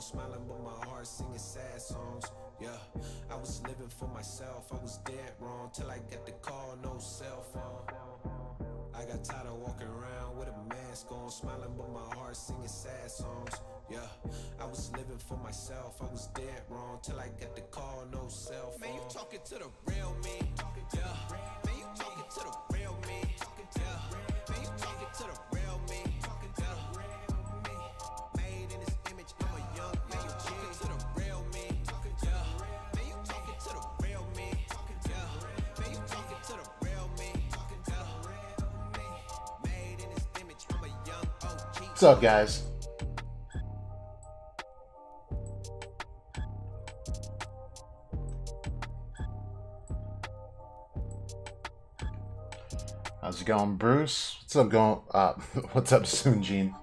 Smiling, but my heart singing sad songs. Yeah, I was living for myself. I was dead wrong till I get the call, no cell phone. I got tired of walking around with a mask on, smiling, but my heart singing sad songs. Yeah, I was living for myself. I was dead wrong till I get the call, no cell phone. Man, you talking to the real me? Yeah, man, you talking to the real me? Yeah, man, you talking to the real me? What's up, guys? How's it going, Bruce? What's up, what's up, Soonjin?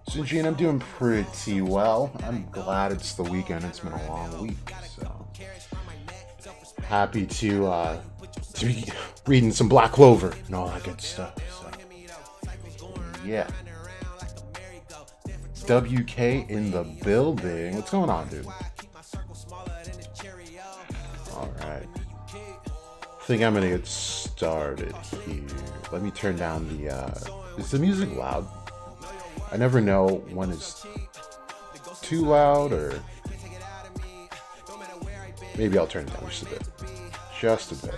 Soonjin, I'm doing pretty well. I'm glad it's the weekend. It's been a long week, so happy to be reading some Black Clover and all that good stuff. So yeah, WK in the building. What's going on, dude? All right, I think I'm gonna get started here. Let me turn down the. Is the music loud? I never know when it's too loud, or maybe I'll turn it down just a bit. Just a bit.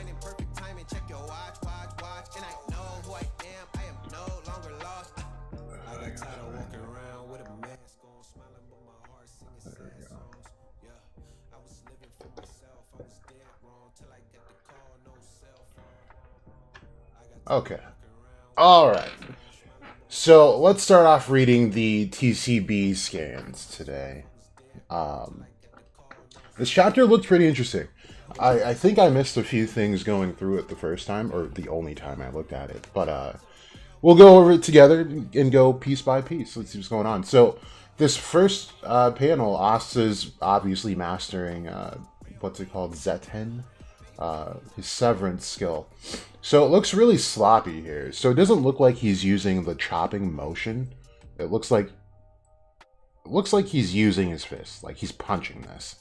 Okay. All right. So let's start off reading the TCB scans today. This chapter looked pretty interesting. I think I missed a few things going through it the first time, or the only time I looked at it. But we'll go over it together and go piece by piece. Let's see what's going on. So this first panel, Asta's obviously mastering, what's it called, Zeten? His severance skill. So it looks really sloppy here. So it doesn't look like he's using the chopping motion. It looks like he's using his fist, like he's punching this.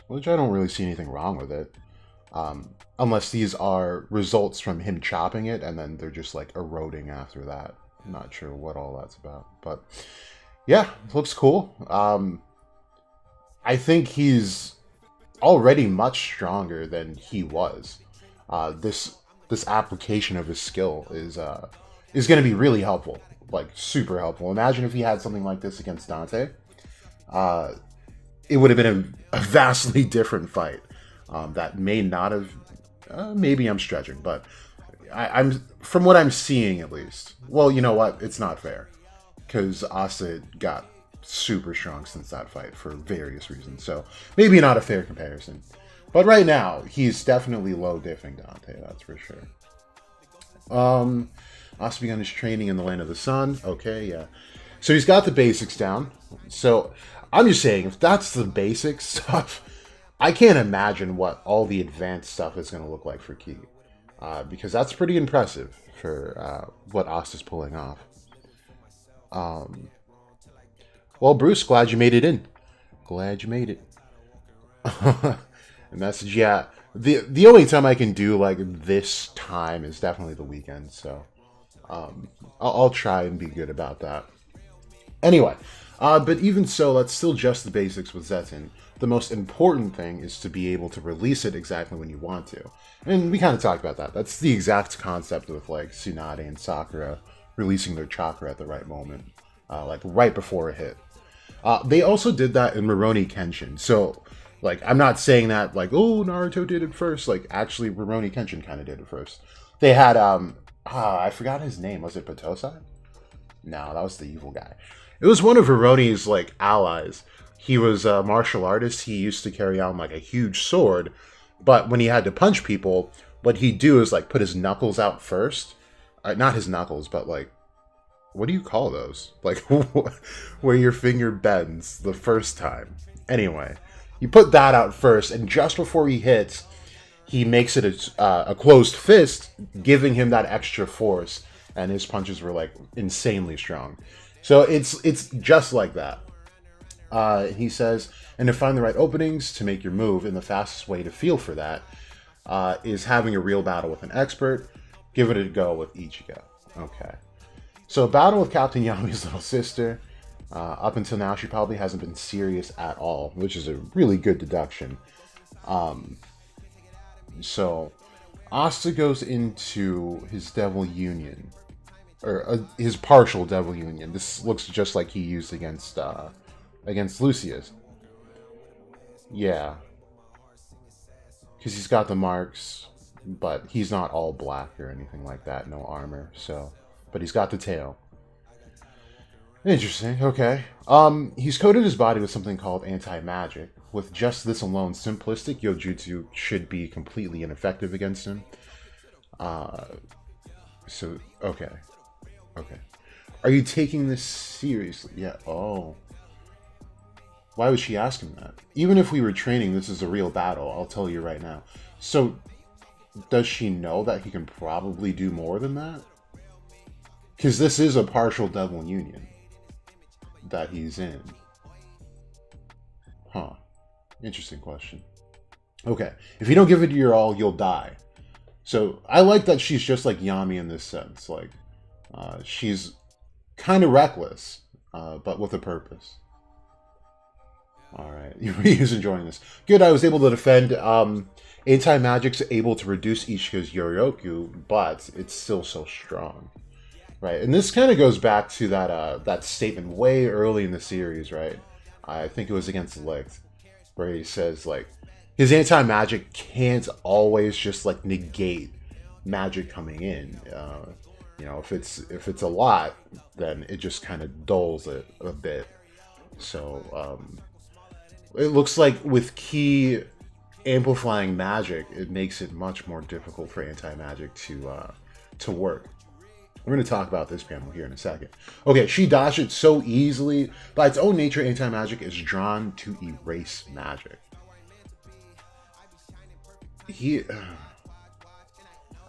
Which I don't really see anything wrong with it. Unless these are results from him chopping it and then they're just like eroding after that. I'm not sure what all that's about. But yeah, it looks cool. I think he's already much stronger than he was. This application of his skill is going to be really helpful, like super helpful. Imagine if he had something like this against Dante. It would have been a vastly different fight. That may not have. Maybe I'm stretching, but I'm from what I'm seeing at least. Well, you know what? It's not fair because Asta got super strong since that fight for various reasons. So maybe not a fair comparison. But right now, he's definitely low diffing Dante, that's for sure. Asta begun his training in the Land of the Sun. Okay, yeah. So he's got the basics down. So I'm just saying, if that's the basic stuff, I can't imagine what all the advanced stuff is going to look like for Ki. Because that's pretty impressive for what Asta's pulling off. Well, Bruce, glad you made it in. Glad you made it. And message, yeah. The only time I can do like this time is definitely the weekend, so I'll try and be good about that. Anyway, but even so, that's still just the basics with Zeten. The most important thing is to be able to release it exactly when you want to. And we kind of talked about that. That's the exact concept with like Tsunade and Sakura releasing their chakra at the right moment, like right before a hit. They also did that in Rurouni Kenshin. So, like, I'm not saying that, like, oh, Naruto did it first. Like, actually, Rurouni Kenshin kind of did it first. They had, I forgot his name. Was it Batosai? No, that was the evil guy. It was one of Rurouni's, like, allies. he was a martial artist. He used to carry on like a huge sword, but when he had to punch people, what he'd do is like put his knuckles out first. Not his knuckles, but like, what do you call those? Like where your finger bends the first time. Anyway, you put that out first, and just before he hits, he makes it a closed fist, giving him that extra force, and his punches were like insanely strong. So it's just like that. He says, and to find the right openings to make your move, and the fastest way to feel for that is having a real battle with an expert. Give it a go with Ichigo. Okay. So a battle with Captain Yami's little sister. Up until now, she probably hasn't been serious at all, which is a really good deduction. So Asta goes into his Devil Union, or his partial Devil Union. This looks just like he used against Lucius. Yeah, because he's got the marks, but he's not all black or anything like that. No armor. So, but he's got the tail. Interesting. Okay. He's coated his body with something called anti-magic. With just this alone, simplistic Yojutsu should be completely ineffective against him. So, okay. Okay. Are you taking this seriously? Yeah. Oh. Why would she ask him that? Even if we were training, this is a real battle. I'll tell you right now. So, does she know that he can probably do more than that? Because this is a partial Devil Union that he's in. Huh. Interesting question. Okay. If you don't give it your all, you'll die. So, I like that she's just like Yami in this sense. Like, she's kind of reckless, but with a purpose. Alright. He's enjoying this. Good, I was able to defend. Anti-magic's able to reduce Ichigo's Yoryoku, but it's still so strong. Right, and this kind of goes back to that statement way early in the series, right? I think it was against Licht, where he says, like, his anti-magic can't always just, like, negate magic coming in. You know, if it's a lot, then it just kind of dulls it a bit. So, it looks like with ki amplifying magic, it makes it much more difficult for anti-magic to work. We're going to talk about this panel here in a second. Okay, she dodged it so easily. By its own nature, anti-magic is drawn to erase magic. I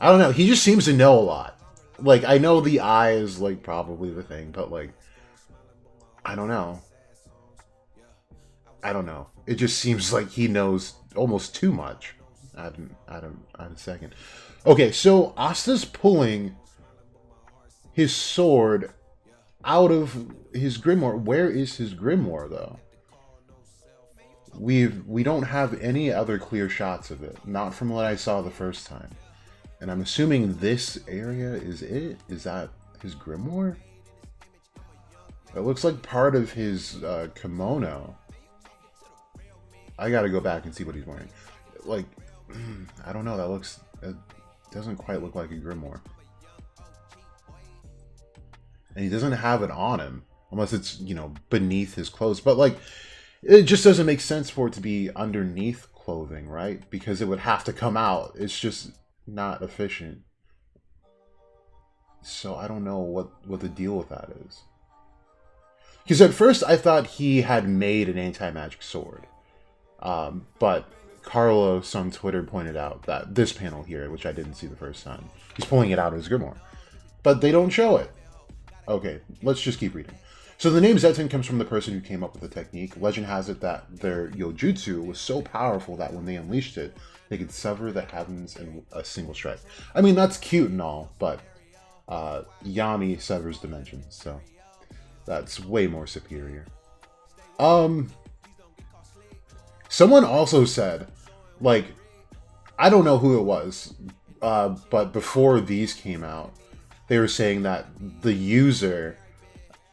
don't know. He just seems to know a lot. Like, I know the eye is, like, probably the thing, but, like, I don't know. I don't know. It just seems like he knows almost too much. Add a second. Okay, so Asta's pulling his sword out of his grimoire. Where is his grimoire, though? We don't have any other clear shots of it. Not from what I saw the first time. And I'm assuming this area is it? Is that his grimoire? It looks like part of his kimono. I gotta go back and see what he's wearing. Like, I don't know. It doesn't quite look like a grimoire. And he doesn't have it on him, unless it's, you know, beneath his clothes. But, like, it just doesn't make sense for it to be underneath clothing, right? Because it would have to come out. It's just not efficient. So I don't know what the deal with that is. Because at first I thought he had made an anti-magic sword. But Carlos on Twitter pointed out that this panel here, which I didn't see the first time, he's pulling it out of his grimoire. But they don't show it. Okay, let's just keep reading. So the name Zetten comes from the person who came up with the technique. Legend has it that their Yojutsu was so powerful that when they unleashed it, they could sever the heavens in a single strike. I mean, that's cute and all, but Yami severs dimensions, so that's way more superior. Someone also said, like, I don't know who it was, but before these came out, they were saying that the user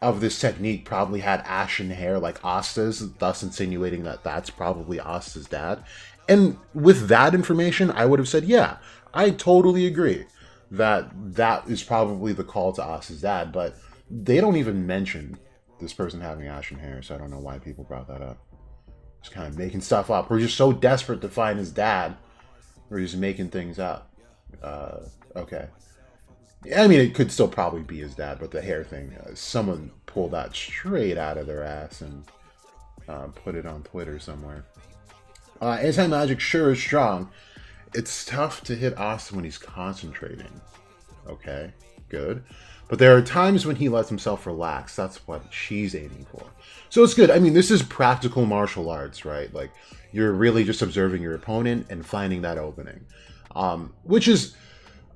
of this technique probably had ashen hair like Asta's, thus insinuating that that's probably Asta's dad. And with that information, I would have said, yeah, I totally agree that that is probably the call to Asta's dad, but they don't even mention this person having ashen hair, so I don't know why people brought that up. Just kind of making stuff up. We're just so desperate to find his dad. We're just making things up. Okay. I mean, it could still probably be his dad, but the hair thing, someone pulled that straight out of their ass and put it on Twitter somewhere. Anti-magic sure is strong. It's tough to hit Asta when he's concentrating. Okay, good. But there are times when he lets himself relax. That's what she's aiming for. So it's good. I mean, this is practical martial arts, right? Like, you're really just observing your opponent and finding that opening. Which is,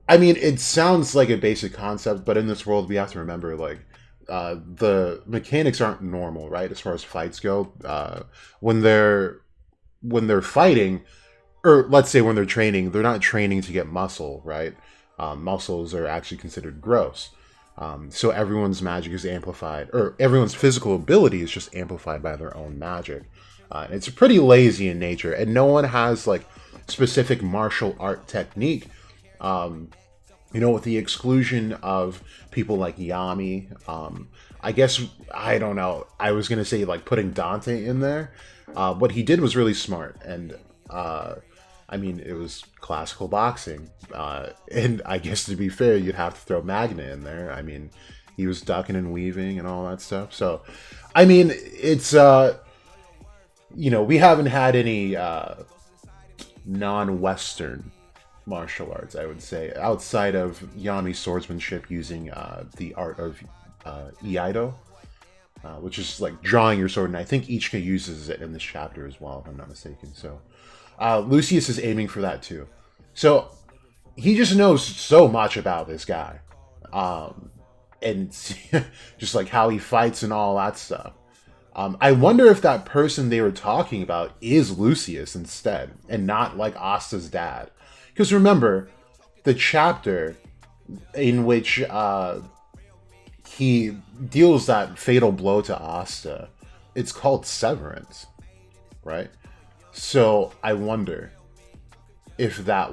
I mean, it sounds like a basic concept, but in this world, we have to remember, like, the mechanics aren't normal, right? As far as fights go. When they're fighting, or let's say when they're training, they're not training to get muscle, right? Muscles are actually considered gross. So everyone's magic is amplified, or everyone's physical ability is just amplified by their own magic. It's pretty lazy in nature, and no one has like specific martial art technique. With the exclusion of people like Yami, I guess, I don't know, I was going to say like putting Dante in there. What he did was really smart, and I mean, it was classical boxing. And I guess to be fair, you'd have to throw Magna in there. I mean, he was ducking and weaving and all that stuff. So, I mean, it's, we haven't had any non-Western martial arts, I would say, outside of Yami's swordsmanship using the art of Iaido, which is like drawing your sword. And I think Ichika uses it in this chapter as well, if I'm not mistaken. So, Lucius is aiming for that too. So he just knows so much about this guy. And just like how he fights and all that stuff. I wonder if that person they were talking about is Lucius instead, and not like Asta's dad. Because remember, the chapter in which he deals that fatal blow to Asta, it's called Severance, right? So I wonder if it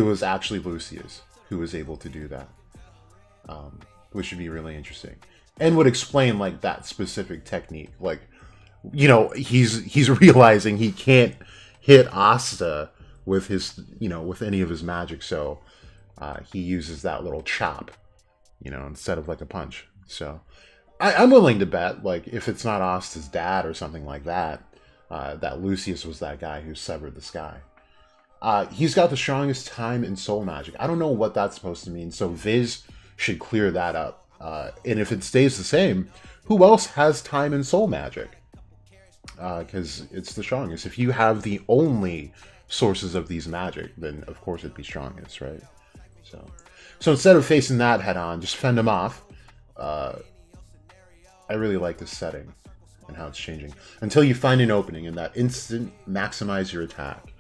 was actually Lucius who was able to do that, which would be really interesting and would explain like that specific technique. Like, he's realizing he can't hit Asta with his, with any of his magic, so he uses that little chop, instead of like a punch. So I'm willing to bet, like, if it's not Asta's dad or something like that, that Lucius was that guy who severed the sky. He's got the strongest time in soul magic. I don't know what that's supposed to mean, so Viz should clear that up. And if it stays the same, who else has time in soul magic? Because it's the strongest. If you have the only sources of these magic, then of course it'd be strongest, right? So instead of facing that head on, just fend him off. I really like this setting and how it's changing. Until you find an opening, in that instant, maximize your attack.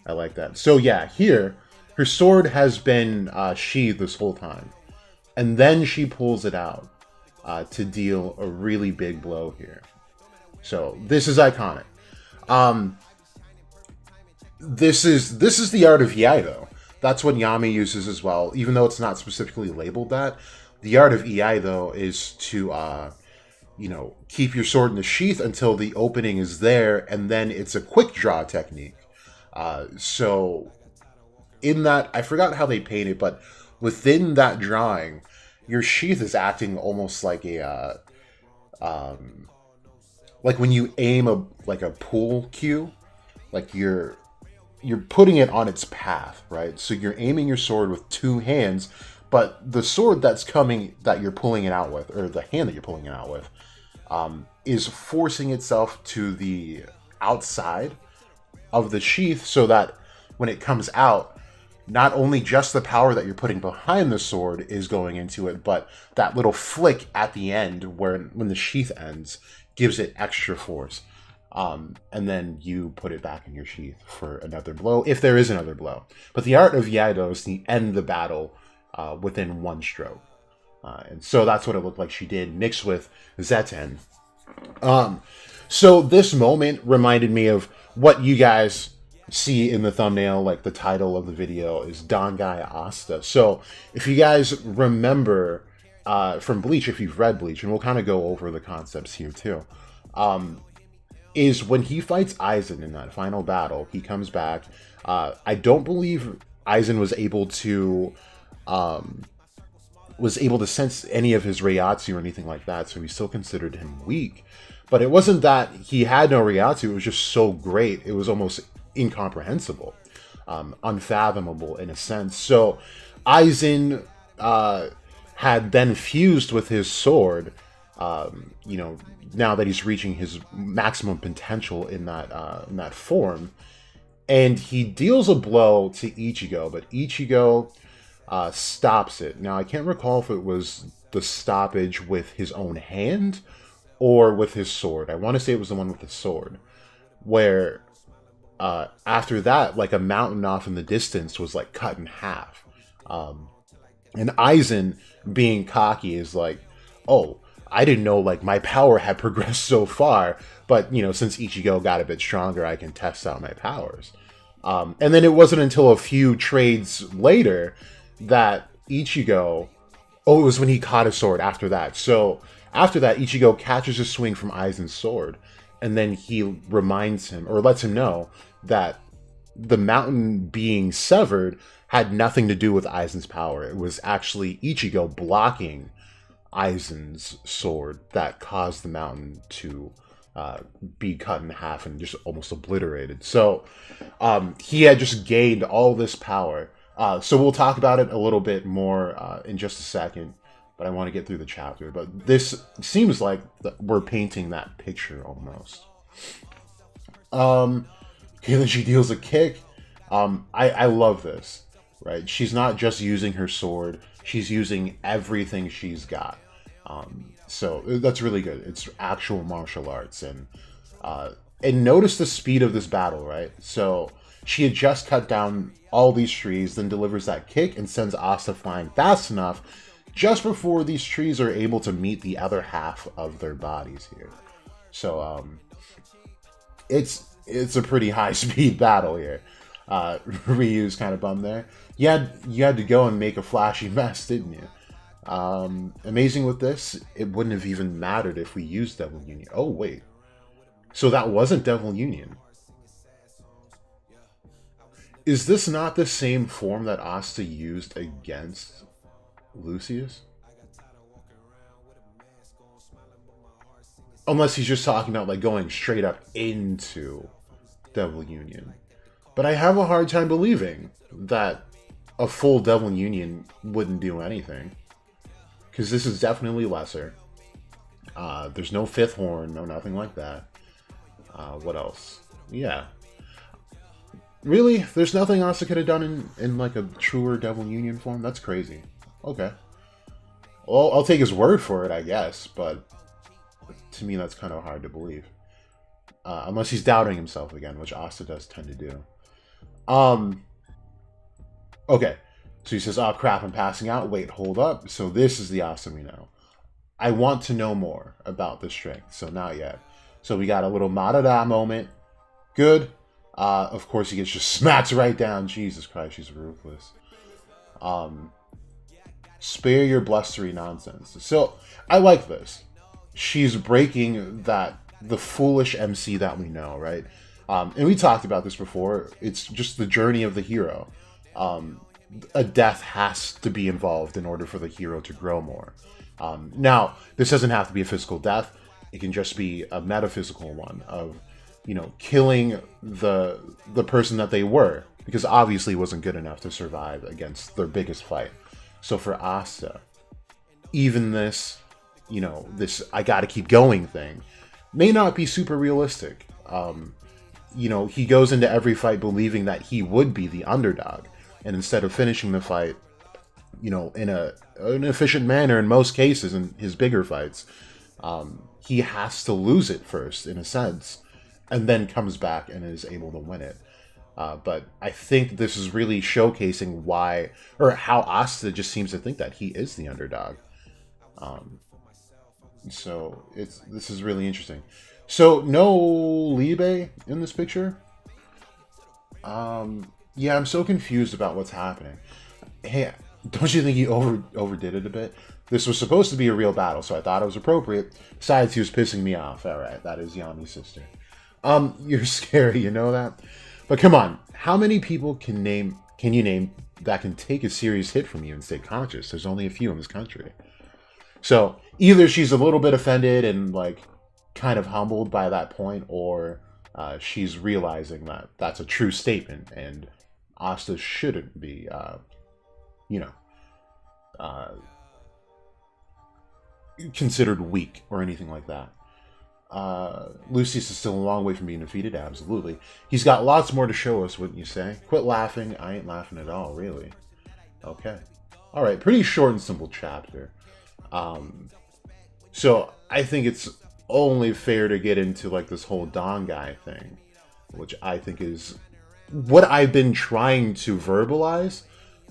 I like that. So yeah, here, her sword has been sheathed this whole time. And then she pulls it out to deal a really big blow here. So this is iconic. This is the art of Iaido. That's what Yami uses as well, even though it's not specifically labeled that. The art of Iaido is to keep your sword in the sheath until the opening is there, and then it's a quick draw technique. So in that, I forgot how they paint it, but within that drawing, your sheath is acting almost like a like when you aim a pool cue, like you're putting it on its path, right? So you're aiming your sword with two hands, but the sword that you're pulling it out with, or the hand that you're pulling it out with, is forcing itself to the outside of the sheath, so that when it comes out, not only just the power that you're putting behind the sword is going into it, but that little flick at the end when the sheath ends gives it extra force. And then you put it back in your sheath for another blow, if there is another blow. But the art of Iaido is to end the battle within one stroke. And so that's what it looked like she did, mixed with Zeten. So this moment reminded me of what you guys see in the thumbnail, like the title of the video is Dangai Asta. So if you guys remember from Bleach, if you've read Bleach, and we'll kind of go over the concepts here too. is when he fights Aizen in that final battle. He comes back. I don't believe Aizen was able to sense any of his Reiatsu or anything like that, so he still considered him weak. But it wasn't that he had no Reiatsu, it was just so great, it was almost incomprehensible, unfathomable in a sense. So Aizen had then fused with his sword, now that he's reaching his maximum potential in that form, and he deals a blow to Ichigo, but Ichigo stops it. Now, I can't recall if it was the stoppage with his own hand or with his sword. I want to say it was the one with the sword, where after that, like a mountain off in the distance was like cut in half. And Aizen, being cocky, is like, oh, I didn't know like my power had progressed so far, but since Ichigo got a bit stronger, I can test out my powers. And then it wasn't until a few trades later that Ichigo, it was when he caught his sword after that. So after that, Ichigo catches a swing from Aizen's sword, and then he reminds him, or lets him know, that the mountain being severed had nothing to do with Aizen's power. It was actually Ichigo blocking Aizen's sword that caused the mountain to be cut in half and just almost obliterated. So he had just gained all this power. So we'll talk about it a little bit more in just a second, but I want to get through the chapter. But this seems like we're painting that picture almost. Okay, then she deals a kick. I love this, right? She's not just using her sword, she's using everything she's got. So that's really good. It's actual martial arts. And notice the speed of this battle, right? So she had just cut down all these trees, then delivers that kick and sends Asta flying fast enough just before these trees are able to meet the other half of their bodies here. So it's a pretty high speed battle here. Ryu's kind of bummed there. You had to go and make a flashy mess, didn't you? Amazing with this, it wouldn't have even mattered if we used Devil Union. Oh wait, so that wasn't Devil Union. Is this not the same form that Asta used against Lucius? Unless he's just talking about like going straight up into Devil Union. But I have a hard time believing that a full Devil Union wouldn't do anything. Because this is definitely lesser. There's no fifth horn, no nothing like that. What else? Yeah. Really? There's nothing Asta could have done in like a truer Devil Union form? That's crazy. Okay. Well, I'll take his word for it, I guess, but to me that's kind of hard to believe. Unless he's doubting himself again, which Asta does tend to do. Okay. So he says, oh crap, I'm passing out. Wait, hold up. So this is the Asta we know. I want to know more about the strength. So not yet. So we got a little Madara moment. Good. Of course, he gets just smacked right down. Jesus Christ, she's ruthless. Spare your blustery nonsense. So, I like this. She's breaking the foolish MC that we know, right? And we talked about this before. It's just the journey of the hero. A death has to be involved in order for the hero to grow more. Now, this doesn't have to be a physical death. It can just be a metaphysical one of, killing the person that they were, because obviously it wasn't good enough to survive against their biggest fight. So for Asta, even this, this I gotta keep going thing may not be super realistic. He goes into every fight believing that he would be the underdog, and instead of finishing the fight, in an efficient manner in most cases in his bigger fights, he has to lose it first, in a sense, and then comes back and is able to win it. But I think this is really showcasing why, or how Asta just seems to think that he is the underdog. So this is really interesting. So no Libe in this picture. Yeah, I'm so confused about what's happening. Hey, don't you think he overdid it a bit? This was supposed to be a real battle, so I thought it was appropriate. Besides, he was pissing me off. All right, that is Yami's sister. You're scary, you know that? But come on, how many people can you name that can take a serious hit from you and stay conscious? There's only a few in this country. So either she's a little bit offended and like kind of humbled by that point, or she's realizing that that's a true statement and Asta shouldn't be, you know, uh, considered weak or anything like that. Lucius is still a long way from being defeated, absolutely. He's got lots more to show us, wouldn't you say? Quit laughing. I ain't laughing at all, really. Okay. Alright, pretty short and simple chapter. So I think it's only fair to get into like this whole Dangai thing, which I think is what I've been trying to verbalize,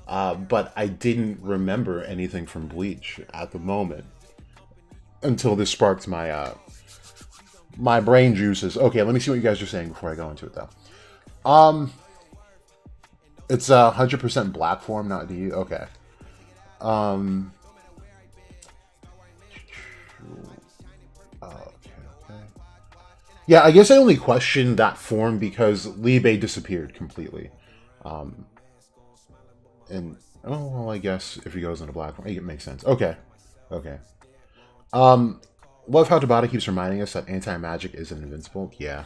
but I didn't remember anything from Bleach at the moment until this sparked my my brain juices. Okay, let me see what you guys are saying before I go into it, though. It's 100% black form, not DU. Okay. Okay. Yeah, I guess I only questioned that form because Libe disappeared completely. And oh well, I guess if he goes into black form, it makes sense. Okay. Love how Tabata keeps reminding us that anti-magic isn't invincible. Yeah.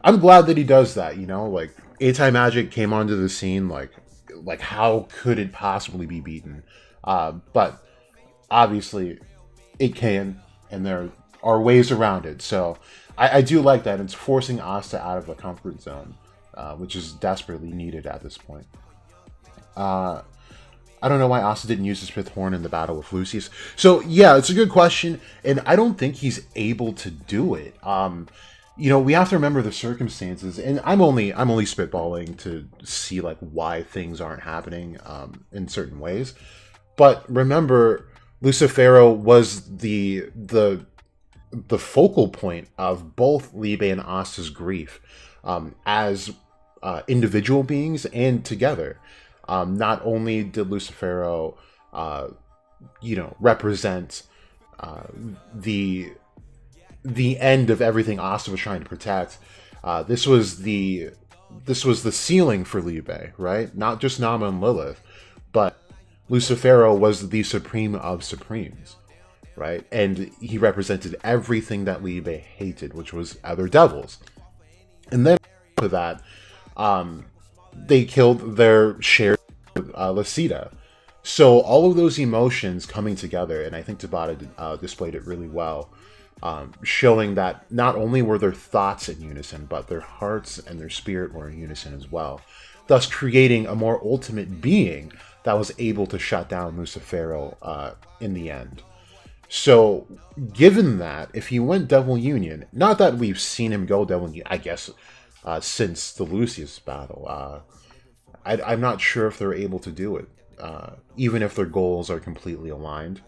I'm glad that he does that, you know? Like, anti-magic came onto the scene, like how could it possibly be beaten? But, obviously, it can, and there are ways around it. So, I do like that. It's forcing Asta out of a comfort zone, which is desperately needed at this point. I don't know why Asta didn't use his fifth horn in the battle with Lucius. So, yeah, it's a good question, and I don't think he's able to do it. You know, we have to remember the circumstances, and I'm only spitballing to see, like, why things aren't happening in certain ways. But remember, Lucifero was the focal point of both Libe and Asta's grief as individual beings and together. Not only did Lucifero, represent the end of everything Asta was trying to protect. This was the ceiling for Libe, right? Not just Nama and Lilith, but Lucifero was the supreme of supremes, right? And he represented everything that Libe hated, which was other devils. And then after that, they killed their shared Lacida. So all of those emotions coming together, and I think Tabata displayed it really well, showing that not only were their thoughts in unison, but their hearts and their spirit were in unison as well, thus creating a more ultimate being that was able to shut down Lucifero in the end. So, given that, if he went Devil Union, not that we've seen him go Devil Union, I guess, since the Lucius battle, I'm not sure if they're able to do it, even if their goals are completely aligned.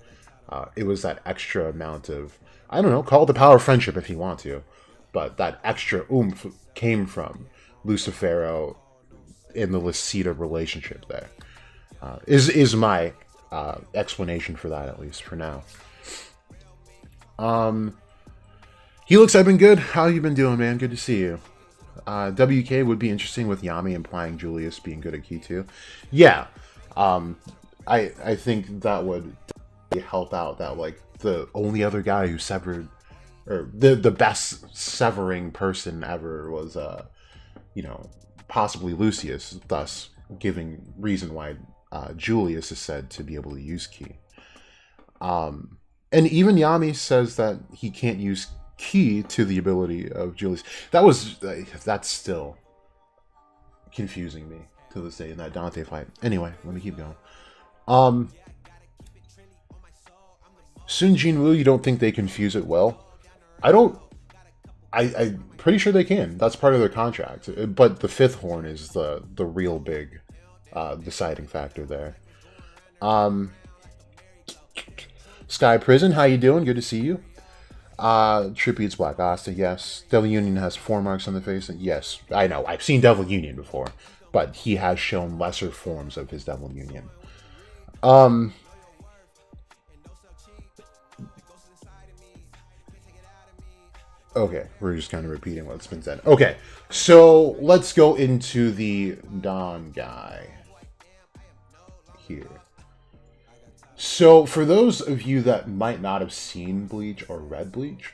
It was that extra amount of, I don't know, call it the power of friendship if you want to, but that extra oomph came from Lucifero in the Lacida relationship there. Is my explanation for that, at least for now. Helix, I've been good. How you been doing, man? Good to see you. WK would be interesting with Yami implying Julius being good at Key 2. Yeah. I think that would help out that, like, the only other guy who severed, or the best severing person ever was, possibly Lucius, thus giving reason why Julius is said to be able to use Key. And even Yami says that he can't use Key to the ability of Julius. That's still confusing me to this day in that Dante fight. Anyway, let me keep going. Sun Jin Woo, you don't think they confuse it well? I'm pretty sure they can. That's part of their contract. But the fifth horn is the real big deciding factor there. Sky Prison, how you doing? Good to see you. Trippy, it's Black Asta, yes. Devil Union has 4 marks on the face. Yes, I know. I've seen Devil Union before. But he has shown lesser forms of his Devil Union. Okay, we're just kind of repeating what's been said. Okay, so let's go into the Dangai here. So, for those of you that might not have seen Bleach or read Bleach,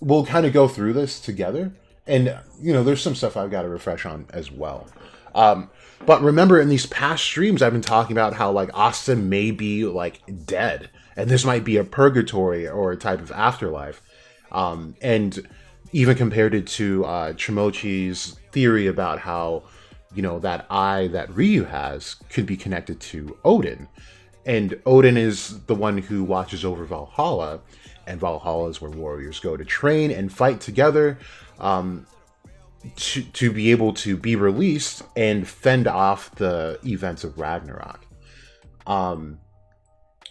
we'll kind of go through this together. And, there's some stuff I've got to refresh on as well. But remember, in these past streams, I've been talking about how, like, Asta may be, like, dead. And this might be a purgatory or a type of afterlife. And even compared it to Chimochi's theory about how, that eye that Ryu has could be connected to Odin. And Odin is the one who watches over Valhalla. And Valhalla is where warriors go to train and fight together to be able to be released and fend off the events of Ragnarok.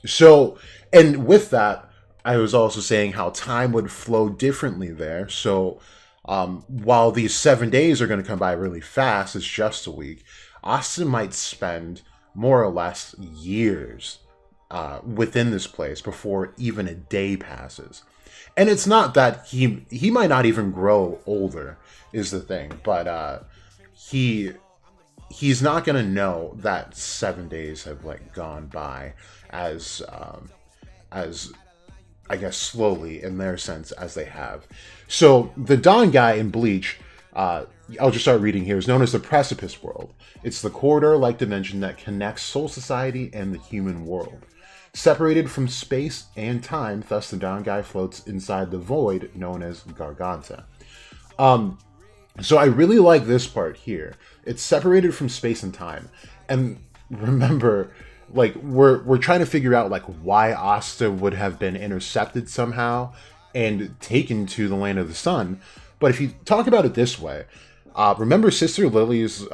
So, and with that, I was also saying how time would flow differently there. So, while these 7 days are going to come by really fast, it's just a week, Austin might spend more or less years within this place before even a day passes. And it's not that he might not even grow older, is the thing, but he's not going to know that 7 days have like gone by as I guess slowly in their sense as they have. So the Dangai in Bleach, I'll just start reading here, is known as the Precipice World. It's the corridor-like dimension that connects Soul Society and the human world. Separated from space and time, thus the Dangai floats inside the void known as Garganta. So I really like this part here. It's separated from space and time. And remember, like, we're trying to figure out, like, why Asta would have been intercepted somehow and taken to the Land of the Sun. But if you talk about it this way, remember Sister Lily's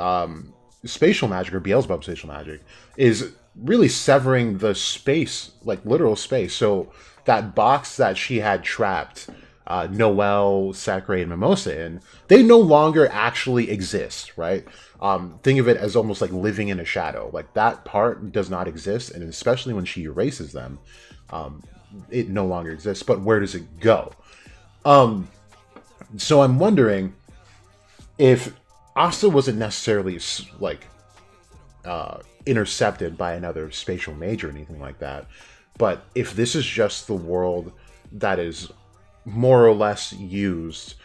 spatial magic, or Beelzebub's spatial magic, is really severing the space, like literal space. So that box that she had trapped Noelle, Sakurai, and Mimosa in, they no longer actually exist, right? Think of it as almost like living in a shadow. Like, that part does not exist, and especially when she erases them, it no longer exists. But where does it go? So I'm wondering if Asta wasn't necessarily like intercepted by another spatial mage or anything like that, but if this is just the world that is more or less used,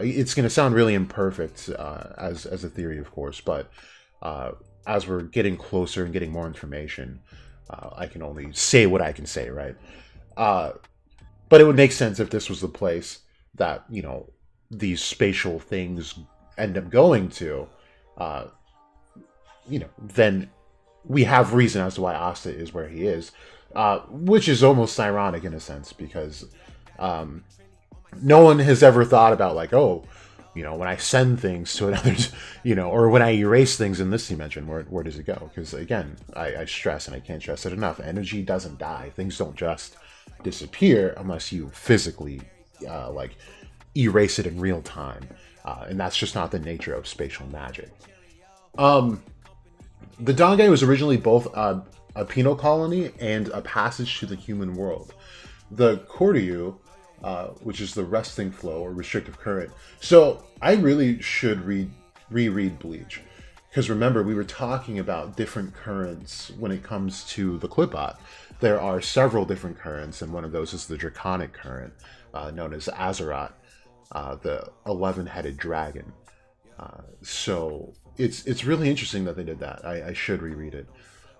it's going to sound really imperfect as a theory, of course, but as we're getting closer and getting more information, I can only say what I can say, right? But it would make sense if this was the place that, these spatial things end up going to, then we have reason as to why Asta is where he is, which is almost ironic in a sense, because no one has ever thought about, like, oh, when I send things to another, or when I erase things in this dimension, where does it go? Because, again, I stress, and I can't stress it enough, energy doesn't die. Things don't just disappear unless you physically, erase it in real time. And that's just not the nature of spatial magic. The Dangai was originally both a penal colony and a passage to the human world. The Koryu, which is the resting flow or restrictive current. So I really should reread Bleach. Because remember, we were talking about different currents when it comes to the Clipot. There are several different currents, and one of those is the Draconic current, known as Azeroth, the 11-headed dragon. So it's really interesting that they did that. I should reread it.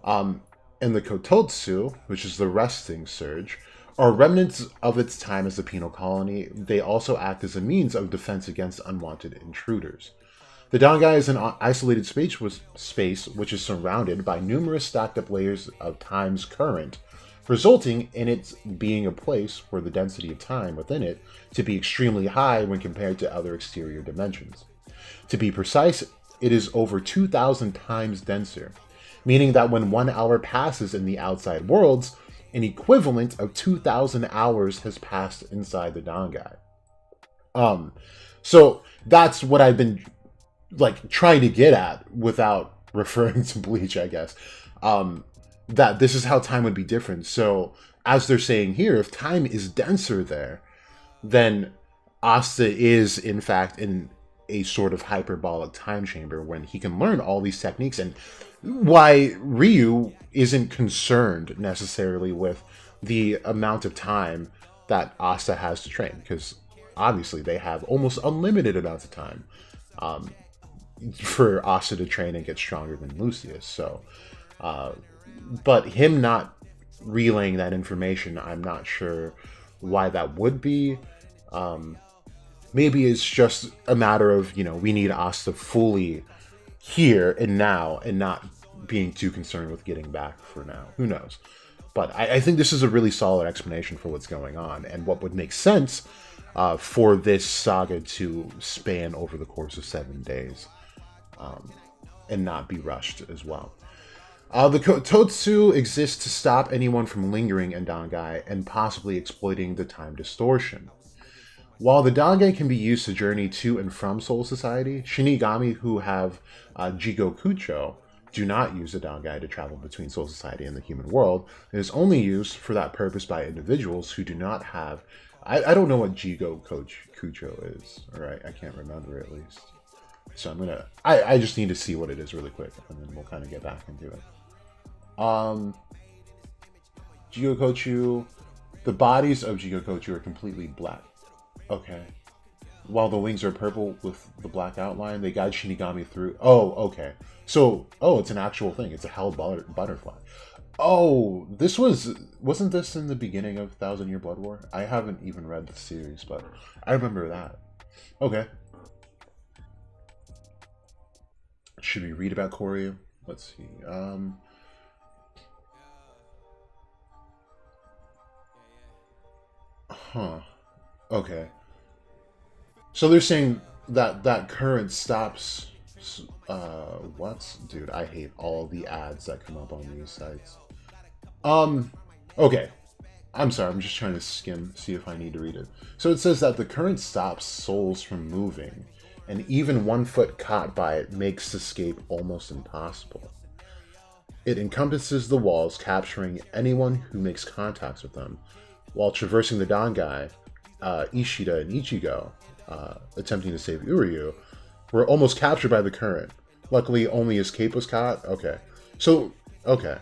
And the Kototsu, which is the resting surge, are remnants of its time as a penal colony. They also act as a means of defense against unwanted intruders. The Dangai is an isolated space which is surrounded by numerous stacked up layers of time's current, resulting in it being a place where the density of time within it to be extremely high when compared to other exterior dimensions. To be precise, it is over 2,000 times denser, meaning that when 1 hour passes in the outside worlds, an equivalent of 2,000 hours has passed inside the Dangai. So that's what I've been trying to get at without referring to Bleach, I guess. That this is how time would be different. So as they're saying here, if time is denser there, then Asta is, in fact, in a sort of hyperbolic time chamber when he can learn all these techniques, and why Ryu isn't concerned necessarily with the amount of time that Asta has to train, because obviously they have almost unlimited amounts of time for Asta to train and get stronger than Lucius. So, but him not relaying that information, I'm not sure why that would be. Maybe it's just a matter of, we need Asta fully here and now and not being too concerned with getting back for now. Who knows? But I think this is a really solid explanation for what's going on and what would make sense for this saga to span over the course of 7 days and not be rushed as well. The Totsu exists to stop anyone from lingering in Dangai and possibly exploiting the time distortion. While the Dangai can be used to journey to and from Soul Society, Shinigami who have Jigokucho do not use the Dangai to travel between Soul Society and the human world. It is only used for that purpose by individuals who do not have... I don't know what Jigokucho is, alright? I can't remember at least. So I'm gonna... I just need to see what it is really quick, and then we'll kind of get back into it. Jigokucho... The bodies of Jigokucho are completely black. Okay. While the wings are purple with the black outline, they guide Shinigami through... Oh, okay. So, it's an actual thing. It's a hell butterfly. Oh, wasn't this in the beginning of Thousand Year Blood War? I haven't even read the series, but I remember that. Okay. Should we read about Koryu? Let's see. Okay. So they're saying that current stops... what? Dude, I hate all the ads that come up on these sites. Okay. I'm sorry, I'm just trying to skim, see if I need to read it. So it says that the current stops souls from moving, and even 1 foot caught by it makes escape almost impossible. It encompasses the walls, capturing anyone who makes contacts with them. While traversing the Dangai, Ishida and Ichigo, attempting to save Uryu, were almost captured by the current. Luckily, only his cape was caught. Okay. So, okay.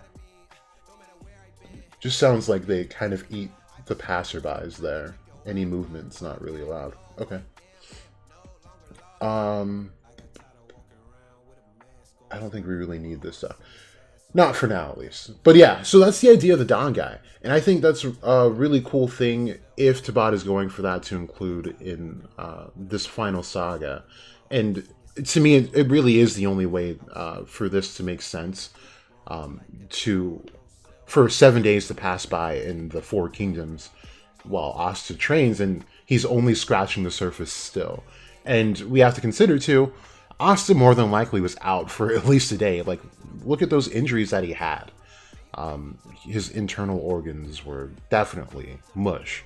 Just sounds like they kind of eat the passerbys there. Any movement's not really allowed. Okay. I don't think we really need this stuff. Not for now, at least. But yeah, so that's the idea of the Dangai. And I think that's a really cool thing if Tabata is going for that to include in this final saga. And to me, it really is the only way for this to make sense. For 7 days to pass by in the Four Kingdoms while Asta trains, and he's only scratching the surface still. And we have to consider, too, Asta more than likely was out for at least a day. Like, look at those injuries that he had. His internal organs were definitely mush.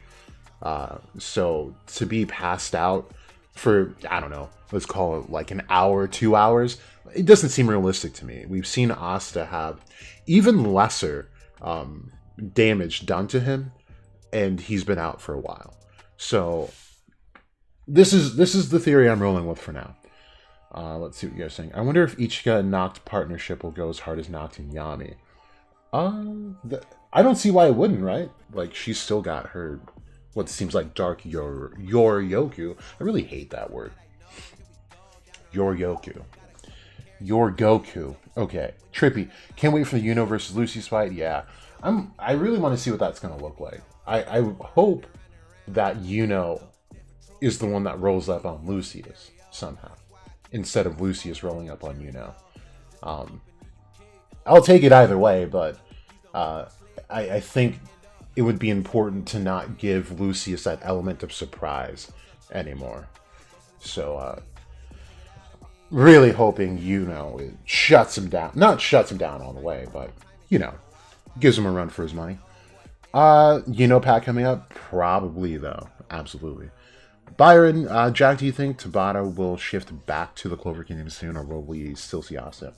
So to be passed out for, I don't know, let's call it like an hour, 2 hours, it doesn't seem realistic to me. We've seen Asta have even lesser damage done to him, and he's been out for a while. So this is the theory I'm rolling with for now. Let's see what you guys think. I wonder if Ichika and Noct partnership will go as hard as Noct and Yami. I don't see why it wouldn't, right? Like, she's still got her, what seems like dark Yoryoku. I really hate that word. Yoryoku. Yorgoku. Okay. Trippy. Can't wait for the Yuno versus Lucy's fight. Yeah. I really want to see what that's going to look like. I hope that Yuno is the one that rolls up on Lucius somehow, instead of Lucius rolling up on Yuno. I'll take it either way, but I think it would be important to not give Lucius that element of surprise anymore. So, really hoping Yuno it shuts him down. Not shuts him down all the way, but, gives him a run for his money. Pack coming up? Probably, though. Absolutely. Byron, Jack, do you think Tabata will shift back to the Clover Kingdom soon, or will we still see Asta?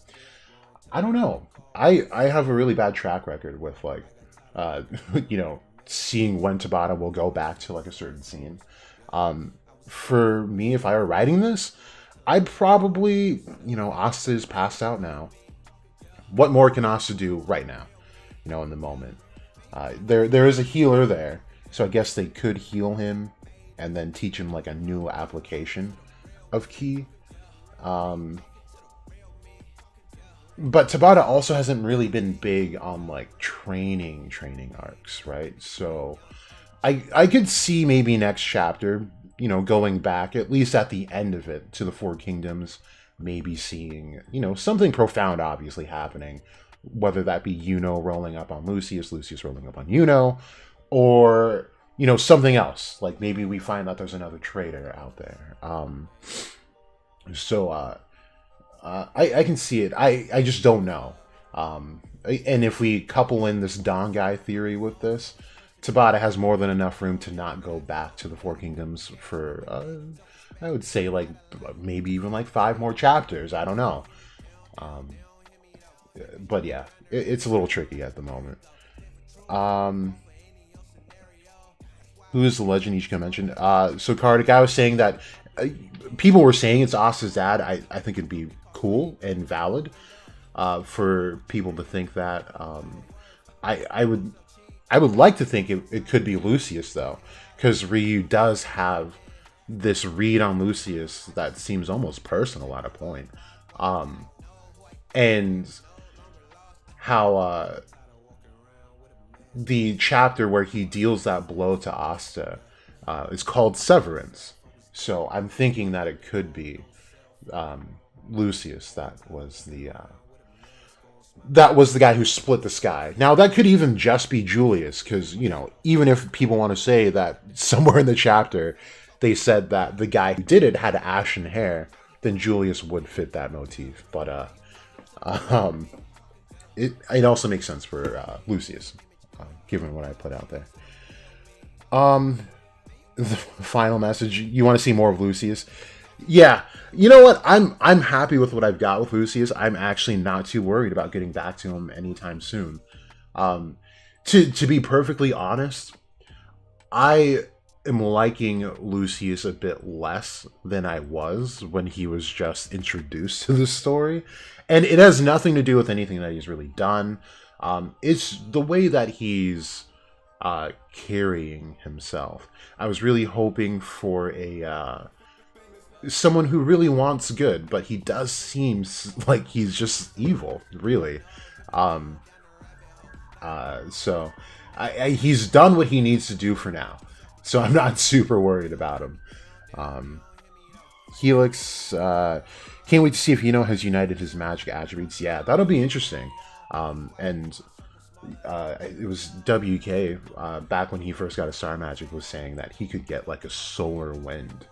I don't know. I have a really bad track record with, seeing when Tabata will go back to like a certain scene. For me, if I were writing this, I'd probably, Asta is passed out now. What more can Asta do right now? In the moment. There is a healer there, so I guess they could heal him and then teach him like a new application of ki. But Tabata also hasn't really been big on like training arcs, right? So I could see maybe next chapter, going back at least at the end of it to the Four Kingdoms, maybe seeing, something profound obviously happening, whether that be Yuno rolling up on Lucius rolling up on Yuno, or something else. Like maybe we find that there's another traitor out there. I can see it. I just don't know. And if we couple in this Dangai theory with this, Tabata has more than enough room to not go back to the Four Kingdoms for, I would say, like, maybe even like 5 more chapters. I don't know. But yeah, it's a little tricky at the moment. Who is the legend Ichika mentioned? So Kardik, I was saying that people were saying it's Asta's dad. I think it'd be cool and valid for people to think that. I would like to think it could be Lucius, though, because Ryu does have this read on Lucius that seems almost personal at a point. And how the chapter where he deals that blow to Asta is called Severance. So I'm thinking that it could be Lucius that was the guy who split the sky. Now, that could even just be Julius, because, even if people want to say that somewhere in the chapter they said that the guy who did it had ashen hair, then Julius would fit that motif. But it also makes sense for Lucius, given what I put out there. The final message, you want to see more of Lucius? Yeah, you know what? I'm happy with what I've got with Lucius. I'm actually not too worried about getting back to him anytime soon. To be perfectly honest, I am liking Lucius a bit less than I was when he was just introduced to the story. And it has nothing to do with anything that he's really done. It's the way that he's carrying himself. I was really hoping for someone who really wants good, but he does seem like he's just evil, really. So he's done what he needs to do for now. So I'm not super worried about him. Helix, can't wait to see if Hino has united his magic attributes. Yeah, that'll be interesting. And it was WK back when he first got a Star Magic was saying that he could get like a solar wind.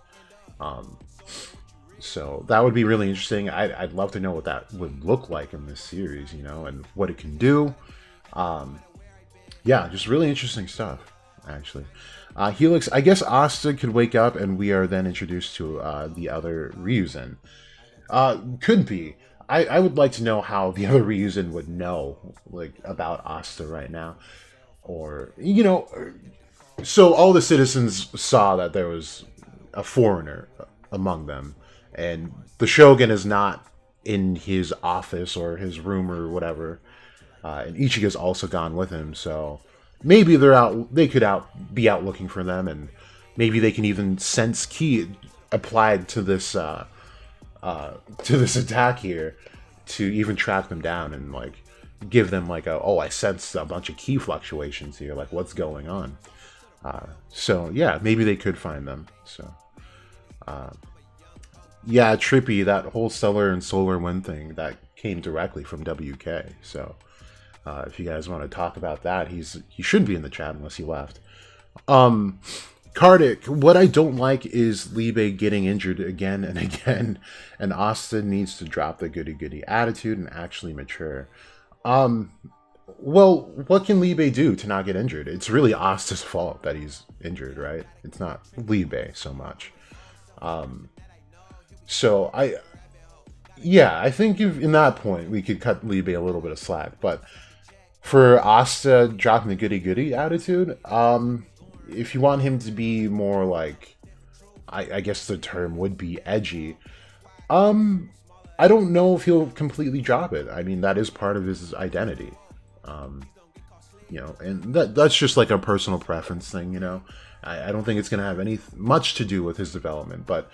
So that would be really interesting. I'd love to know what that would look like in this series, and what it can do. Yeah, just really interesting stuff, actually. Helix, I guess Asta could wake up and we are then introduced to the other Ryuzen. Could be. I would like to know how the other Ryuzen would know, like, about Asta right now. Or, so all the citizens saw that there was a foreigner among them, and the Shogun is not in his office or his room or whatever, and Ichigo's also gone with him, so maybe they could be out looking for them, and maybe they can even sense ki applied to this attack here to even track them down and like give them like I sense a bunch of ki fluctuations here, like what's going on. So yeah, maybe they could find them. So yeah, trippy, that whole stellar and solar wind thing that came directly from WK. So if you guys want to talk about that, he shouldn't be in the chat unless he left. Kardik, what I don't like is Libe getting injured again and again, and Asta needs to drop the goody-goody attitude and actually mature. Well, what can Libe do to not get injured? It's really Asta's fault that he's injured, right? It's not Libe so much. So I think in that point we could cut Libe a little bit of slack, but For Asta dropping the goody goody attitude, if you want him to be more like, I guess the term would be edgy, I don't know if he'll completely drop it. I mean, that is part of his identity. Um, and that's just like a personal preference thing, I don't think it's going to have any much to do with his development, but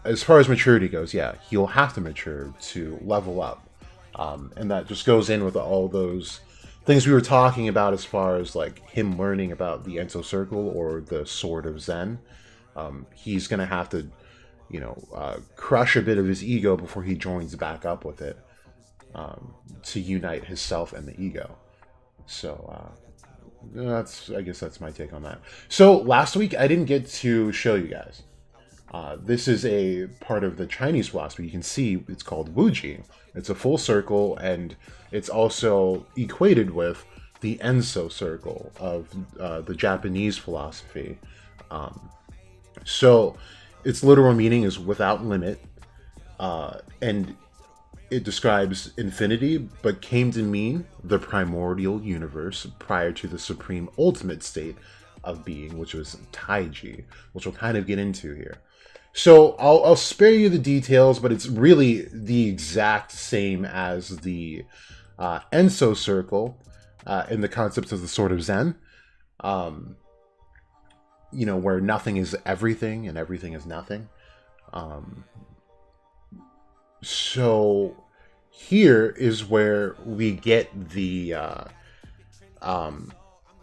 as far as maturity goes, yeah, he'll have to mature to level up. And that just goes in with all those things we were talking about as far as like him learning about the Enso Circle or the Sword of Zen. He's going to have to, crush a bit of his ego before he joins back up with it, to unite his self and the ego. So I guess that's my take on that. So last week I didn't get to show you guys. This is a part of the Chinese philosophy. You can see it's called Wuji. It's a full circle, and it's also equated with the Enso circle of the Japanese philosophy. So its literal meaning is without limit, and it describes infinity, but came to mean the primordial universe prior to the supreme ultimate state of being, which was Taiji, which we'll kind of get into here. So I'll spare you the details, but it's really the exact same as the Enso circle in the concepts of the Sword of Zen, where nothing is everything and everything is nothing. So here is where we get the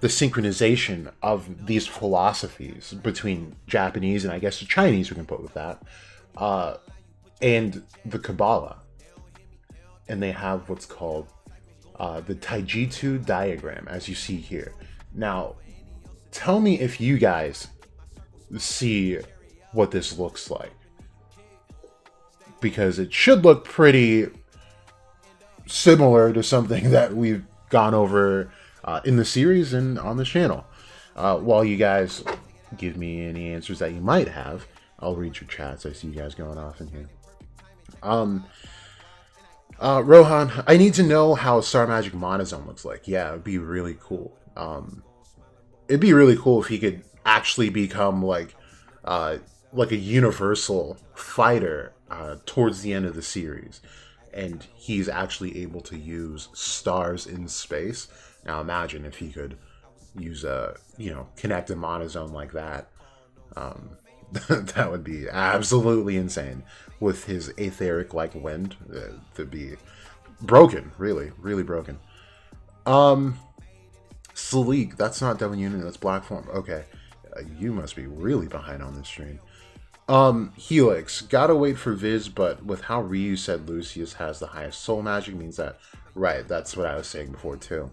synchronization of these philosophies between Japanese and I guess the Chinese, we can put with that, and the Kabbalah. And they have what's called the Taijitsu diagram, as you see here. Now, tell me if you guys see what this looks like, because it should look pretty similar to something that we've gone over in the series and on the channel. While you guys give me any answers that you might have, I'll read your chats. I see you guys going off in here. Rohan, I need to know how Star Magic Monozone looks like. Yeah, it'd be really cool. It'd be really cool if he could actually become like a universal fighter towards the end of the series, and he's actually able to use stars in space. Now imagine if he could use connect a monozone like that. That would be absolutely insane. With his etheric like wind, to be broken, really, really broken. Sleek, that's not Devil Unit, that's Black Form. Okay, you must be really behind on this stream. Helix, gotta wait for Viz, but with how Ryu said Lucius has the highest soul magic means that, right, that's what I was saying before too.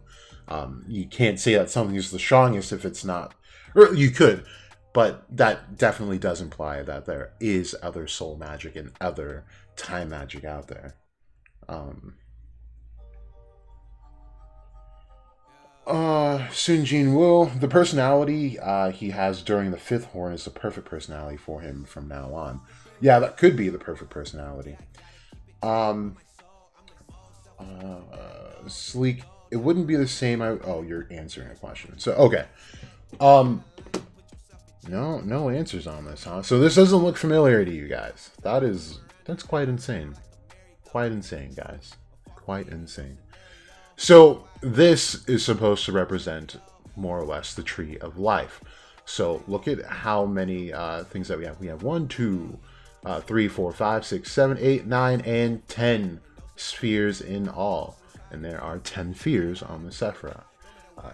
You can't say that something is the strongest if it's not, or you could, but that definitely does imply that there is other soul magic and other time magic out there. Sun Jin Woo, the personality he has during the fifth horn is the perfect personality for him from now on. Yeah, that could be the perfect personality. Sleek, it wouldn't be the same. Oh, you're answering a question. So, okay. No answers on this, huh? So this doesn't look familiar to you guys. That's quite insane. Quite insane, guys. Quite insane. So this is supposed to represent more or less the tree of life. So look at how many things that we have. We have 1, 2, 3, 4, 5, 6, 7, 8, 9, and 10 spheres in all. And there are 10 spheres on the Sephiroth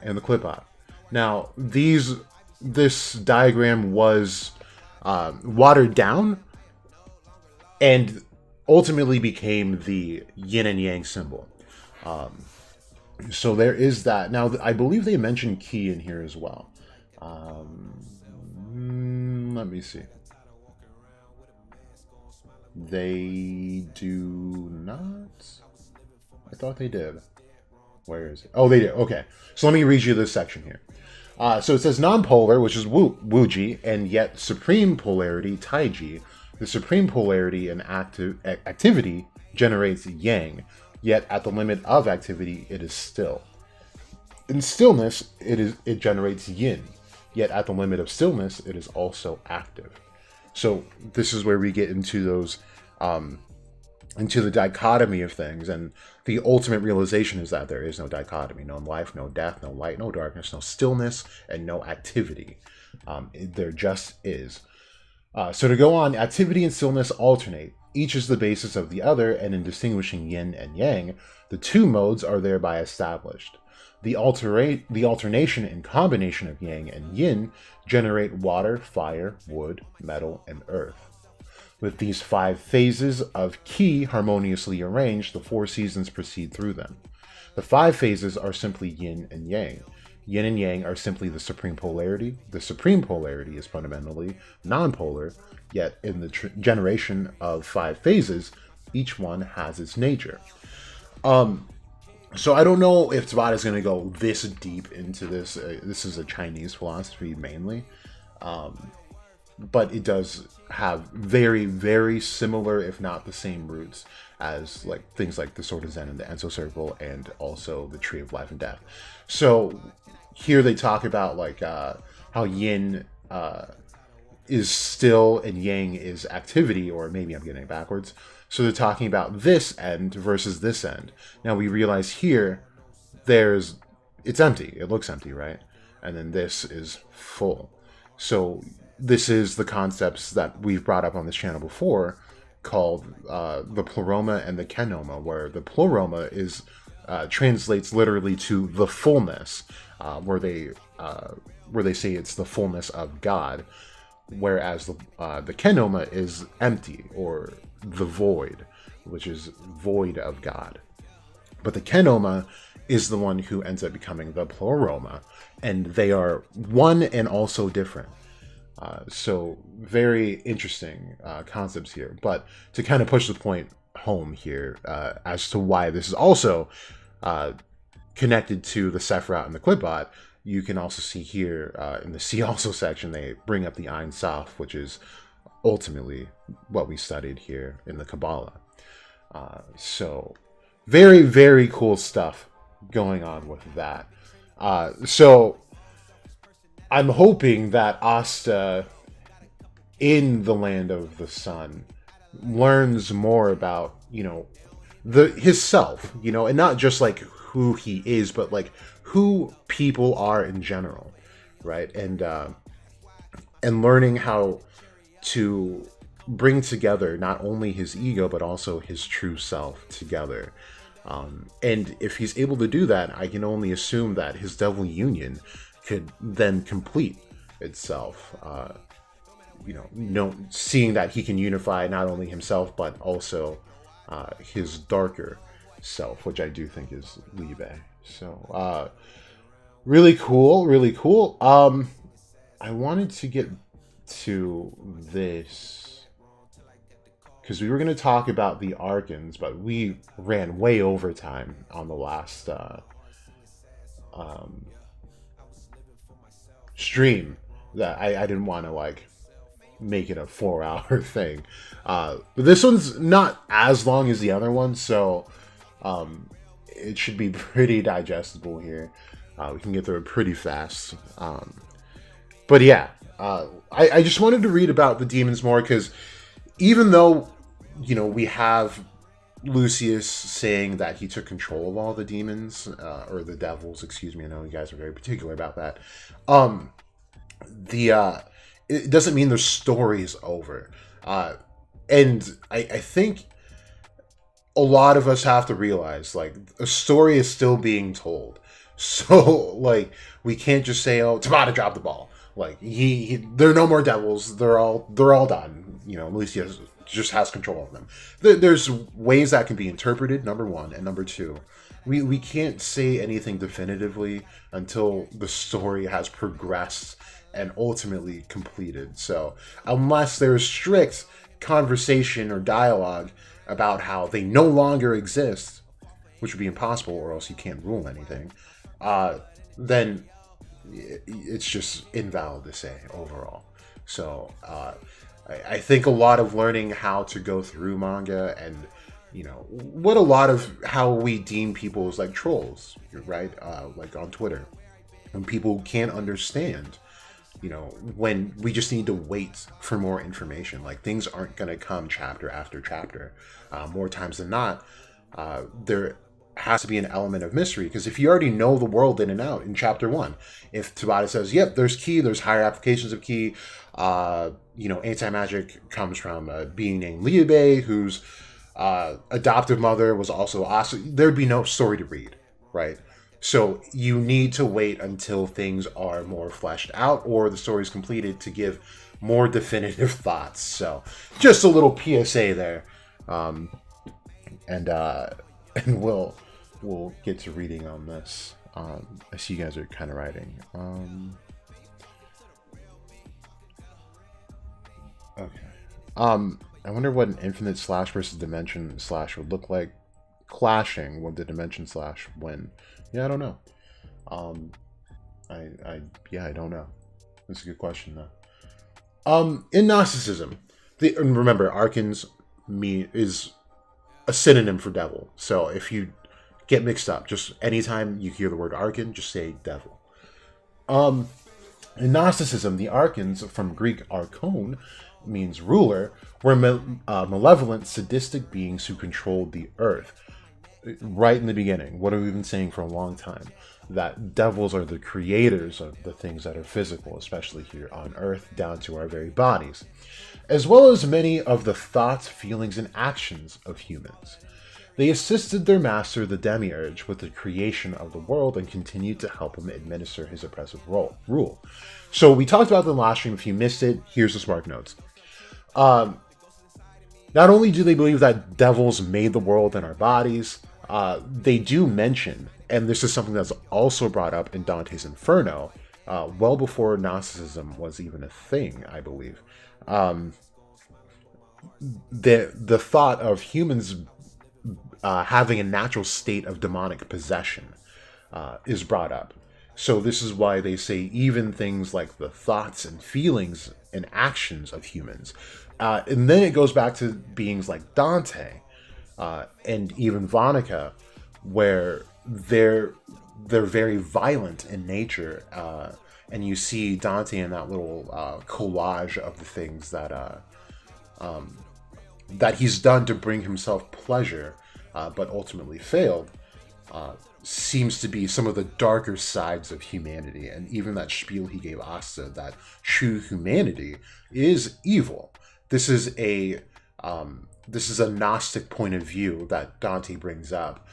and the Clipot. Now, this diagram was watered down and ultimately became the yin and yang symbol. So there is that. Now, I believe they mentioned ki in here as well. Let me see. They do not. I thought they did. Where is it? Oh, they did. Okay. So let me read you this section here. So it says non-polar, which is Wuji, and yet supreme polarity, Taiji. The supreme polarity and activity generates yang, yet at the limit of activity, it is still. in stillness, it generates yin. Yet at the limit of stillness, it is also active. So this is where we get into those, into the dichotomy of things, and the ultimate realization is that there is no dichotomy, no life, no death, no light, no darkness, no stillness, and no activity. There just is. So to go on, activity and stillness alternate. Each is the basis of the other, and in distinguishing yin and yang, the two modes are thereby established. The alternation and combination of yang and yin generate water, fire, wood, metal, and earth. With these 5 phases of qi harmoniously arranged, the 4 seasons proceed through them. The 5 phases are simply yin and yang. Yin and yang are simply the supreme polarity. The supreme polarity is fundamentally non-polar, yet in the generation of 5 phases, each one has its nature. So I don't know if Tabata is going to go this deep into this. This is a Chinese philosophy mainly. But it does have very, very similar, if not the same roots as like things like the Sword of Zen and the Enso Circle, and also the Tree of Life and Death. So here they talk about like how yin is still and yang is activity, or maybe I'm getting it backwards. So they're talking about this end versus this end. Now we realize here it's empty. It looks empty, right? And then this is full. So this is the concepts that we've brought up on this channel before, called the pleroma and the kenoma, where the pleroma is translates literally to the fullness, where they say it's the fullness of God, whereas the kenoma is empty, or the void, which is void of God. But the kenoma is the one who ends up becoming the pleroma, and they are one and also different. So very interesting concepts here. But to kind of push the point home here as to why this is also connected to the Sephiroth and the Qliphoth, you can also see here in the See Also section, they bring up the Ein Sof, which is ultimately what we studied here in the Kabbalah. So very, very cool stuff going on with that. So I'm hoping that Asta in the Land of the Sun learns more about, his self, and not just like who he is, but like who people are in general, right? And learning how to bring together not only his ego, but also his true self together. And if he's able to do that, I can only assume that his devil union could then complete itself, seeing that he can unify not only himself, but also his darker self, which I do think is Libe. So, really cool, really cool. I wanted to get to this, because we were going to talk about the Archons, but we ran way over time on the last stream, that I didn't want to make it a 4-hour thing. But this one's not as long as the other one, so it should be pretty digestible here. We can get through it pretty fast. But yeah, I just wanted to read about the demons more, because even though, we have Lucius saying that he took control of all the demons, or the devils, excuse me. I know you guys are very particular about that. It doesn't mean their story is over. And I think a lot of us have to realize, a story is still being told. So, we can't just say, oh, Tabata dropped the ball. There are no more devils. They're all done. Lucius just has control of them. There's ways that can be interpreted, number one. And number two, we can't say anything definitively until the story has progressed and ultimately completed. So unless there's strict conversation or dialogue about how they no longer exist, which would be impossible, or else you can't rule anything, then it's just invalid to say overall. So I think a lot of learning how to go through manga and what a lot of how we deem people is like trolls, right? Like on Twitter, when people can't understand, when we just need to wait for more information. Like, things aren't going to come chapter after chapter. More times than not, there has to be an element of mystery, because if you already know the world in and out in chapter 1, if Tabata says, yep, there's ki, there's higher applications of ki, anti-magic comes from a being named Liabe, whose adoptive mother was also Asta, there'd be no story to read, right? So you need to wait until things are more fleshed out or the story's completed to give more definitive thoughts. So just a little PSA there. And we'll get to reading on this. I see you guys are kind of writing. Okay. I wonder what an infinite slash versus dimension slash would look like clashing with the dimension slash when. Yeah, I don't know. I don't know. That's a good question though. In Gnosticism, and remember, Archons is a synonym for devil. So if you get mixed up, just anytime you hear the word Archon, just say devil. In Gnosticism, the Archons, from Greek archon, means ruler, were malevolent, sadistic beings who controlled the earth. Right in the beginning, what have we been saying for a long time? That devils are the creators of the things that are physical, especially here on Earth, down to our very bodies, as well as many of the thoughts, feelings, and actions of humans. They assisted their master, the Demiurge, with the creation of the world and continued to help him administer his oppressive rule. So we talked about the last stream. If you missed it, here's the Spark Notes. Not only do they believe that devils made the world and our bodies, they do mention, and this is something that's also brought up in Dante's Inferno, well before Gnosticism was even a thing, I believe. The thought of humans having a natural state of demonic possession is brought up. So this is why they say even things like the thoughts and feelings and actions of humans. And then it goes back to beings like Dante and even Vonica, where they're very violent in nature. And you see Dante in that little collage of the things that he's done to bring himself pleasure, but ultimately failed, seems to be some of the darker sides of humanity. And even that spiel he gave Asta, that true humanity is evil. This is a Gnostic point of view that Dante brings up,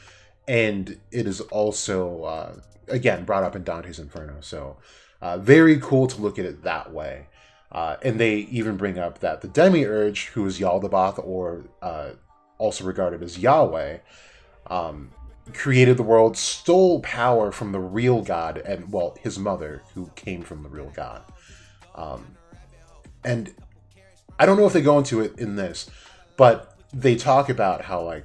and it is also again brought up in Dante's Inferno. So very cool to look at it that way. And they even bring up that the Demiurge, who is Yaldabaoth, or also regarded as Yahweh, created the world, stole power from the real God, and, well, his mother, who came from the real God. And I don't know if they go into it in this, but they talk about how,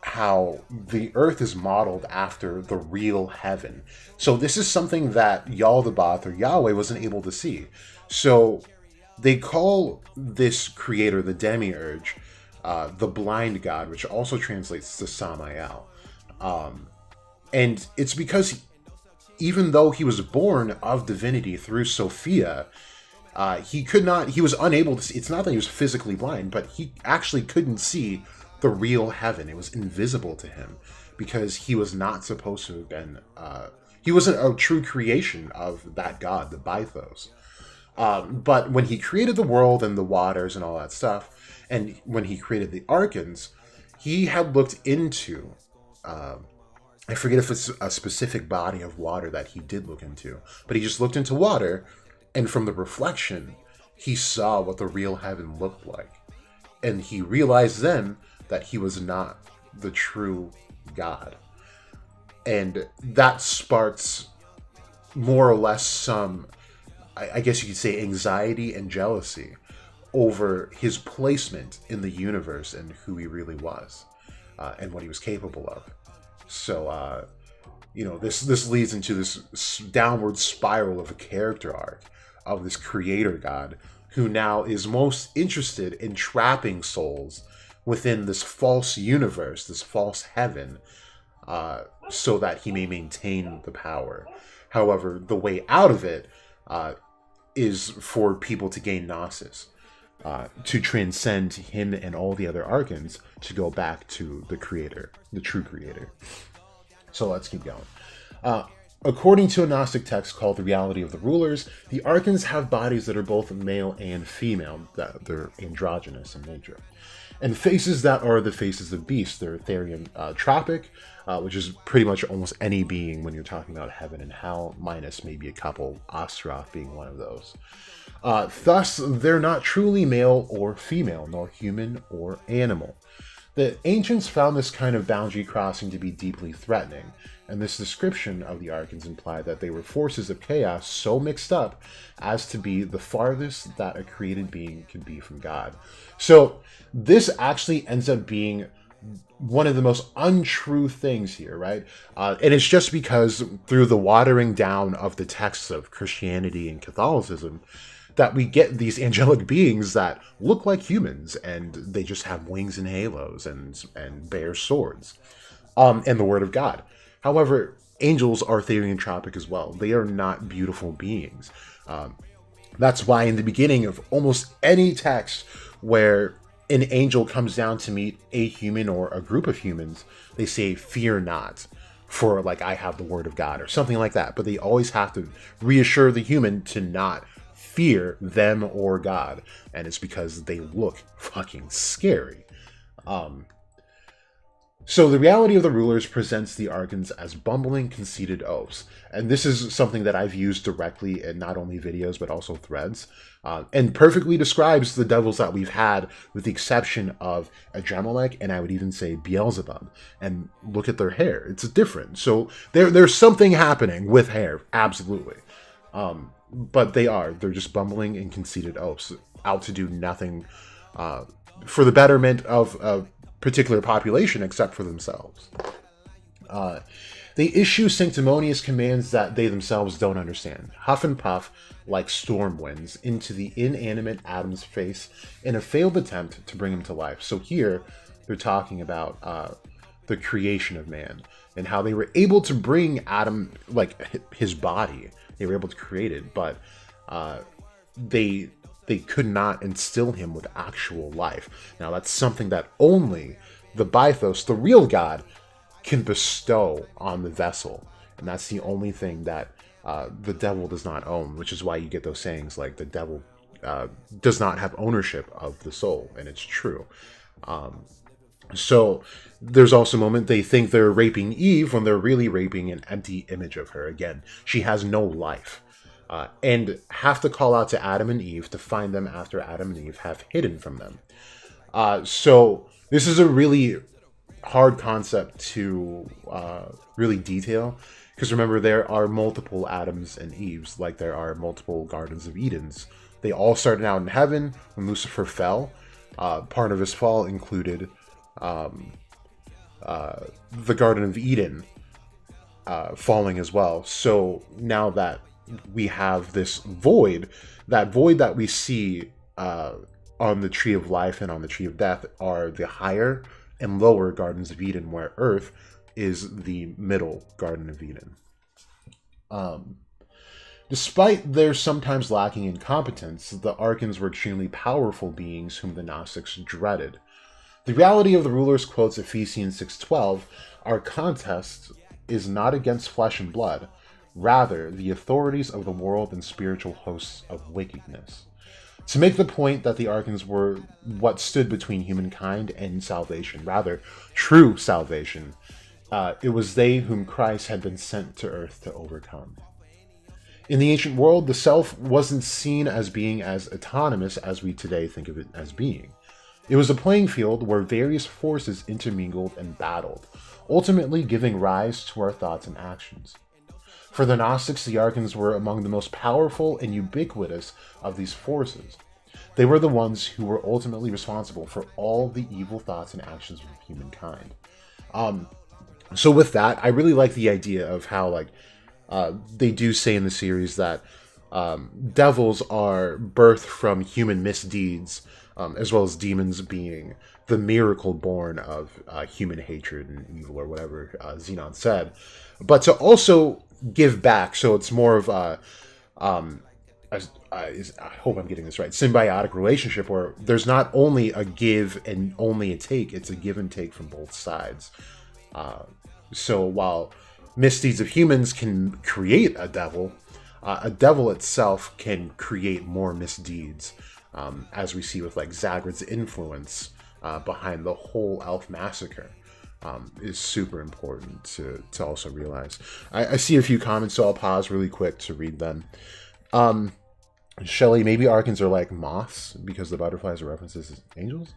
how the earth is modeled after the real heaven. So this is something that Yaldabaoth, or Yahweh, wasn't able to see. So they call this creator, the Demiurge, the blind god, which also translates to Samael. And it's because even though he was born of divinity through Sophia, he was unable to see. It's not that he was physically blind, but he actually couldn't see the real heaven. It was invisible to him because he was not supposed to have been, he wasn't a true creation of that god, the Bythos. But when he created the world and the waters and all that stuff, and when he created the Archons, he had looked into, I forget if it's a specific body of water that he did look into, but he just looked into water, and from the reflection, he saw what the real heaven looked like. And he realized then that he was not the true God. And that sparks more or less some, I guess you could say, anxiety and jealousy over his placement in the universe and who he really was, and what he was capable of. So, this leads into this downward spiral of a character arc of this creator god, who now is most interested in trapping souls within this false universe, this false heaven, so that he may maintain the power. However, the way out of it is for people to gain gnosis, to transcend him and all the other archons, to go back to the creator, the true creator. So let's keep going. According to a Gnostic text called The Reality of the Rulers, the archons have bodies that are both male and female, that they're androgynous in nature, and faces that are the faces of beasts. They're Therian tropic, which is pretty much almost any being when you're talking about heaven and hell, minus maybe a couple, Astaroth being one of those. Thus, they're not truly male or female, nor human or animal. The ancients found this kind of boundary crossing to be deeply threatening, and this description of the archons implied that they were forces of chaos so mixed up as to be the farthest that a created being could be from God. So this actually ends up being one of the most untrue things here, right? And it's just because through the watering down of the texts of Christianity and Catholicism that we get these angelic beings that look like humans, and they just have wings and halos and bear swords, and the Word of God. However, angels are theriantropic as well. They are not beautiful beings. That's why in the beginning of almost any text where an angel comes down to meet a human or a group of humans, they say, "Fear not, for like I have the Word of God," or something like that. But they always have to reassure the human to not fear them or God, and it's because they look fucking scary. So the Reality of the Rulers presents the archons as bumbling, conceited oafs, and this is something that I've used directly in not only videos but also threads, and perfectly describes the devils that we've had, with the exception of Adremelech, and I would even say Beelzebub. And look at their hair; it's different. So there's something happening with hair, absolutely. But they're just bumbling and conceited oafs, out to do nothing for the betterment of a particular population except for themselves. They issue sanctimonious commands that they themselves don't understand. Huff and puff like storm winds into the inanimate Adam's face in a failed attempt to bring him to life. So here they're talking about the creation of man and how they were able to bring Adam, like his body, they were able to create it, but they could not instill him with actual life. Now that's something that only the Bythos, the real God, can bestow on the vessel, and that's the only thing that the devil does not own, which is why you get those sayings like the devil does not have ownership of the soul, and it's true. So there's also a moment they think they're raping Eve when they're really raping an empty image of her. Again, she has no life. And have to call out to Adam and Eve to find them after Adam and Eve have hidden from them. So this is a really hard concept to really detail, because remember, there are multiple Adams and Eves, like there are multiple Gardens of Edens. They all started out in heaven when Lucifer fell. Part of his fall included the Garden of Eden falling as well. So now that we have this void, that void that we see on the Tree of Life and on the Tree of Death are the higher and lower Gardens of Eden, where Earth is the middle Garden of Eden. Despite their sometimes lacking in competence, the archons were extremely powerful beings whom the Gnostics dreaded. The Reality of the Rulers quotes Ephesians 6:12, "Our contest is not against flesh and blood, rather the authorities of the world and spiritual hosts of wickedness," to make the point that the archons were what stood between humankind and salvation, rather true salvation. It was they whom Christ had been sent to earth to overcome. In the ancient world, the self wasn't seen as being as autonomous as we today think of it as being. It was a playing field where various forces intermingled and battled, ultimately giving rise to our thoughts and actions. For the Gnostics, the archons were among the most powerful and ubiquitous of these forces. They were the ones who were ultimately responsible for all the evil thoughts and actions of humankind. So with that, I really like the idea of how, like, they do say in the series that devils are birthed from human misdeeds, as well as demons being the miracle born of human hatred and evil, or whatever Xenon said. But to also give back, so it's more of I hope I'm getting this right, symbiotic relationship where there's not only a give and only a take, it's a give and take from both sides. So while misdeeds of humans can create a devil itself can create more misdeeds, as we see with like Zagred's influence behind the whole elf massacre. Is super important to also realize. I see a few comments, so I'll pause really quick to read them. Shelly, maybe Arkans are like moths because the butterflies are references as angels?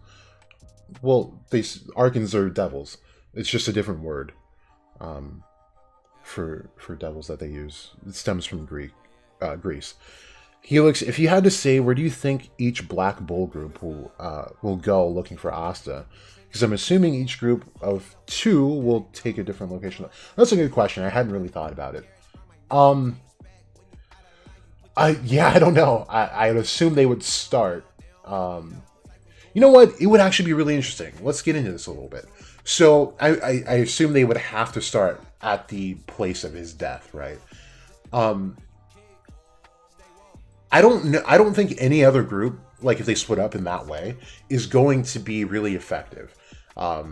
Well, Arkans are devils. It's just a different word for devils that they use. It stems from Greece. Helix, if you had to say, where do you think each Black Bull group will go looking for Asta? Because I'm assuming each group of 2 will take a different location. That's a good question. I hadn't really thought about it. I don't know. I'd assume they would start. You know what? It would actually be really interesting. Let's get into this a little bit. So I assume they would have to start at the place of his death, right? I don't know. I don't think any other group, like if they split up in that way, is going to be really effective. As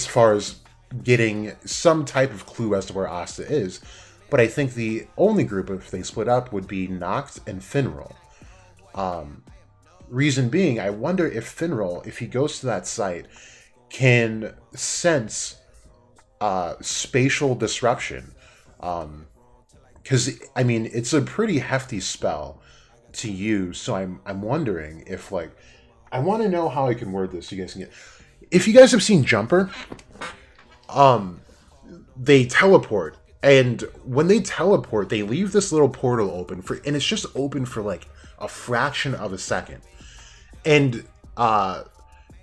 far as getting some type of clue as to where Asta is. But I think the only group, if they split up, would be Noct and Finral. Reason being, I wonder if Finral, if he goes to that site, can sense spatial disruption. Because, I mean, it's a pretty hefty spell to use. So I'm wondering if, like, I want to know how I can word this so you guys can get... If you guys have seen Jumper, they teleport. And when they teleport, they leave this little portal open and it's just open for like a fraction of a second. And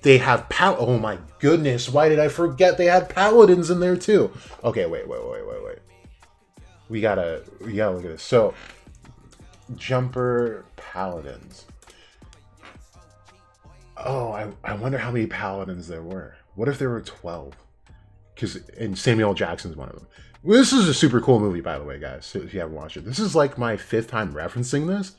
they have oh my goodness, why did I forget they had paladins in there too? Okay, wait. We gotta look at this. So Jumper paladins. Oh, I wonder how many paladins there were. What if there were 12? And Samuel L. Jackson's one of them. This is a super cool movie, by the way, guys, so if you haven't watched it. This is like my 5th time referencing this,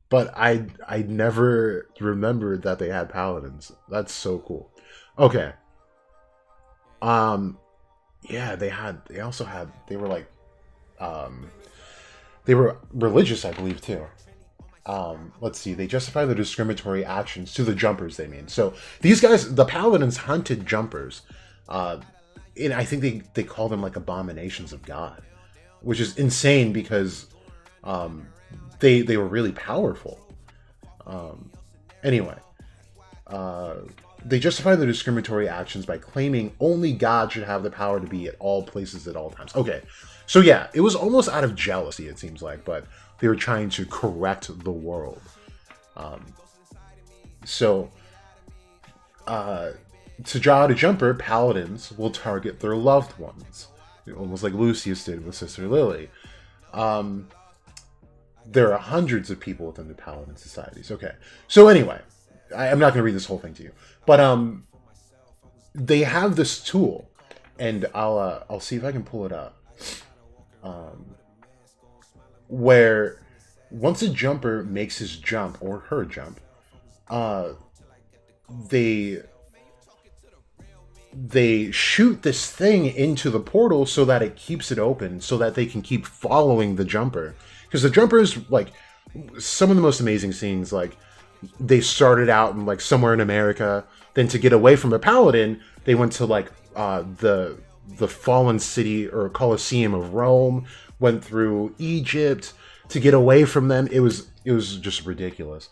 but I never remembered that they had paladins. That's so cool. Okay. Yeah, they were religious, I believe, too. Let's see, they justify the discriminatory actions to the Jumpers, they mean. So these guys, the paladins hunted Jumpers, and I think they call them like abominations of God, which is insane because they were really powerful. Anyway, they justify the discriminatory actions by claiming only God should have the power to be at all places at all times. Okay, so yeah, it was almost out of jealousy, it seems like, but they were trying to correct the world. To draw out a Jumper, paladins will target their loved ones, almost like Lucius did with Sister Lily. There are hundreds of people within the paladin societies. Okay, so anyway, I'm not going to read this whole thing to you, but they have this tool, and I'll see if I can pull it up. Where once a Jumper makes his jump or her jump, they shoot this thing into the portal so that it keeps it open, so that they can keep following the Jumper. Because the Jumper is like some of the most amazing scenes. Like they started out in like somewhere in America, then to get away from a paladin, they went to like the fallen city or Colosseum of Rome, went through Egypt to get away from them. It was just ridiculous.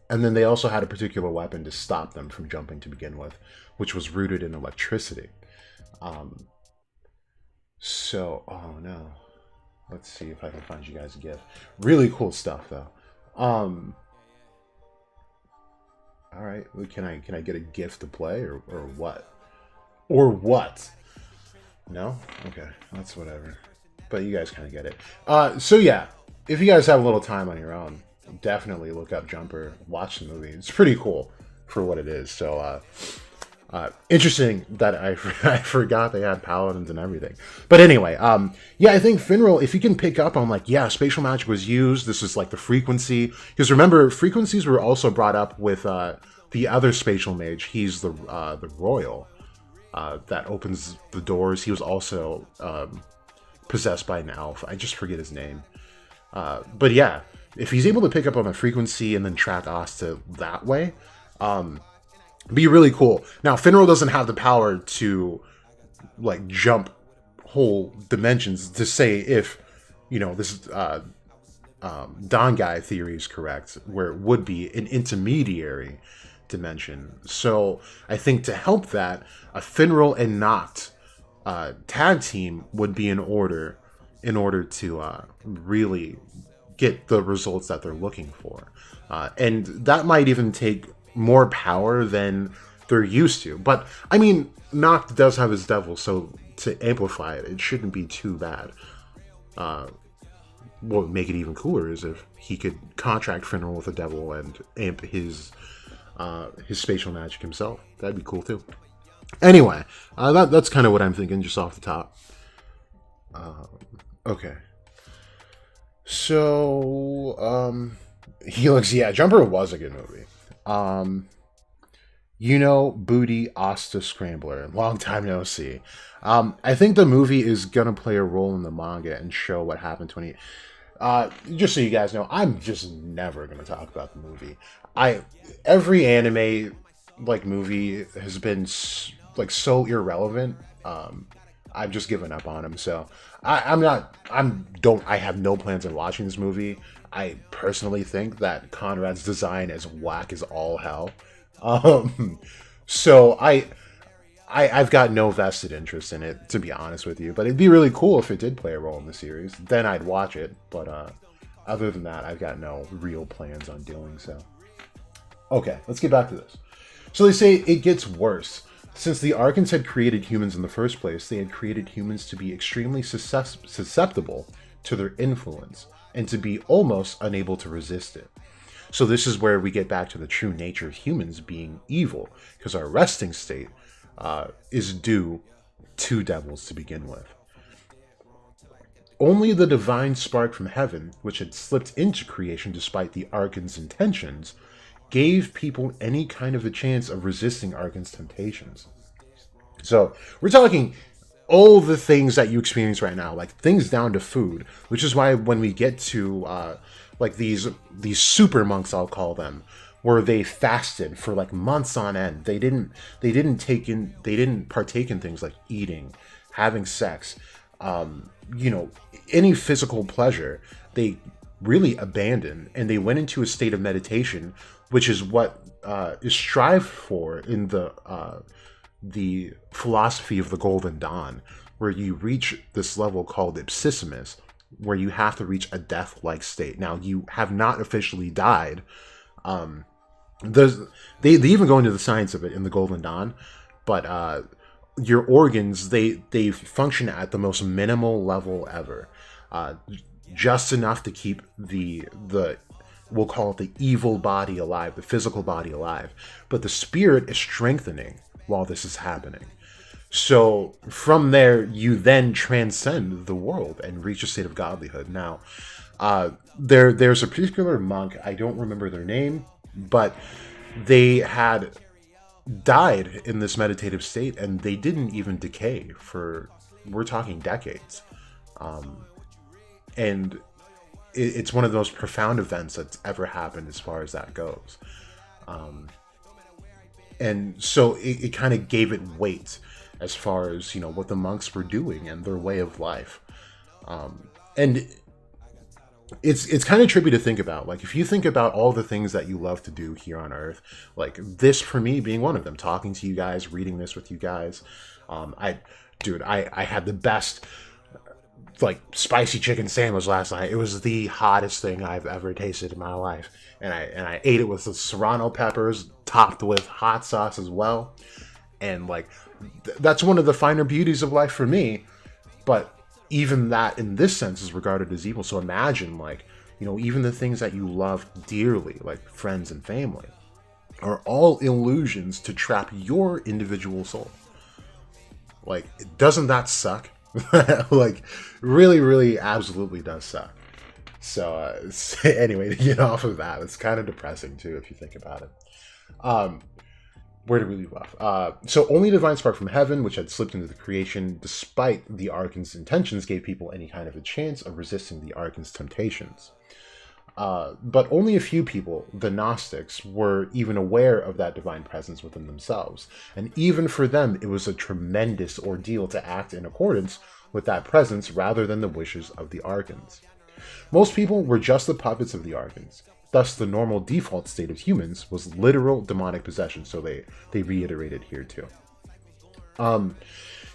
And then they also had a particular weapon to stop them from jumping to begin with, which was rooted in electricity. Oh no. Let's see if I can find you guys a GIF. Really cool stuff, though. All right. Can I get a GIF to play or what? Or what? No? Okay. That's whatever. but you guys kind of get it. So yeah, if you guys have a little time on your own, definitely look up Jumper, watch the movie. It's pretty cool for what it is. So interesting that I forgot they had paladins and everything. But anyway, yeah, I think Finral, if you can pick up on like, yeah, spatial magic was used. This is like the frequency, because remember, frequencies were also brought up with the other spatial mage. He's the royal that opens the doors. He was also possessed by an elf. I just forget his name. But yeah, if he's able to pick up on the frequency and then track Asta that way, be really cool. Now, Finral doesn't have the power to like jump whole dimensions to say if, you know, this Dangai theory is correct, where it would be an intermediary dimension. So I think to help that, a Finral and Noct tag team would be in order to really get the results that they're looking for. And that might even take more power than they're used to. But, I mean, Noct does have his devil, so to amplify it, it shouldn't be too bad. What would make it even cooler is if he could contract Finral with a devil and amp his spatial magic himself. That'd be cool, too. Anyway, that's kind of what I'm thinking, just off the top. Okay. So, Helix, yeah, Jumper was a good movie. You know, Booty, Asta Scrambler, long time no see. I think the movie is gonna play a role in the manga and show what happened 20. Just so you guys know, I'm just never gonna talk about the movie. Every anime like movie has been like so irrelevant. I've just given up on them. So I have no plans on watching this movie. I personally think that Conrad's design is whack as all hell. So I've got no vested interest in it, to be honest with you. But it'd be really cool if it did play a role in the series. Then I'd watch it. But other than that, I've got no real plans on doing so. Okay, let's get back to this. So they say it gets worse. Since the Archons had created humans in the first place, they had created humans to be extremely susceptible to their influence and to be almost unable to resist it. So this is where we get back to the true nature of humans being evil, because our resting state is due to devils to begin with. Only the divine spark from heaven, which had slipped into creation despite the Archon's intentions, gave people any kind of a chance of resisting Archon's temptations. So we're talking all the things that you experience right now, like things down to food, which is why when we get to like these super monks, I'll call them, where they fasted for like months on end. They didn't partake in things like eating, having sex, any physical pleasure. They really abandoned, and they went into a state of meditation, which is what is strived for in the philosophy of the Golden Dawn, where you reach this level called ipsissimus, where you have to reach a death-like state. Now, you have not officially died. They even go into the science of it in the Golden Dawn, but your organs, they function at the most minimal level ever, just enough to keep the we'll call it the evil body alive, the physical body alive, but the spirit is strengthening while this is happening. So from there, you then transcend the world and reach a state of godlyhood. Now, there's a particular monk, I don't remember their name, but they had died in this meditative state, and they didn't even decay for, we're talking decades. And it's one of the most profound events that's ever happened as far as that goes. And so it kind of gave it weight as far as, what the monks were doing and their way of life. And it's kind of trippy to think about. Like, if you think about all the things that you love to do here on Earth, like this for me being one of them, talking to you guys, reading this with you guys. I had the best spicy chicken sandwich last night. It was the hottest thing I've ever tasted in my life. And I ate it with the serrano peppers topped with hot sauce as well. And that's one of the finer beauties of life for me. But even that in this sense is regarded as evil. So imagine, like, even the things that you love dearly, like friends and family, are all illusions to trap your individual soul. Like, doesn't that suck? Like, really, really, absolutely does suck. So, anyway, to get off of that, it's kind of depressing, too, if you think about it. Where did we leave off? So, only a divine spark from heaven, which had slipped into the creation, despite the Archon's intentions, gave people any kind of a chance of resisting the Archon's temptations. But only a few people, the Gnostics, were even aware of that divine presence within themselves. And even for them, it was a tremendous ordeal to act in accordance with that presence rather than the wishes of the Archons. Most people were just the puppets of the Archons. Thus, the normal default state of humans was literal demonic possession, so they reiterated here too.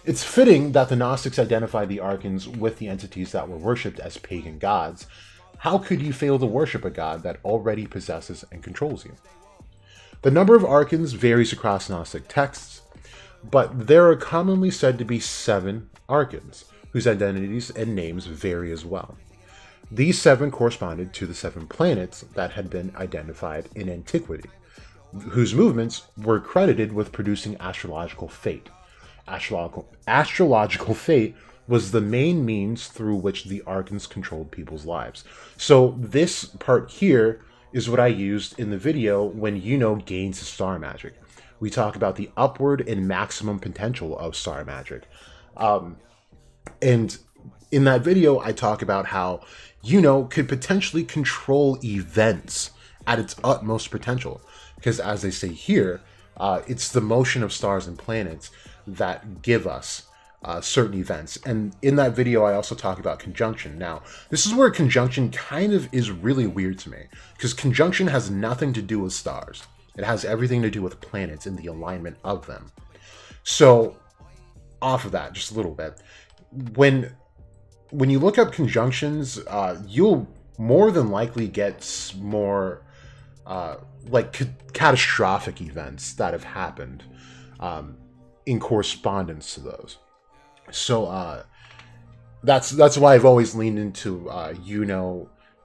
It's fitting that the Gnostics identified the Archons with the entities that were worshipped as pagan gods. How could you fail to worship a god that already possesses and controls you? The number of Archons varies across Gnostic texts, but there are commonly said to be 7 Archons, whose identities and names vary as well. These 7 corresponded to the 7 planets that had been identified in antiquity, whose movements were credited with producing astrological fate. Astrological fate was the main means through which the Archons controlled people's lives. So this part here is what I used in the video when gains star magic. We talk about the upward and maximum potential of star magic. And in that video, I talk about how could potentially control events at its utmost potential. Because as they say here, it's the motion of stars and planets that give us certain events. And in that video, I also talk about conjunction. Now, this is where conjunction kind of is really weird to me, because conjunction has nothing to do with stars. It has everything to do with planets and the alignment of them. So, off of that, just a little bit, when you look up conjunctions, you'll more than likely get more catastrophic events that have happened in correspondence to those. So that's why I've always leaned into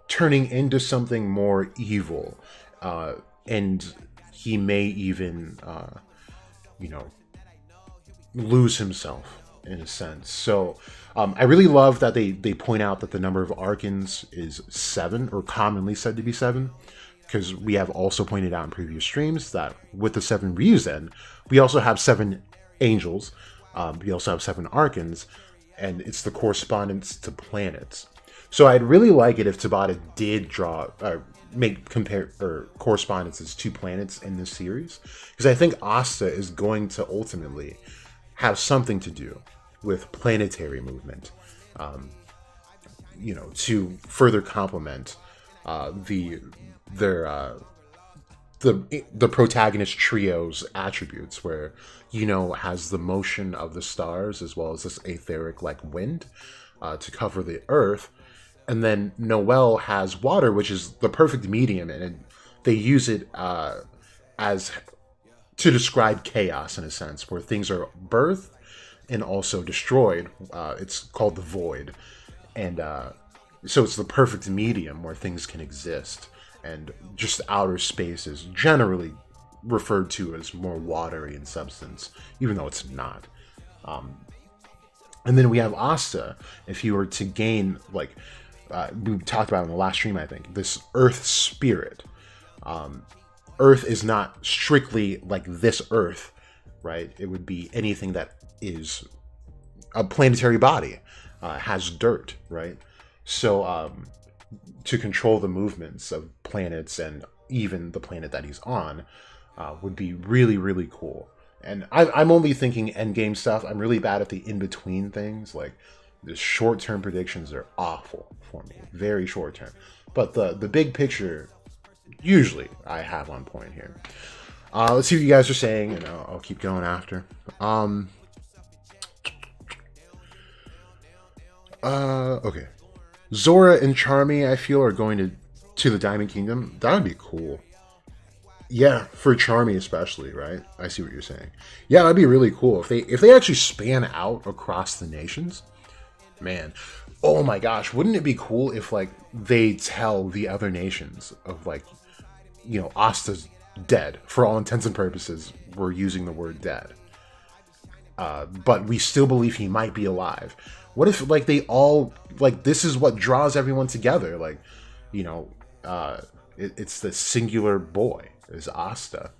turning into something more evil, and he may even lose himself in a sense. So I really love that they point out that the number of Archons is 7, or commonly said to be 7, because we have also pointed out in previous streams that with the 7 Ryuzen, we also have 7 angels. We also have 7 Archons, and it's the correspondence to planets. So I'd really like it if Tabata did make correspondences to planets in this series, because I think Asta is going to ultimately have something to do with planetary movement, to further complement the protagonist trio's attributes, where has the motion of the stars as well as this etheric like wind to cover the earth, and then Noel has water, which is the perfect medium, and they use it as to describe chaos in a sense, where things are birthed and also destroyed. It's called the void, and so it's the perfect medium where things can exist. And just outer space is generally referred to as more watery in substance, even though it's not. And then we have Asta. If you were to gain, we talked about in the last stream, I think, this Earth spirit. Earth is not strictly like this Earth, right? It would be anything that is a planetary body, has dirt, right? So, to control the movements of planets and even the planet that he's on would be really, really cool. And I'm only thinking endgame stuff. I'm really bad at the in-between things. Like, the short-term predictions are awful for me. Very short-term. But the big picture, usually, I have on point here. Let's see what you guys are saying, and I'll keep going after. Okay. Zora and Charmy, I feel, are going to the Diamond Kingdom. That would be cool. Yeah, for Charmy especially, right? I see what you're saying. Yeah, that'd be really cool if they actually span out across the nations. Man, oh my gosh, wouldn't it be cool if like they tell the other nations of like, Asta's dead for all intents and purposes. We're using the word dead, but we still believe he might be alive. What if like they all like this is what draws everyone together? Like, it's the singular boy is Asta.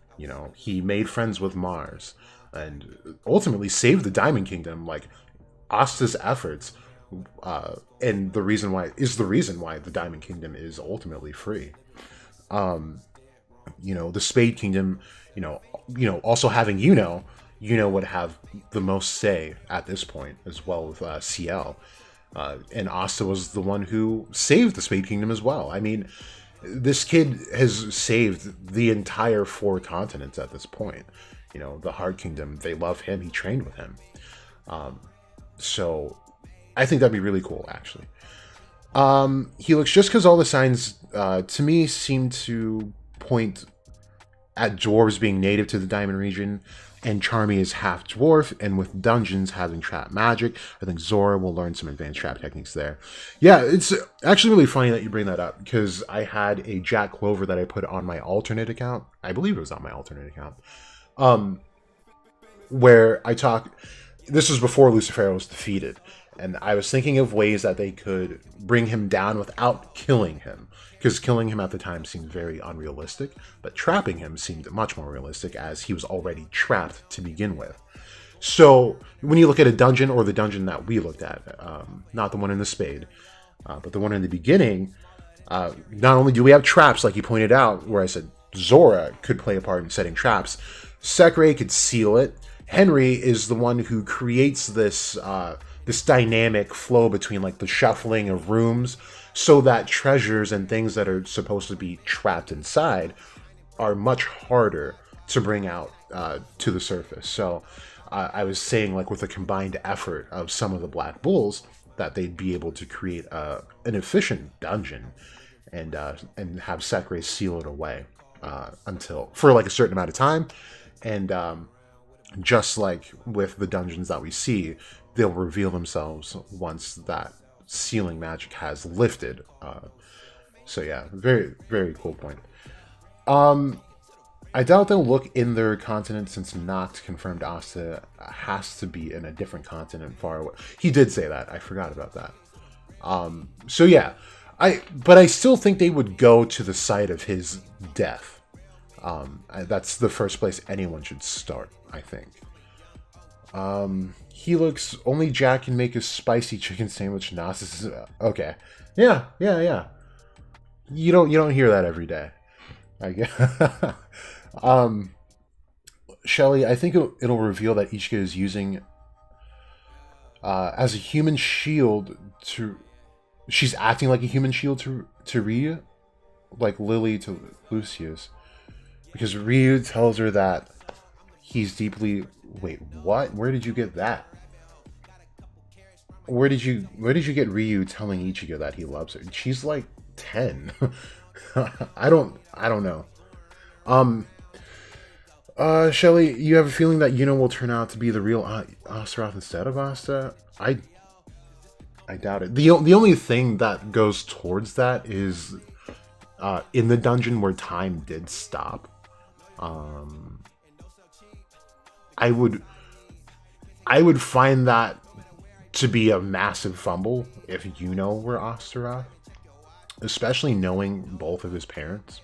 He made friends with Mars and ultimately saved the Diamond Kingdom. Like Asta's efforts. And the reason why the Diamond Kingdom is ultimately free. The Spade Kingdom, also having would have the most say at this point as well with CL. And Asta was the one who saved the Spade Kingdom as well. I mean, this kid has saved the entire 4 continents at this point. The Heart Kingdom, they love him. He trained with him. So I think that'd be really cool, actually. Helix, just because all the signs, to me, seem to point at dwarves being native to the Diamond region, and Charmy is half dwarf, and with dungeons having trap magic, I think Zora will learn some advanced trap techniques there. Yeah, it's actually really funny that you bring that up, because I had a Jack Clover that I put on my alternate account. I believe it was on my alternate account. Where I talk... This was before Lucifero was defeated. And I was thinking of ways that they could bring him down without killing him. Because killing him at the time seemed very unrealistic. But trapping him seemed much more realistic as he was already trapped to begin with. So when you look at a dungeon, or the dungeon that we looked at, not the one in the Spade, but the one in the beginning, not only do we have traps, like you pointed out, where I said Zora could play a part in setting traps, Sekre could seal it. Henry is the one who creates this dynamic flow between like the shuffling of rooms so that treasures and things that are supposed to be trapped inside are much harder to bring out to the surface. So I was saying like with a combined effort of some of the Black Bulls that they'd be able to create an efficient dungeon and have Sekre seal it away for like a certain amount of time. And just like with the dungeons that we see, they'll reveal themselves once that sealing magic has lifted. So yeah, very, very cool point. I doubt they'll look in their continent since Noct confirmed Asta has to be in a different continent far away. He did say that. I forgot about that. So yeah, but I still think they would go to the site of his death. That's the first place anyone should start, I think. Helix, only Jack can make a spicy chicken sandwich. Gnosis is okay. Yeah. You don't hear that every day, I guess. Shelly, I think it'll reveal that Ichika is using as a human shield to. She's acting like a human shield to Ryu, like Lily to Lucius. Because Ryu tells her that he's deeply... Wait, what? Where did you get that? Where did you get Ryu telling Ichigo that he loves her? She's like 10. I don't know. Shelly, you have a feeling that Yuno will turn out to be the real Astaroth instead of Asta? I doubt it. The only thing that goes towards that is in the dungeon where time did stop. I would find that to be a massive fumble if Yuno were Astaroth, especially knowing both of his parents.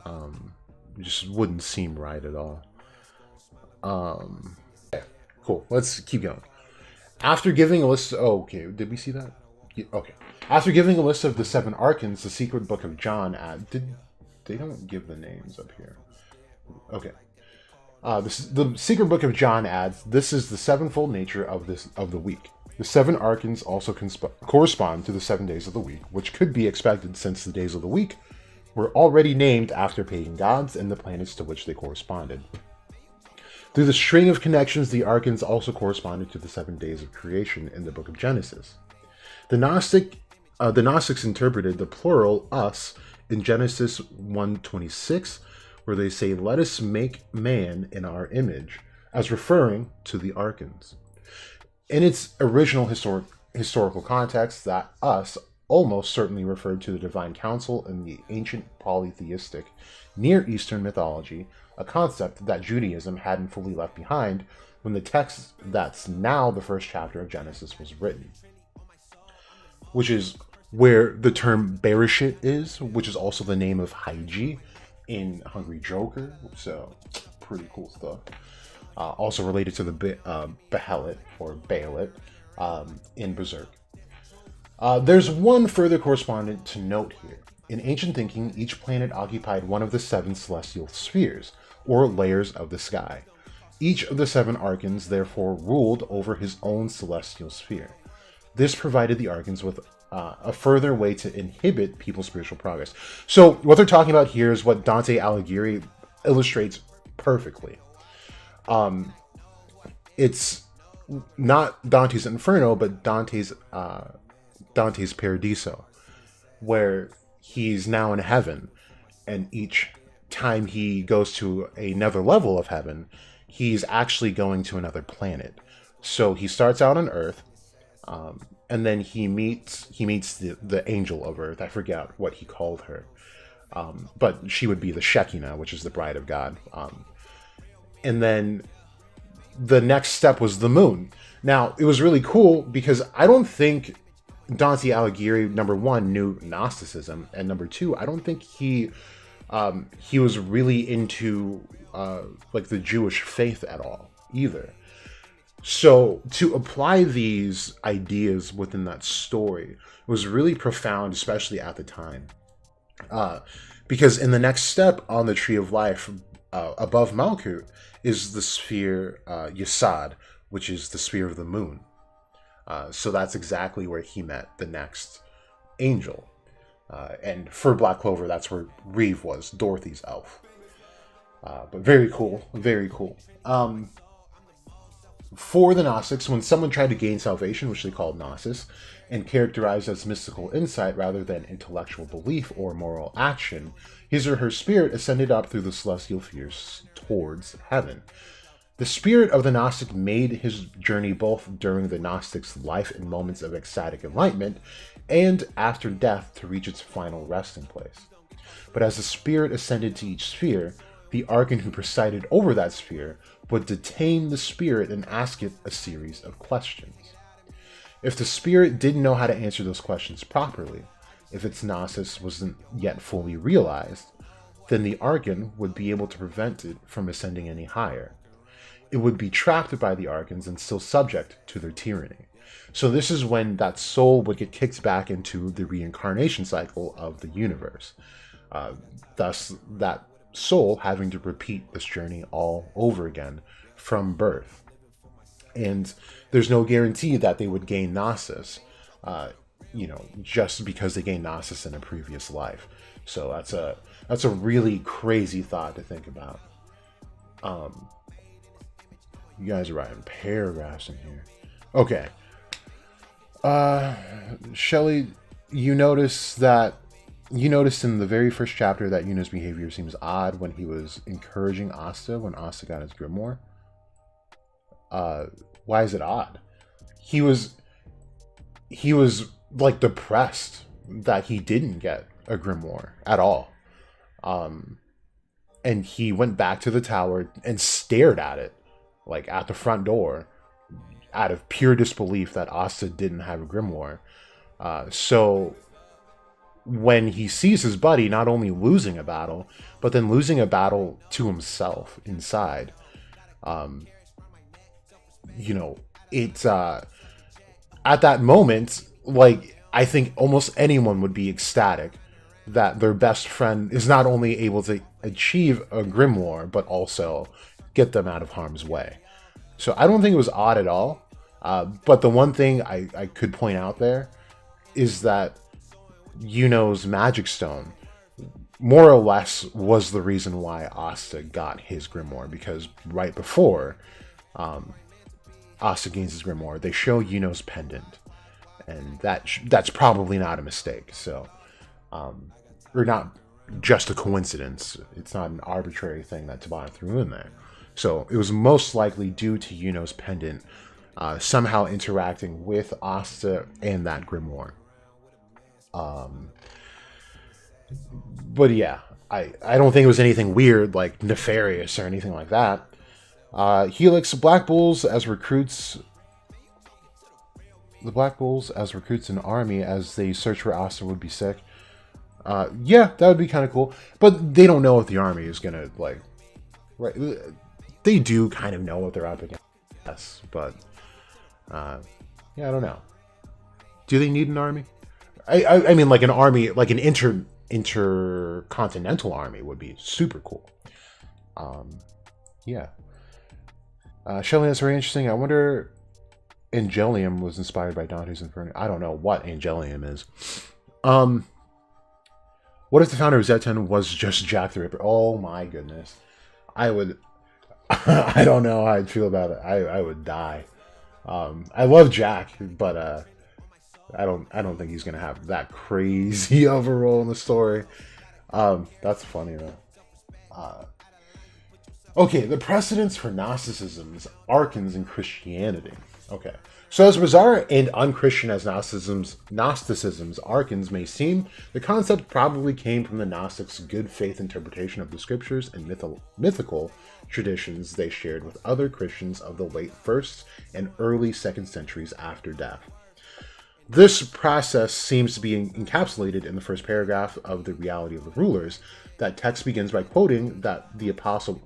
It just wouldn't seem right at all. Okay, cool. Let's keep going. After giving a list... Oh, okay. Did we see that? Yeah, okay. After giving a list of the 7 Archons, the Secret Book of John they don't give the names up here. Okay. The Secret Book of John adds, this is the sevenfold nature of the week. The 7 Archons also correspond to the 7 days of the week, which could be expected since the days of the week were already named after pagan gods and the planets to which they corresponded. Through the string of connections, the Archons also corresponded to the 7 days of creation in the Book of Genesis. The Gnostics interpreted the plural us in Genesis 1:26, where they say, "Let us make man in our image," as referring to the Archons. In its original historical context, that us almost certainly referred to the Divine Council in the ancient polytheistic Near Eastern mythology, a concept that Judaism hadn't fully left behind when the text that's now the first chapter of Genesis was written. Which is where the term Bereshit is, which is also the name of Haiji in Hungry Joker. So, pretty cool stuff. Also related to the Behelit, or Behelit, in Berserk. There's one further correspondent to note here. In ancient thinking, each planet occupied one of the 7 celestial spheres, or layers of the sky. Each of the 7 archons therefore ruled over his own celestial sphere. This provided the archons with a further way to inhibit people's spiritual progress. So what they're talking about here is what Dante Alighieri illustrates perfectly. It's not Dante's Inferno, but Dante's Paradiso, where he's now in heaven, and each time he goes to another level of heaven, he's actually going to another planet. So he starts out on Earth, and then he meets the angel of Earth. I forget what he called her, but she would be the Shekinah, which is the bride of God. And then the next step was the moon. Now, it was really cool because I don't think Dante Alighieri, number one, knew Gnosticism, and number two, I don't think he was really into like the Jewish faith at all either. So to apply these ideas within that story was really profound, especially at the time, because in the next step on the Tree of Life, above Malkut, is the sphere Yesod, which is the sphere of the moon. So that's exactly where he met the next angel. And for Black Clover, that's where Reeve was, Dorothy's elf. But very cool, very cool. For the Gnostics, when someone tried to gain salvation, which they called Gnosis, and characterized as mystical insight rather than intellectual belief or moral action, his or her spirit ascended up through the celestial spheres towards heaven. The spirit of the Gnostic made his journey both during the Gnostic's life in moments of ecstatic enlightenment and after death to reach its final resting place. But as the spirit ascended to each sphere, the archon who presided over that sphere would detain the spirit and ask it a series of questions. If the spirit didn't know how to answer those questions properly, if its gnosis wasn't yet fully realized, then the archon would be able to prevent it from ascending any higher. It would be trapped by the archons and still subject to their tyranny. So this is when that soul would get kicked back into the reincarnation cycle of the universe. Thus, that soul having to repeat this journey all over again from birth. And there's no guarantee that they would gain Gnosis, just because they gained Gnosis in a previous life. So that's a really crazy thought to think about. You guys are writing paragraphs in here. Okay. Shelley, you noticed in the very first chapter that Yuno's behavior seems odd when he was encouraging Asta when Asta got his grimoire. Why is it odd? He was like depressed that he didn't get a grimoire at all. And he went back to the tower and stared at it, like at the front door, out of pure disbelief that Asta didn't have a grimoire. So when he sees his buddy not only losing a battle, but then losing a battle to himself inside, it's at that moment, like, I think almost anyone would be ecstatic that their best friend is not only able to achieve a grimoire, but also get them out of harm's way. So I don't think it was odd at all. But the one thing I could point out there is that Yuno's magic stone more or less was the reason why Asta got his grimoire, because right before Asta gains his grimoire, they show Yuno's pendant, and that's probably not a mistake. So, or not just a coincidence. It's not an arbitrary thing that Tabata threw in there. So it was most likely due to Yuno's pendant somehow interacting with Asta and that grimoire. But yeah, I don't think it was anything weird, like nefarious or anything like that. Helix, Black Bulls as recruits. The Black Bulls as recruits an army as they search for Asta would be sick. Yeah, that would be kind of cool. But they don't know if the army is gonna, like, right? They do kind of know what they're up against, yes, but yeah, I don't know. Do they need an army? I mean, like an army, like an intercontinental army would be super cool. Yeah. Shelley, that's very interesting. I wonder Angelium was inspired by Dante's Inferno. I don't know what Angelium is. What if the founder of Zetan was just Jack the Ripper? Oh my goodness. I would... I don't know how I'd feel about it. I would die. I love Jack, but I don't think he's gonna have that crazy of a role in the story. That's funny though. Okay, the precedents for Gnosticism's archons in Christianity. Okay, so as bizarre and unchristian as Gnosticism's archons may seem, the concept probably came from the Gnostics' good faith interpretation of the scriptures and mythical traditions they shared with other Christians of the late 1st and early 2nd centuries after death. This process seems to be encapsulated in the first paragraph of The Reality of the Rulers. That text begins by quoting the Apostle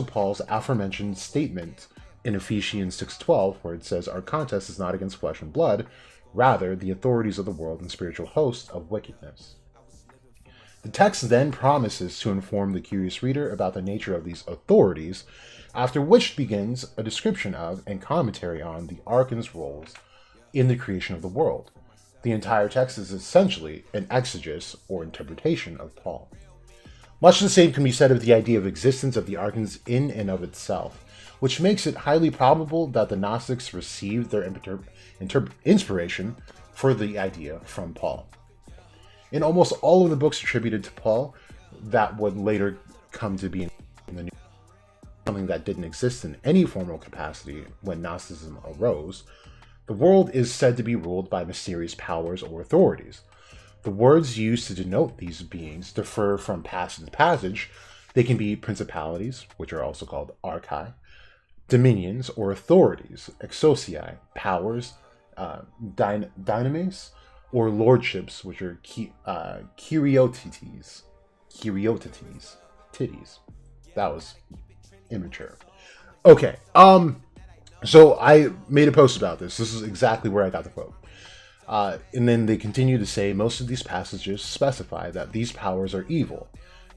Paul's aforementioned statement in Ephesians 6:12, where it says, "Our contest is not against flesh and blood, rather the authorities of the world and spiritual hosts of wickedness." The text then promises to inform the curious reader about the nature of these authorities, after which begins a description of and commentary on the archons' roles in the creation of the world. The entire text is essentially an exegesis or interpretation of Paul. Much the same can be said of the idea of existence of the archons in and of itself, which makes it highly probable that the Gnostics received their inspiration for the idea from Paul. In almost all of the books attributed to Paul that would later come to be in the New Testament, something that didn't exist in any formal capacity when Gnosticism arose, the world is said to be ruled by mysterious powers or authorities. The words used to denote these beings differ from passage to passage. They can be principalities, which are also called archai, dominions or authorities, exousiai, powers, dynamis, or lordships, which are kyriotitties. Titties. That was immature. Okay, so I made a post about this. This is exactly where I got the quote. And then they continue to say most of these passages specify that these powers are evil,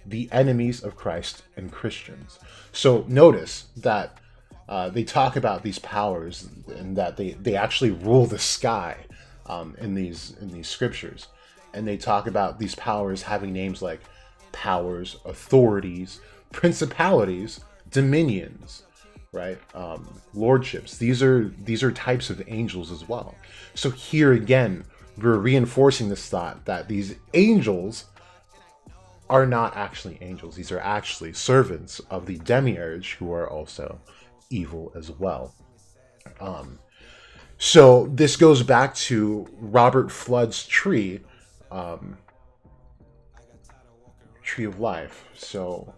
the enemies of Christ and Christians. So notice that they talk about these powers and that they actually rule the sky in these scriptures. And they talk about these powers having names like powers, authorities, principalities, dominions, right? Lordships. These are types of angels as well. So here again, we're reinforcing this thought that these angels are not actually angels. These are actually servants of the demiurge who are also evil as well. So this goes back to Robert Flood's tree, Tree of Life. So,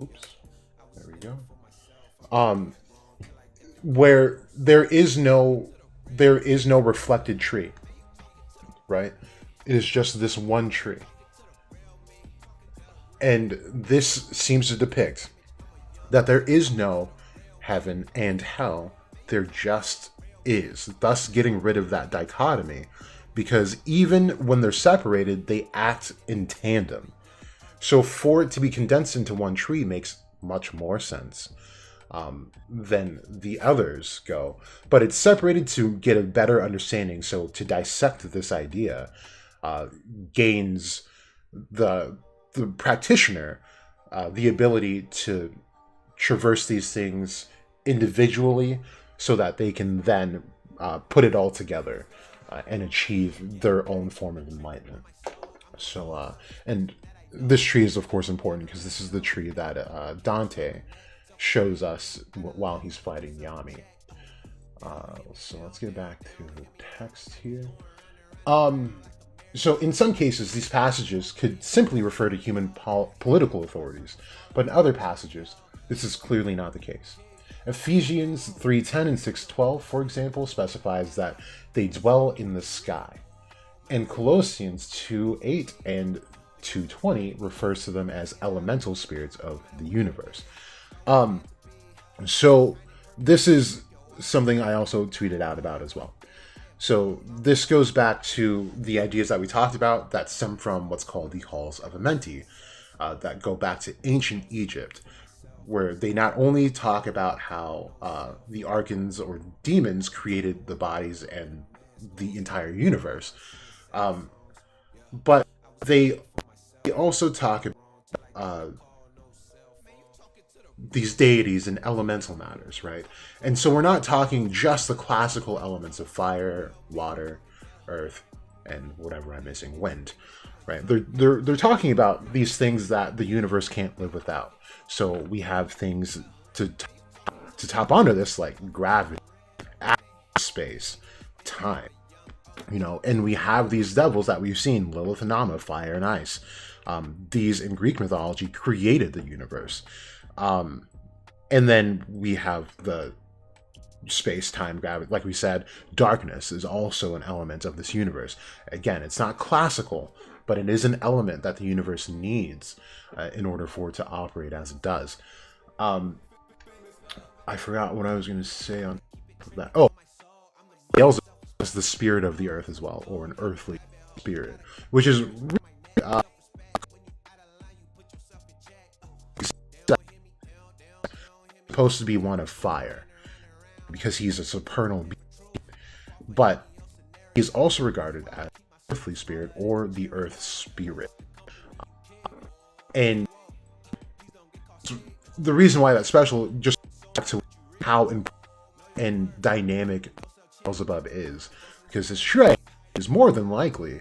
oops, there we go. Where there is no reflected tree, right? It is just this one tree. And this seems to depict that there is no heaven and hell. There just is. Thus getting rid of that dichotomy. Because even when they're separated, they act in tandem. So for it to be condensed into one tree makes much more sense than the others go. But it's separated to get a better understanding. So to dissect this idea gains the practitioner the ability to traverse these things individually so that they can then put it all together and achieve their own form of enlightenment. So, and this tree is of course important because this is the tree that Dante shows us while he's fighting Yami. So let's get back to the text here. So in some cases, these passages could simply refer to human political authorities, but in other passages, this is clearly not the case. Ephesians 3:10 and 6:12, for example, specifies that they dwell in the sky. And Colossians 2:8 and 2:20 refers to them as elemental spirits of the universe. So this is something I also tweeted out about as well. So this goes back to the ideas that we talked about that stem from what's called the Halls of Amenti, that go back to ancient Egypt, where they not only talk about how the archons or demons created the bodies and the entire universe, but they also talk about these deities and elemental matters, right? And so we're not talking just the classical elements of fire, water, earth, and whatever I'm missing, wind, right? They're talking about these things that the universe can't live without. So we have things to top onto this, like gravity, space, time, and we have these devils that we've seen, Lilith and Nama, fire and ice. These in Greek mythology created the universe. And then we have the space, time, gravity. Like we said, darkness is also an element of this universe. Again, it's not classical, but it is an element that the universe needs in order for it to operate as it does. I forgot what I was going to say on that. Oh, Beelzebub is the spirit of the earth as well, or an earthly spirit, which is really, supposed to be one of fire because he's a supernal being, but he's also regarded as earthly spirit or the earth spirit. And the reason why that's special, just to how important and dynamic Beelzebub is, because his Shrek is more than likely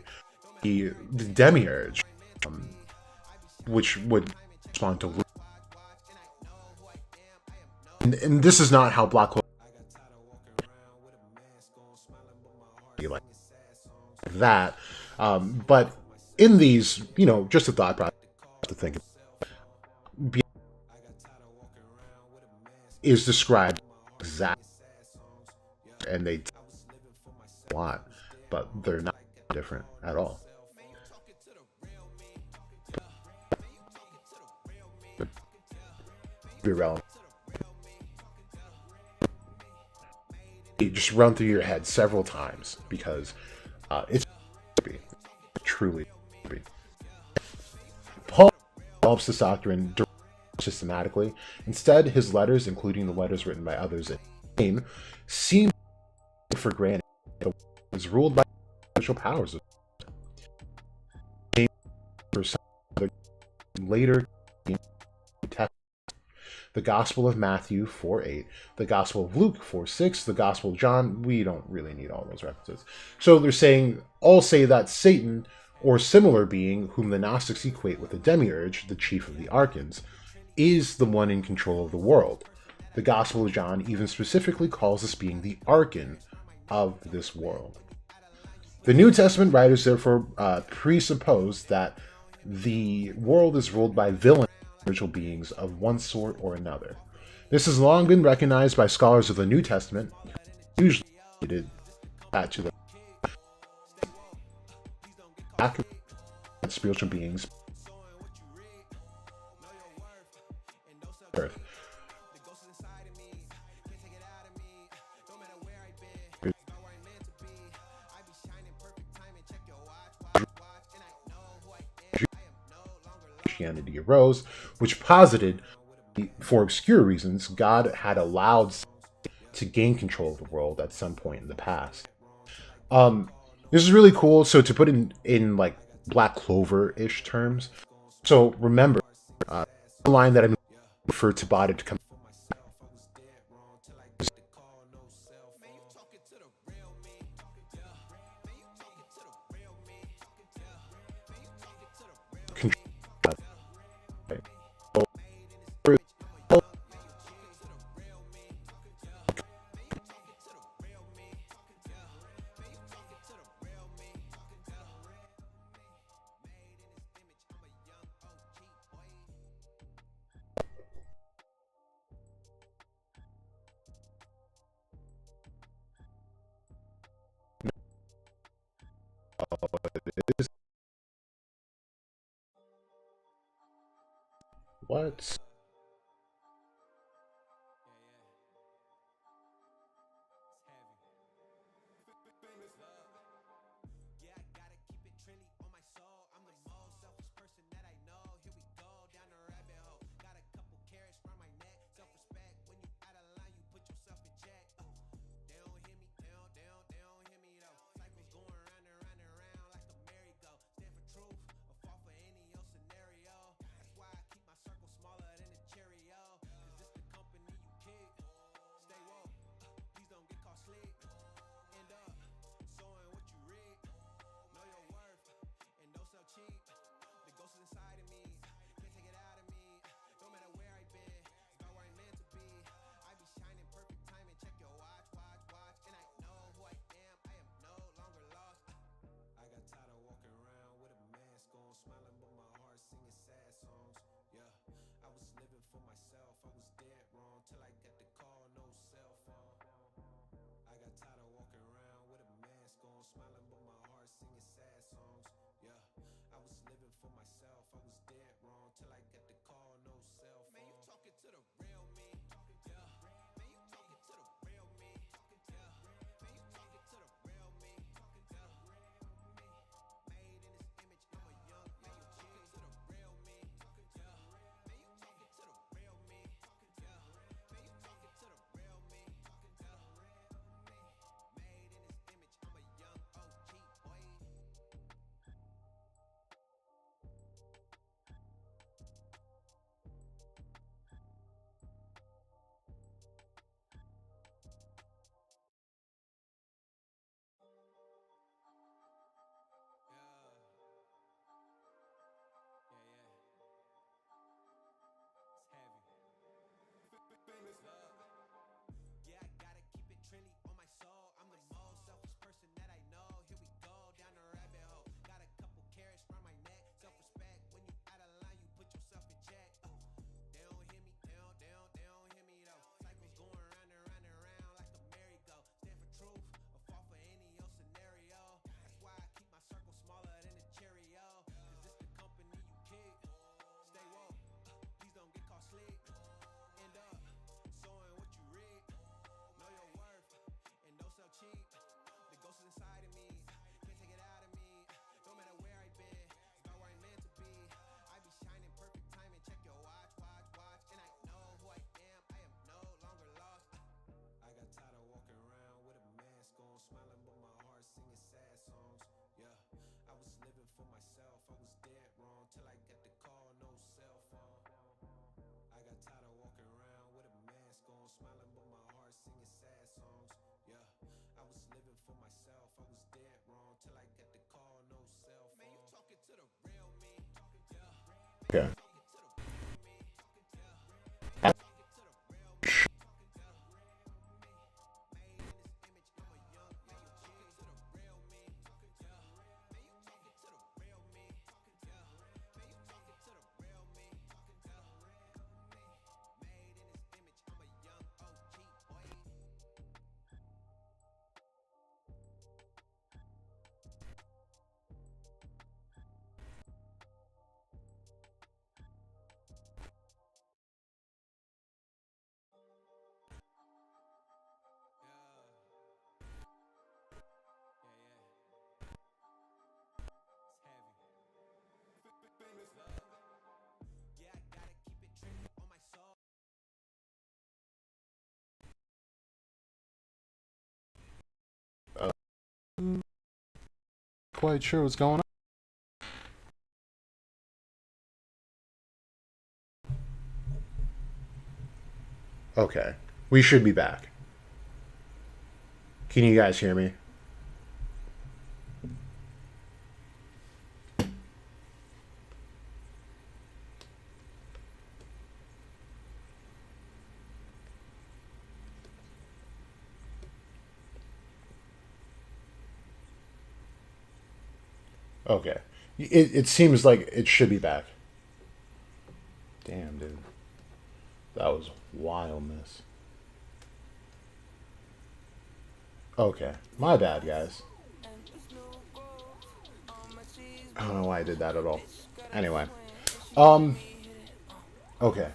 the demiurge, which would respond to. And this is not how Black Clover like that, but in these, just a thought process to think about, is described exactly, and they a lot, but they're not different at all. Be relevant. Just run through your head several times because it's truly. Paul develops this doctrine systematically. Instead, his letters, including the letters written by others in name, seem for granted that it was ruled by official powers. For some later the Gospel of Matthew 4:8, the Gospel of Luke 4:6, the Gospel of John. We don't really need all those references. So they're saying, all say that Satan, or similar being, whom the Gnostics equate with the demiurge, the chief of the archons, is the one in control of the world. The Gospel of John even specifically calls this being the archon of this world. The New Testament writers therefore presuppose that the world is ruled by villain spiritual beings of one sort or another. This has long been recognized by scholars of the New Testament, usually related back to the spiritual beings earth. Christianity arose, which posited, for obscure reasons, God had allowed to gain control of the world at some point in the past. This is really cool. So to put it in like Black Clover-ish terms, so remember, the line that I'm for Tabata to come What? Yeah, I gotta keep it trendy on my soul. I'm the most selfish person that I know. Here we go down the rabbit hole. Got a couple carrots round my neck. Self-respect. When you out of line, you put yourself in check. They don't hear me. They don't hear me though. Cycles going round and round and round like a merry-go. Stand for truth or fall for any old scenario. That's why I keep my circle smaller than a Cheerio. Cause it's the company you keep. Stay woke. Please don't get caught sleep. End up sowing what you reap. Know your worth and don't sell cheap. The ghost is inside of me, can't take it out of me. No matter where I've been, it's about where I'm meant to be. I be shining perfect time and check your watch, watch, watch. And I know who I am no longer lost. I got tired of walking around with a mask on, smiling but my heart singing sad songs. Yeah, I was living for myself, I was dead wrong till I got the call, no cell phone. I got tired of walking around with a mask on, smiling but my heart singing sad songs. Yeah, I was living for myself, I was dead wrong till I got the call, no cell phone. Man, you talking to the real me. Yeah, man, you talking to the real me. Yeah, man, you talking to the real me. Yeah, made in this image, I'm a young man. You talking to the real me. Yeah, man, you talking to the real me. Yeah, man, you talking to the real me. Yeah, made in this image, I'm a young OG boy. Yeah, yeah, it's heavy. Look. Yeah, I gotta keep it trendy on my soul. I'm the most selfish person that I know. Here we go down the rabbit hole. Got a couple carrots round my neck. Self-respect. When you out of line, you put yourself in check. They don't hear me. They don't hear me though. Cycles going round and round and round like a merry-go. Stand for truth or fall for any old scenario. That's why I keep my circle smaller than a Cheerio. Cause it's the company you keep. Stay woke. Please don't get caught sleep. End up sowing what you reap. Know your worth and don't sell cheap. The ghost is inside of me, can't take it out of me. No matter where I've been, it's about where I'm meant to be. I be shining perfect time and check your watch, watch, watch. And I know who I am no longer lost. I got tired of walking around with a mask on, smiling but my heart singing sad songs. Yeah, I was living for myself, I was dead wrong till I got the call, no cell phone. I got tired of walking around with a mask on, smiling but my heart singing sad songs. Yeah, I was living for myself, I was dead wrong till I got the call, no cell phone. Man, you talking to the real me. Yeah, man, Okay. you talking to the real me. Yeah, man, you talking to the real me. Yeah, made in this image, I'm a young man. You talking to the real me. Yeah, man, you talking to the real me. Yeah, man, you talking to the real me. Yeah, made in this image, I'm a young OG boy. Yeah, yeah, it's heavy. Look. Yeah, I gotta keep it trendy on my soul. Quite sure what's going on. Okay. We should be back. Can you guys hear me? Okay. It seems like it should be back. Damn, dude. That was wildness. Okay. My bad, guys. I don't know why I did that at all. Anyway. Um. Okay.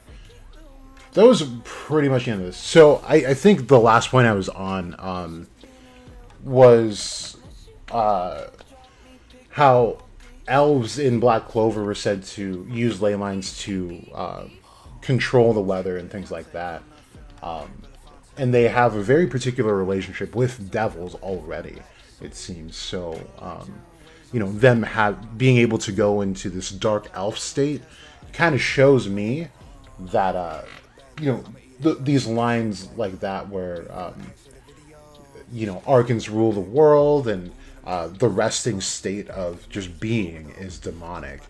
That was pretty much the end of this. So I think the last point I was on was how elves in Black Clover were said to use ley lines to control the weather and things like that. And they have a very particular relationship with devils already, it seems. So, them being able to go into this dark elf state kind of shows me that, these lines like that where, Archons rule the world and the resting state of just being is demonic.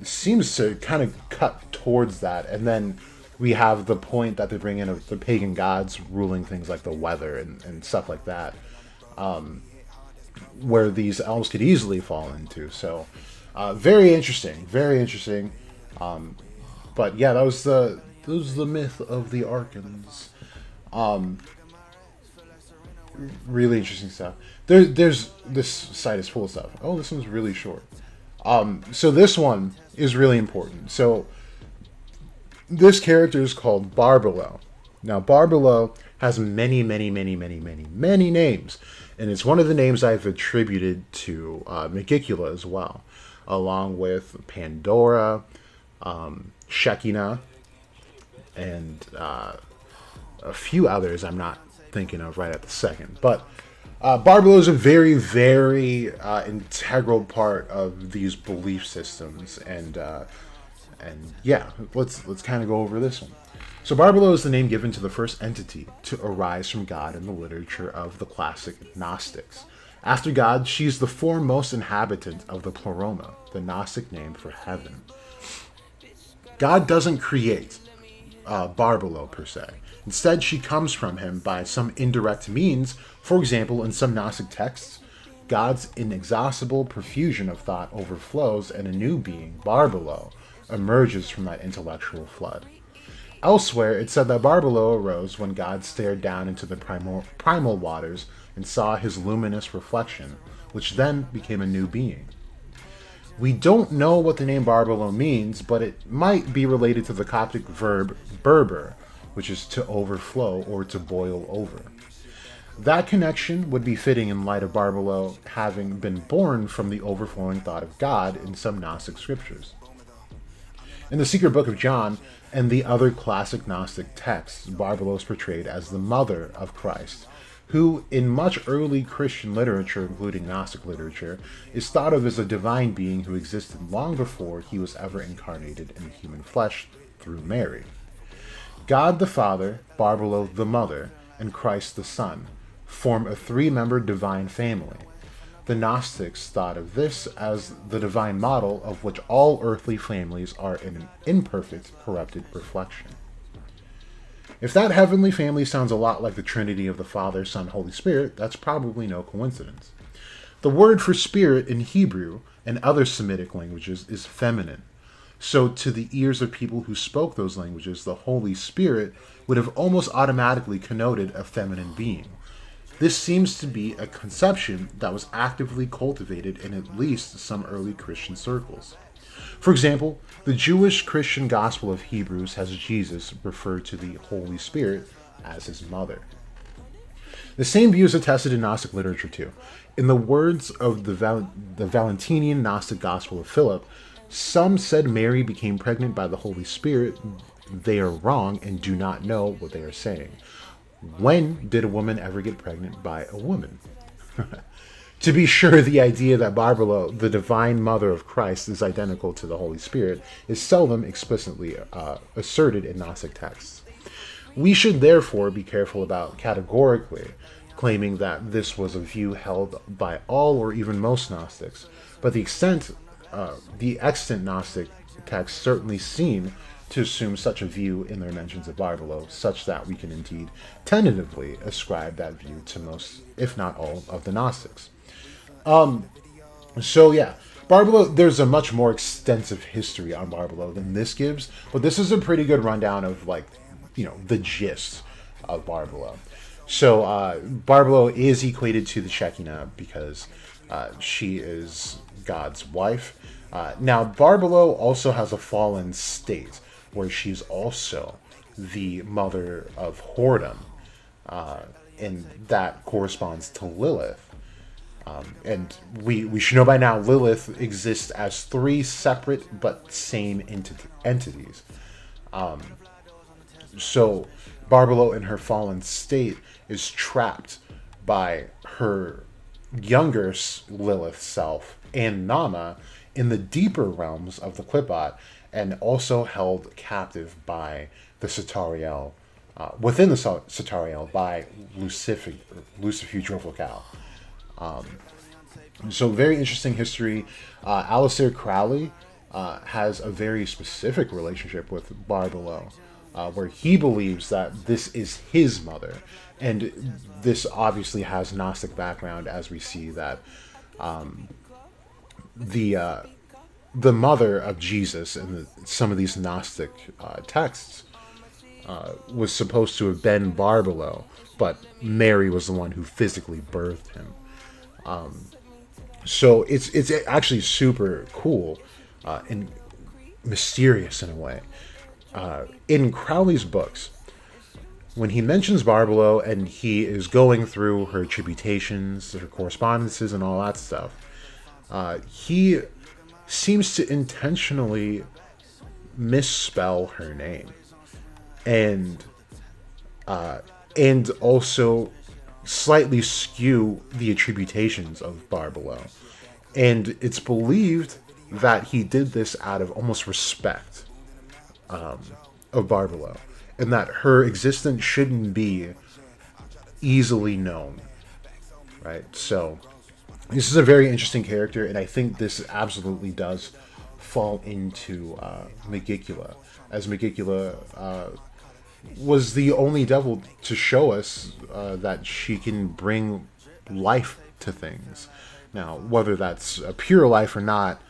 Seems to kind of cut towards that. And then we have the point that they bring in of the pagan gods ruling things like the weather and stuff like that, where these elves could easily fall into. So, very interesting, very interesting. But yeah, that was the myth of the Archons. Really interesting stuff. There's this site is full of stuff. Oh, this one's really short. So this one is really important. So this character is called Barbelo. Now, Barbelo has many, many, many, many, many, many names. And it's one of the names I've attributed to Megicula as well, along with Pandora, Shekinah, and a few others I'm not thinking of right at the second. But Barbelo is a very, very integral part of these belief systems. And yeah, let's kind of go over this one. So Barbelo is the name given to the first entity to arise from God in the literature of the classic Gnostics. After God, she's the foremost inhabitant of the Pleroma, the Gnostic name for heaven. God doesn't create Barbelo per se. Instead, she comes from him by some indirect means. For example, in some Gnostic texts, God's inexhaustible profusion of thought overflows and a new being, Barbelo, emerges from that intellectual flood. Elsewhere, it's said that Barbelo arose when God stared down into the primal waters and saw his luminous reflection, which then became a new being. We don't know what the name Barbelo means, but it might be related to the Coptic verb berber, which is to overflow or to boil over. That connection would be fitting in light of Barbelo having been born from the overflowing thought of God in some Gnostic scriptures. In the Secret Book of John and the other classic Gnostic texts, Barbelo is portrayed as the mother of Christ, who, in much early Christian literature, including Gnostic literature, is thought of as a divine being who existed long before he was ever incarnated in human flesh through Mary. God the Father, Barbelo the Mother, and Christ the Son form a three-membered divine family. The Gnostics thought of this as the divine model of which all earthly families are an imperfect, corrupted reflection. If that heavenly family sounds a lot like the Trinity of the Father, Son, Holy Spirit, that's probably no coincidence. The word for spirit in Hebrew and other Semitic languages is feminine. So to the ears of people who spoke those languages, the Holy Spirit would have almost automatically connoted a feminine being. This seems to be a conception that was actively cultivated in at least some early Christian circles. For example, the Jewish Christian Gospel of Hebrews has Jesus refer to the Holy Spirit as his mother. The same view is attested in Gnostic literature too. In the words of the Valentinian Gnostic Gospel of Philip, some said Mary became pregnant by the Holy Spirit. They are wrong and do not know what they are saying. When did a woman ever get pregnant by a woman? To be sure, the idea that Barbelo, the divine mother of Christ, is identical to the Holy Spirit is seldom explicitly asserted in Gnostic texts. We should therefore be careful about categorically claiming that this was a view held by all or even most Gnostics, but the extant Gnostic texts certainly seem to assume such a view in their mentions of Barbelo, such that we can indeed tentatively ascribe that view to most, if not all, of the Gnostics. So yeah, Barbelo, there's a much more extensive history on Barbelo than this gives, but this is a pretty good rundown of, the gist of Barbelo. So Barbelo is equated to the Shekinah because she is God's wife. Now, Barbelo also has a fallen state. where she's also the mother of whoredom, and that corresponds to Lilith. And we should know by now Lilith exists as three separate but same entities. So Barbaro in her fallen state is trapped by her younger Lilith self and Nama in the deeper realms of the Qliphoth, and also held captive by the Satariel, within the Satariel by Lucifuge Vocal. So very interesting history. Aleister Crowley has a very specific relationship with Barbaro, where he believes that this is his mother. And this obviously has Gnostic background, as we see that the mother of Jesus in some of these Gnostic texts was supposed to have been Barbaro, but Mary was the one who physically birthed him. So it's actually super cool and mysterious in a way. In Crowley's books, when he mentions Barbaro and he is going through her tributations, her correspondences, and all that stuff, he seems to intentionally misspell her name, and also slightly skew the attributations of Barbaro. And it's believed that he did this out of almost respect of Barbaro, and that her existence shouldn't be easily known, right? So this is a very interesting character, and I think this absolutely does fall into Megicula, as Megicula was the only devil to show us that she can bring life to things. Now, whether that's a pure life or not,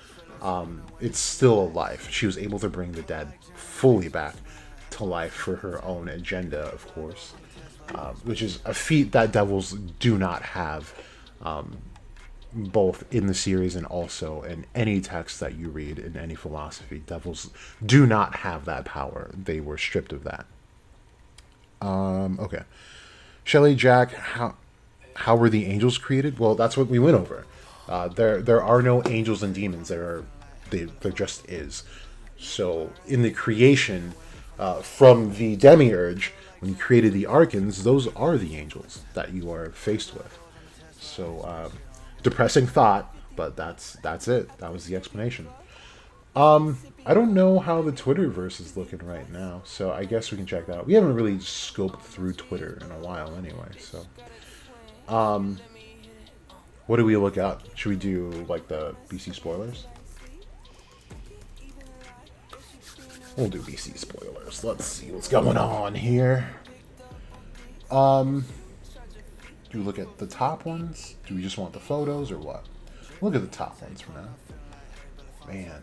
it's still a life. She was able to bring the dead fully back to life for her own agenda, of course, which is a feat that devils do not have, both in the series and also in any text that you read in any philosophy. Devils do not have that power. They were stripped of that. Okay. Shelley, Jack, how were the angels created? Well, that's what we went over. There are no angels and demons. There just is. So in the creation, from the demiurge, when he created the archons, those are the angels that you are faced with. So depressing thought, but that's it. That was the explanation. I don't know how the Twitterverse is looking right now, so I guess we can check that out. We haven't really scoped through Twitter in a while anyway, so. What do we look up? Should we do, like, the BC spoilers? We'll do BC spoilers. Let's see what's going on here. Do we look at the top ones? Do we just want the photos, or what? Look at the top ones for now. Man.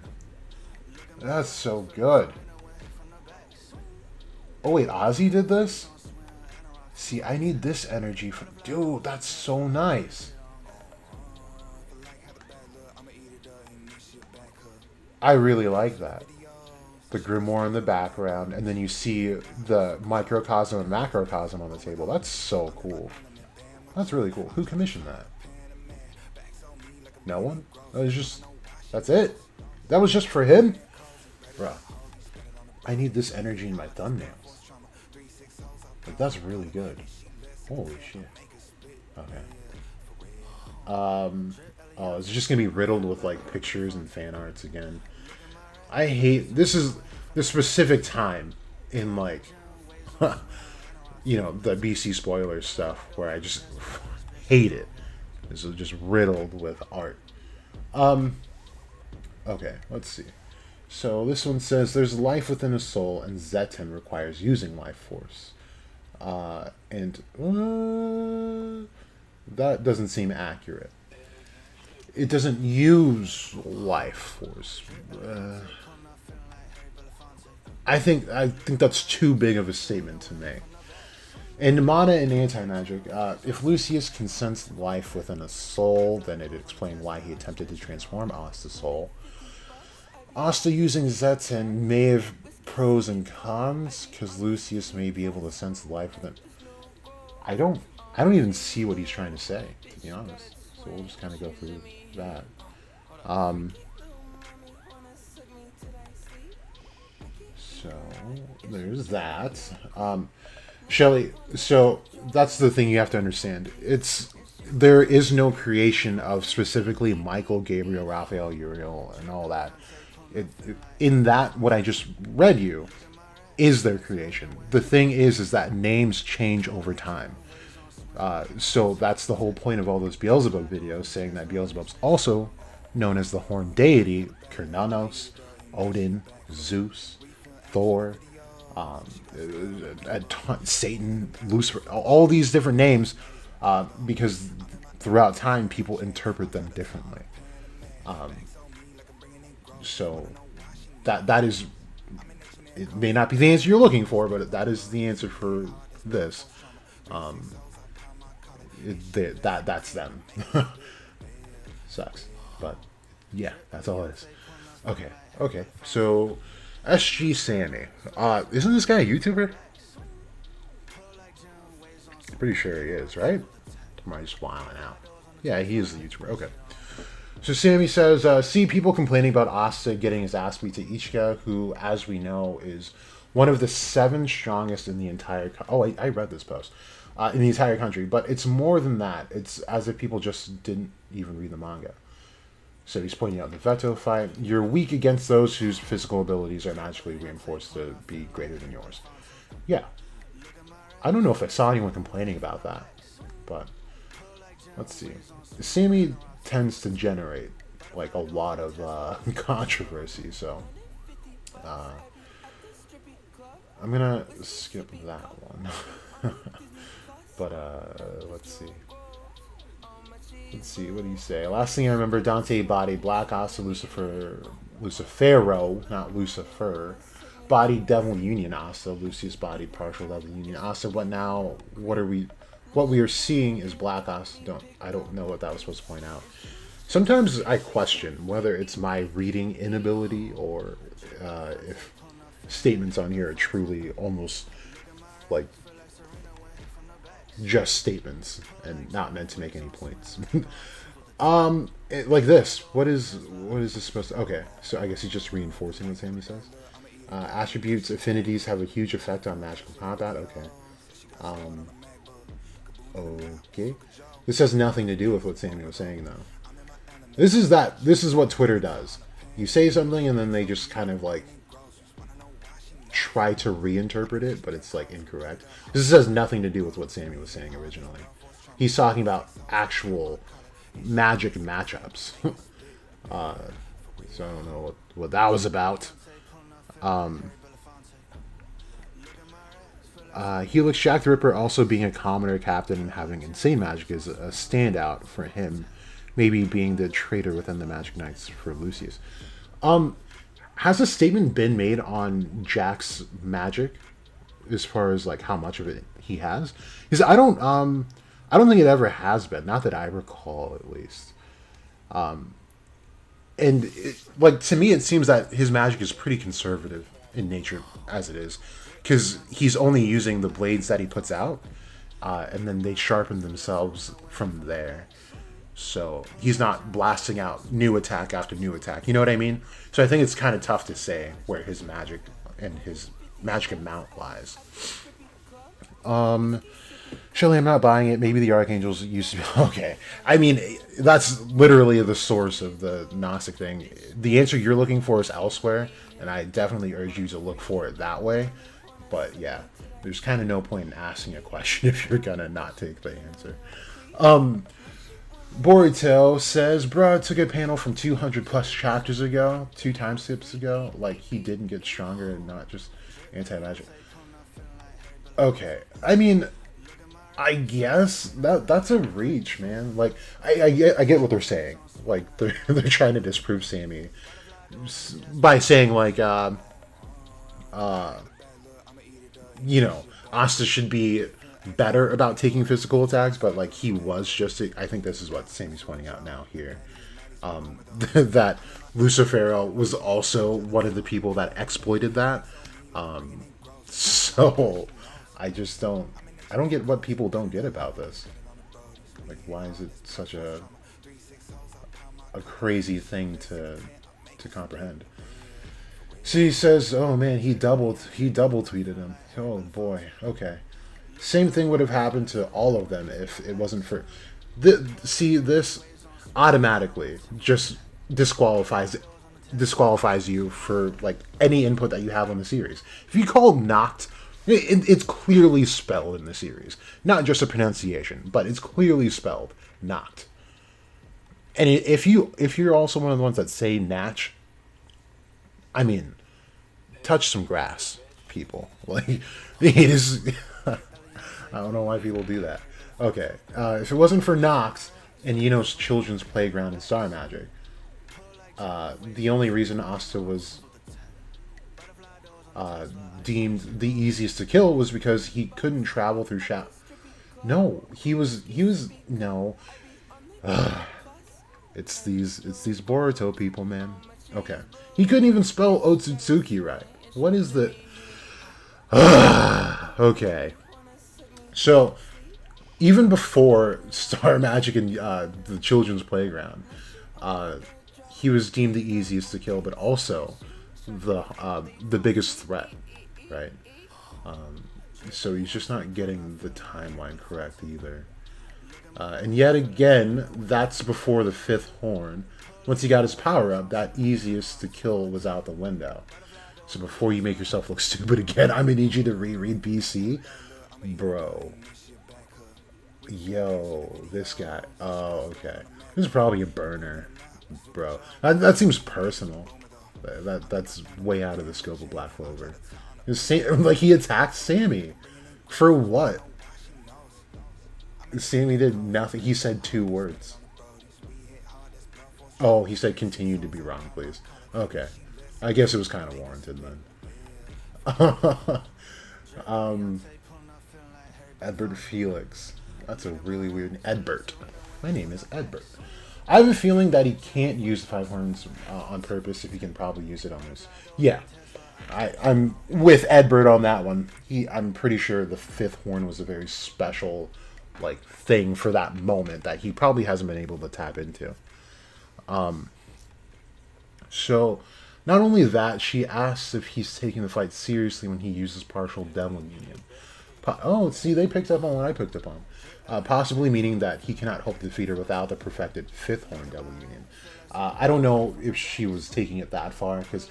That's so good. Oh wait, Ozzy did this? See, I need this energy from... Dude, that's so nice. I really like that. The grimoire in the background, and then you see the microcosm and macrocosm on the table. That's so cool. That's really cool. Who commissioned that? No one? That was just... That's it? That was just for him? Bruh. I need this energy in my thumbnails. Like, that's really good. Holy shit. Okay. Oh, it's just gonna be riddled with, like, pictures and fan arts again. I hate... This is the specific time in, like... you know, the BC spoiler stuff where I just hate it. This is just riddled with art. Okay, let's see. So this one says, there's life within a soul, and Zetan requires using life force. That doesn't seem accurate. It doesn't use life force. I think that's too big of a statement to make. In Mana and Anti-Magic, if Lucius can sense life within a soul, then it'd explain why he attempted to transform Asta's soul. Asta using Zetan may have pros and cons because Lucius may be able to sense life within. I don't even see what he's trying to say, to be honest. So we'll just kind of go through that. So there's that. Shelly, so that's the thing you have to understand. There is no creation of specifically Michael, Gabriel, Raphael, Uriel, and all that. In that, what I just read you is their creation. The thing is that names change over time. So that's the whole point of all those Beelzebub videos, saying that Beelzebub's also known as the horned deity, Kernanos, Odin, Zeus, Thor, Satan, Lucifer, all these different names, because throughout time people interpret them differently. So that is, it may not be the answer you're looking for, but that is the answer for this. That's them. Sucks, but yeah, that's all it is. Okay. So SG Sammy, isn't this guy a YouTuber? Pretty sure he is, right? Am I just wilding out? Yeah, he is the YouTuber. Okay. So Sammy says, see people complaining about Asta getting his ass beat to Ichika, who, as we know, is one of the 7 strongest in the entire... I read this post. In the entire country. But it's more than that. It's as if people just didn't even read the manga. So he's pointing out the Veto fight. You're weak against those whose physical abilities are magically reinforced to be greater than yours. Yeah. I don't know if I saw anyone complaining about that. But let's see. Sammy tends to generate like a lot of controversy, so I'm gonna skip that one. But let's see, what do you say? Last thing I remember, Dante bodied Black Asta, Lucifero, not Lucifer, bodied Devil Union Asta, Lucius bodied partial Devil Union Asta. But now, what we are seeing is Black Asta. I don't know what that was supposed to point out. Sometimes I question whether it's my reading inability or if statements on here are truly almost like just statements and not meant to make any points. Like this. What is this supposed to... Okay, so I guess he's just reinforcing what Sammy says. Attributes, affinities have a huge effect on magical combat. Okay. Okay. This has nothing to do with what Sammy was saying, though. This is what Twitter does. You say something and then they just kind of like try to reinterpret it, but it's like incorrect. This has nothing to do with what Sammy was saying originally. He's talking about actual magic matchups. So I don't know what that was about. Helix Jack the Ripper also being a commoner captain and having insane magic is a standout for him. Maybe being the traitor within the Magic Knights for Lucius. Has a statement been made on Jack's magic as far as like how much of it he has? Because I don't think it ever has been, not that I recall at least. And like to me, it seems that his magic is pretty conservative in nature as it is, because he's only using the blades that he puts out, and then they sharpen themselves from there. So he's not blasting out new attack after new attack. You know what I mean? So I think it's kind of tough to say where his magic and his magic amount lies. Shelly, I'm not buying it. Maybe the Archangels used to be... Okay. I mean, that's literally the source of the Gnostic thing. The answer you're looking for is elsewhere, and I definitely urge you to look for it that way. But yeah, there's kind of no point in asking a question if you're gonna not take the answer. Boruto says, bruh, took a panel from 200 plus chapters ago, 2 time skips ago, like he didn't get stronger and not just anti-magic. Okay, I mean, I guess that's a reach, man. Like, I get what they're saying. Like, they're trying to disprove Sammy by saying, like, you know, Asta should be better about taking physical attacks, but like he was just... I think this is what Sammy's pointing out now here. That Lucifero was also one of the people that exploited that. So I just don't. I don't get what people don't get about this. Like, why is it such a crazy thing to comprehend? So he says, "Oh man, he double tweeted him." Oh boy. Okay. Same thing would have happened to all of them if it wasn't for. This automatically just disqualifies you for like any input that you have on the series. If you call Noct, it's clearly spelled in the series, not just a pronunciation, but it's clearly spelled Noct. And if you're also one of the ones that say Natch, I mean, touch some grass, people. Like, it is. I don't know why people do that. Okay, if it wasn't for Noct and Children's Playground and Star Magic, the only reason Asta was deemed the easiest to kill was because he couldn't travel through shadow. No, he was no. It's these Boruto people, man. Okay, he couldn't even spell Otsutsuki right. What is the? Okay, so even before Star Magic and the Children's Playground, he was deemed the easiest to kill, but also the biggest threat, right? So he's just not getting the timeline correct either. And yet again, that's before the 5th horn. Once he got his power up, that easiest to kill was out the window. So before you make yourself look stupid again, I'm gonna need you to reread BC. Bro. Yo, this guy. Oh, okay. This is probably a burner. Bro. That seems personal. That's way out of the scope of Black Clover. Like, he attacked Sammy. For what? Sammy did nothing. He said 2 words. Oh, he said continue to be wrong, please. Okay. I guess it was kind of warranted then. Edbert Felix. That's a really weird... Edbert. My name is Edbert. I have a feeling that he can't use the 5 horns on purpose if he can probably use it on this. Yeah. I'm with Edbert on that one. I'm pretty sure the 5th horn was a very special thing for that moment that he probably hasn't been able to tap into. So, not only that, she asks if he's taking the fight seriously when he uses partial devil union. Oh, see, they picked up on what I picked up on. Possibly meaning that he cannot hope to defeat her without the perfected 5th horn devil union. I don't know if she was taking it that far, because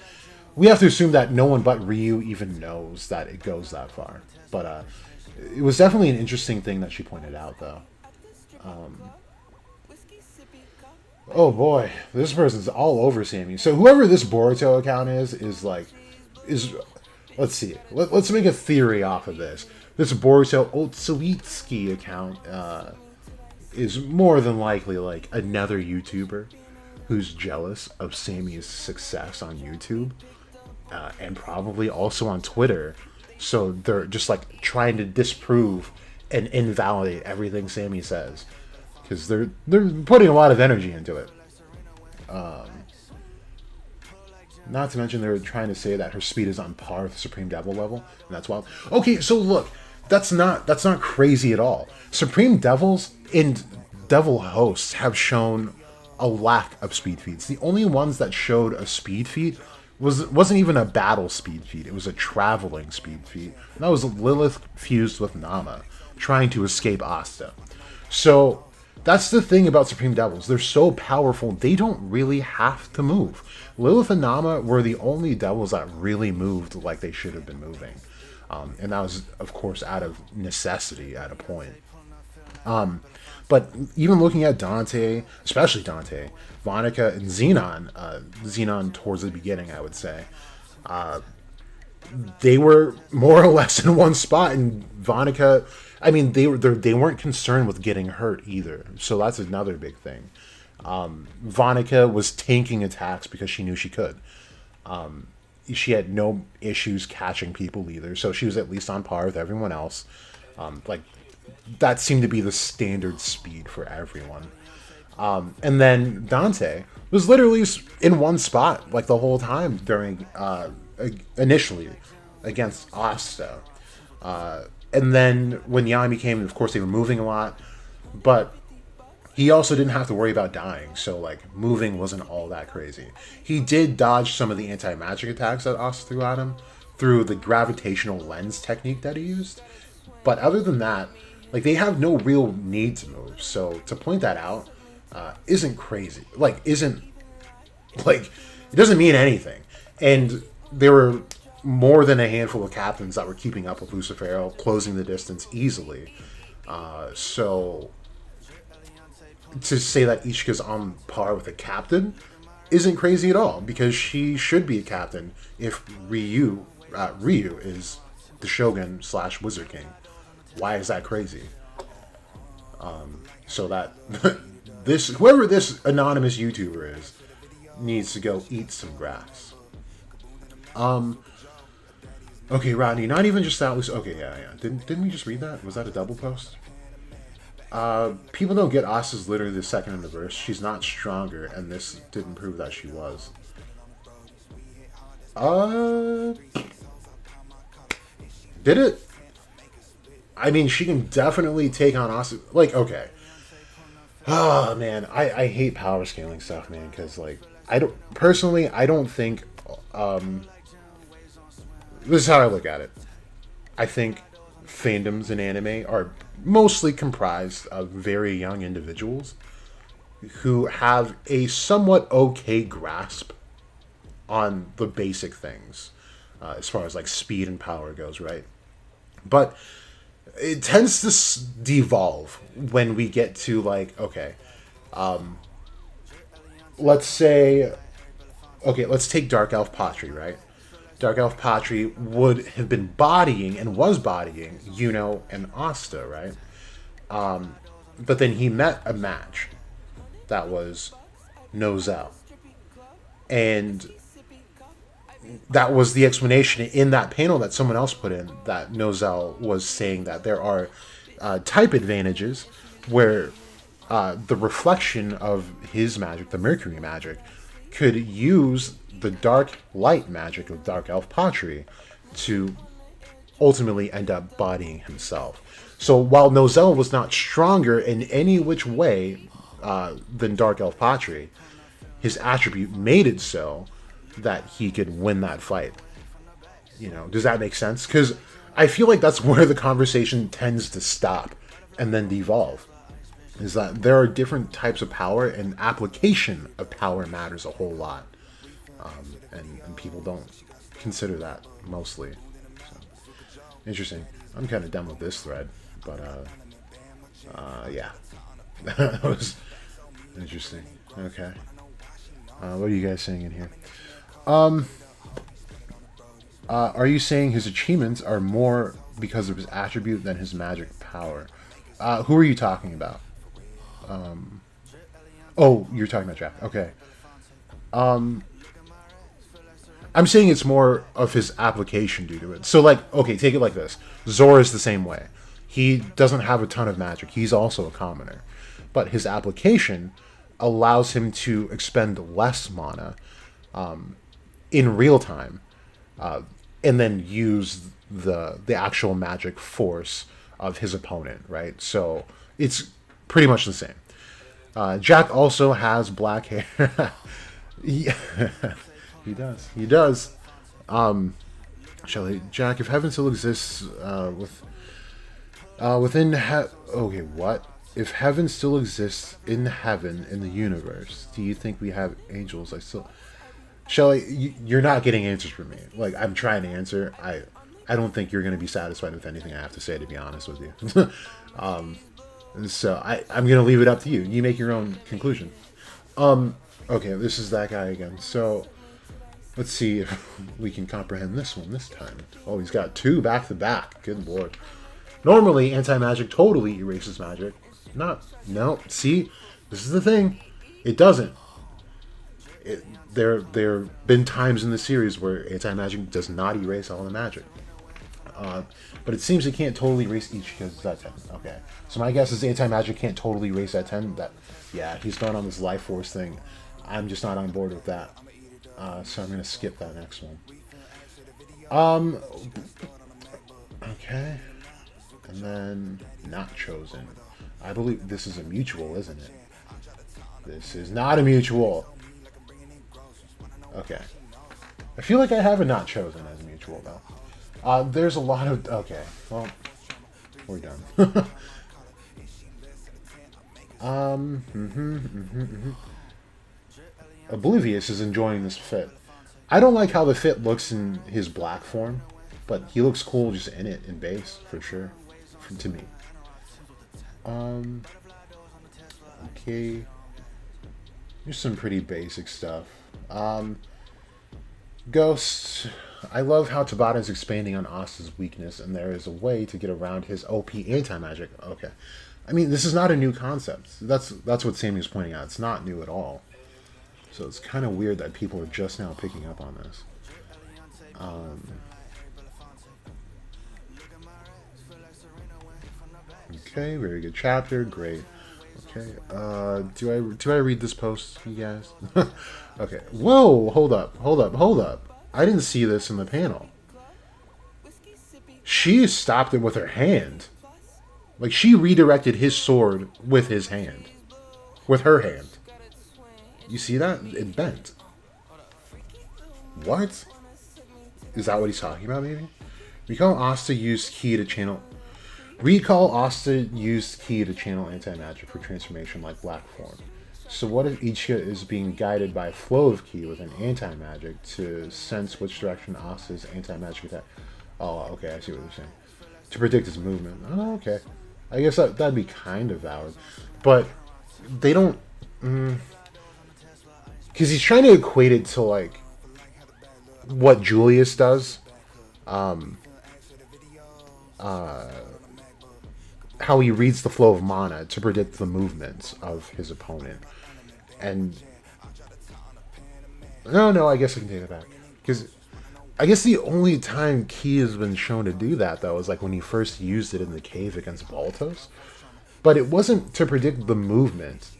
we have to assume that no one but Ryu even knows that it goes that far. But it was definitely an interesting thing that she pointed out, though. Oh boy, this person's all over Sammy. So whoever this Boruto account is let's see. Let's make a theory off of this. This Boruto Otsutsuki account is more than likely another YouTuber who's jealous of Sammy's success on YouTube and probably also on Twitter. So they're just trying to disprove and invalidate everything Sammy says. Because they're putting a lot of energy into it. Not to mention they're trying to say that her speed is on par with Supreme Devil level, and that's wild. Okay, so look, that's not crazy at all. Supreme Devils and Devil Hosts have shown a lack of speed feats. The only ones that showed a speed feat wasn't even a battle speed feat. It was a traveling speed feat. And that was Lilith fused with Nama, trying to escape Asta. So that's the thing about Supreme Devils. They're so powerful, they don't really have to move. Lilith and Nama were the only devils that really moved like they should have been moving. And that was, of course, out of necessity at a point. But even looking at Dante, especially Dante, Vonica, and Xenon, Xenon towards the beginning, I would say, they were more or less in one spot, and Vonica... I mean, they weren't concerned with getting hurt either, so that's another big thing. Vonica was tanking attacks because she knew she could. She had no issues catching people either, so she was at least on par with everyone else. That seemed to be the standard speed for everyone. And then Dante was literally in one spot the whole time during initially. against Asta. And then when Yami came, of course, they were moving a lot. But he also didn't have to worry about dying. So, like, moving wasn't all that crazy. He did dodge some of the anti-magic attacks that Asta threw at him through the gravitational lens technique that he used. But other than that, like, they have no real need to move. So to point that out isn't crazy. Like, isn't, like, it doesn't mean anything. And there were more than a handful of captains that were keeping up with Lucifero, closing the distance easily. So to say that Ishika's on par with a captain isn't crazy at all, because she should be a captain if Ryu is the Shogun / Wizard King. Why is that crazy? So that whoever this anonymous YouTuber is needs to go eat some grass. Okay, Rodney, not even just that. Okay, yeah. Didn't we just read that? Was that a double post? People don't get Asta's literally the second in the verse. She's not stronger, and this didn't prove that she was. Did it? I mean, she can definitely take on Asta. Like, okay. Oh, man. I hate power scaling stuff, man, because, like, I don't think, this is how I look at it. I think fandoms in anime are mostly comprised of very young individuals who have a somewhat okay grasp on the basic things, as far as, like, speed and power goes, right? But it tends to devolve when we get to, like, okay, let's say, okay, let's take Dark Elf Patri, right? Dark Elf Patri would have been bodying and was bodying Yuno and Asta, right? But then he met a match that was Nozel. And that was the explanation in that panel that someone else put in, that Nozel was saying that there are type advantages where the reflection of his magic, the Mercury magic, could use the dark light magic of Dark Elf Patri to ultimately end up bodying himself. So while Nozel was not stronger in any which way than Dark Elf Patri, his attribute made it so that he could win that fight. You know, does that make sense? Because I feel like that's where the conversation tends to stop and then devolve. Is that there are different types of power, and application of power matters a whole lot. And people don't consider that mostly. So, interesting. I'm kind of done with this thread, but yeah. That was interesting. Okay. What are you guys saying in here? Are you saying his achievements are more because of his attribute than his magic power? Who are you talking about? Oh, you're talking about Jack. Okay. I'm saying it's more of his application due to it. So, like, okay, take it like this. Zora is the same way. He doesn't have a ton of magic. He's also a commoner. But his application allows him to expend less mana in real time, and then use the actual magic force of his opponent, right? So it's pretty much the same. Jack also has black hair. Yeah, he does. He does. Shelly, Jack, if heaven still exists within okay, what? If heaven still exists in heaven in the universe, do you think we have angels? Shelly, you're not getting answers from me. Like, I'm trying to answer. I don't think you're going to be satisfied with anything I have to say, to be honest with you. So I'm going to leave it up to you. You make your own conclusion. Okay, this is that guy again. So let's see if we can comprehend this one this time. Oh, he's got two back to back. Good lord. Normally, anti-magic totally erases magic. No. See, this is the thing. It doesn't. There have been times in the series where anti-magic does not erase all the magic. But it seems it can't totally erase each because it's at 10. Okay. So my guess is anti-magic can't totally erase at 10. Yeah, he's going on this life force thing. I'm just not on board with that. So I'm going to skip that next one. Um, okay. And then not chosen. I believe this is a mutual, isn't it? This is not a mutual. Okay. I feel like I have a not chosen as a mutual, though. There's a lot of... Okay, well, we're done. Oblivious is enjoying this fit. I don't like how the fit looks in his black form, but he looks cool just in it, in base, for sure, to me. Okay. Here's some pretty basic stuff. Ghost. I love how Tabata is expanding on Asta's weakness, and there is a way to get around his OP anti-magic. Okay. I mean, this is not a new concept. That's what Sammy's pointing out. It's not new at all. So it's kind of weird that people are just now picking up on this. Okay, very good chapter. Great. Okay. Do I read this post, you guys? Okay. Whoa! Hold up. I didn't see this in the panel. She stopped it with her hand. Like, she redirected his sword with his hand. With her hand. You see that? It bent. What? Is that what he's talking about, maybe? Recall Asta used ki to channel anti-magic for transformation like black form. So what if Ichigo is being guided by a flow of ki with an anti-magic to sense which direction Asta's anti-magic attack... Oh, okay, I see what you're saying. To predict his movement. Oh, okay. I guess that'd be kind of valid. But they don't... Because he's trying to equate it to, like, what Julius does. How he reads the flow of mana to predict the movements of his opponent. And... No, I guess I can take it back. Because I guess the only time Ki has been shown to do that, though, is like when he first used it in the cave against Voltos. But it wasn't to predict the movement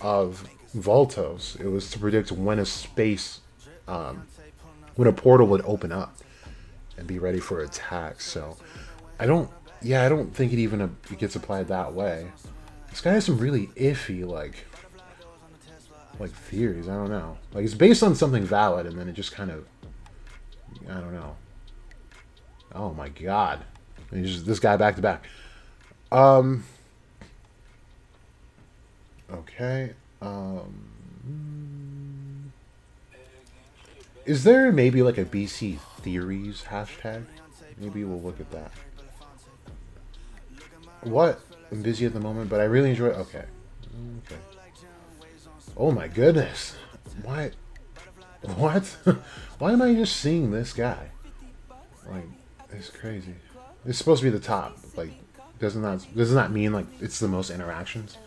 of Voltos. It was to predict when a space, when a portal would open up and be ready for attack. So I don't think it gets applied that way. This guy has some really iffy, like theories. I don't know. Like, it's based on something valid, and then it just kind of, I don't know. Oh my god. This guy back to back. Okay. Is there maybe like a BC Theories hashtag? Maybe we'll look at that. What? I'm busy at the moment, but I really enjoy it. Okay. Oh my goodness. What? Why am I just seeing this guy? Like, it's crazy. It's supposed to be the top. Like, doesn't that mean like it's the most interactions?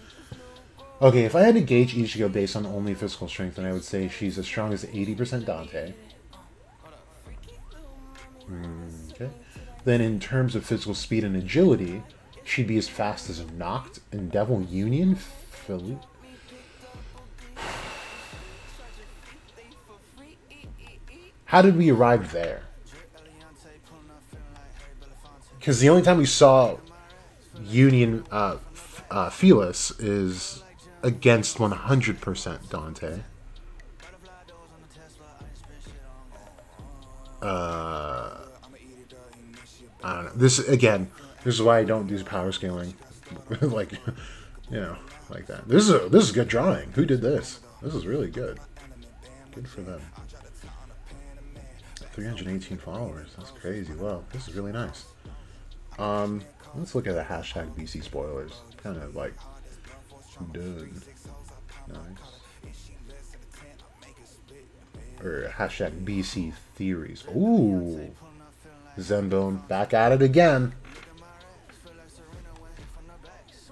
Okay, if I had to gauge Ichigo based on only physical strength, then I would say she's as strong as 80% Dante. Okay. Then in terms of physical speed and agility, she'd be as fast as Noct and Devil Union. Philly. How did we arrive there? Because the only time we saw Union Felis is against 100% Dante. I don't know. This is why I don't do power scaling, like, you know, like that. This is good drawing. Who did this? This is really good. Good for them. 318 followers. That's crazy. Wow, this is really nice. Let's look at the hashtag BC spoilers. Kind of like done. Nice. Or hashtag BC theories. Ooh. Zenbone back at it again.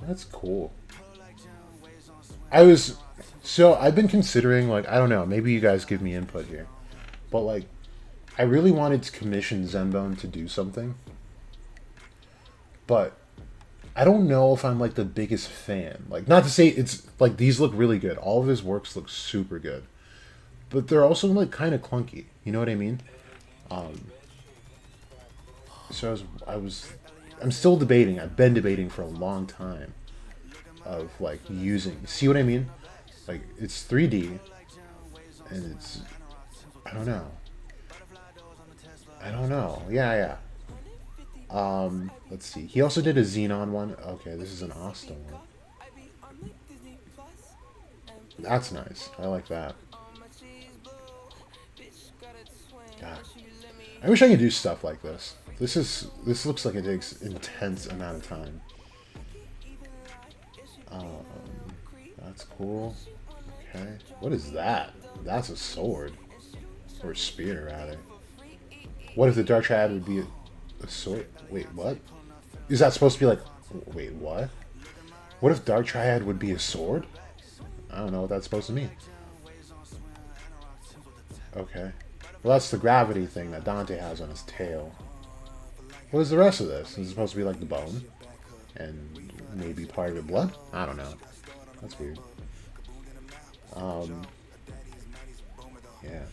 That's cool. I've been considering, like, I don't know, maybe you guys give me input here. But like, I really wanted to commission Zenbone to do something. But I don't know if I'm like the biggest fan. Like, not to say it's like these look really good. All of his works look super good. But they're also like kind of clunky. You know what I mean? So I'm still debating. I've been debating for a long time of like using. See what I mean? Like it's 3D, and it's I don't know. I don't know. Yeah, yeah. Let's see. He also did a Xenon one. Okay, this is an Asta one. That's nice. I like that. God. I wish I could do stuff like this. This looks like it takes intense amount of time. Um, that's cool. Okay. What is that? That's a sword. Or a spear, rather. What if the Dark Triad would be a sword? Wait, what? Is that supposed to be like... Wait, what? What if Dark Triad would be a sword? I don't know what that's supposed to mean. Okay. Well, that's the gravity thing that Dante has on his tail. What is the rest of this? Is it supposed to be like the bone? And maybe part of it blood? I don't know. That's weird. Yeah.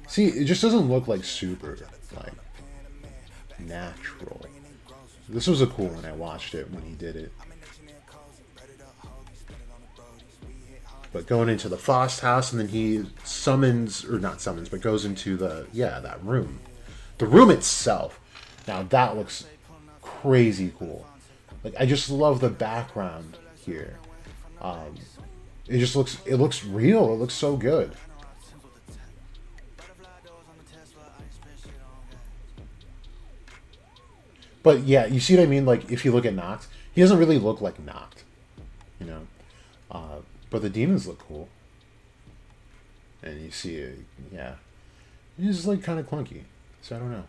See, it just doesn't look like super, like, natural. This was a cool one. I watched it when he did it. But going into the Faust house, and then he summons, or not summons, but goes into the, yeah, that room. The room itself. Now, that looks crazy cool. Like, I just love the background here. It looks real. It looks so good. But yeah, you see what I mean? Like, if you look at Noct, he doesn't really look like Noct, you know? But the demons look cool. And you see it, yeah. It's just like kind of clunky. So I don't know.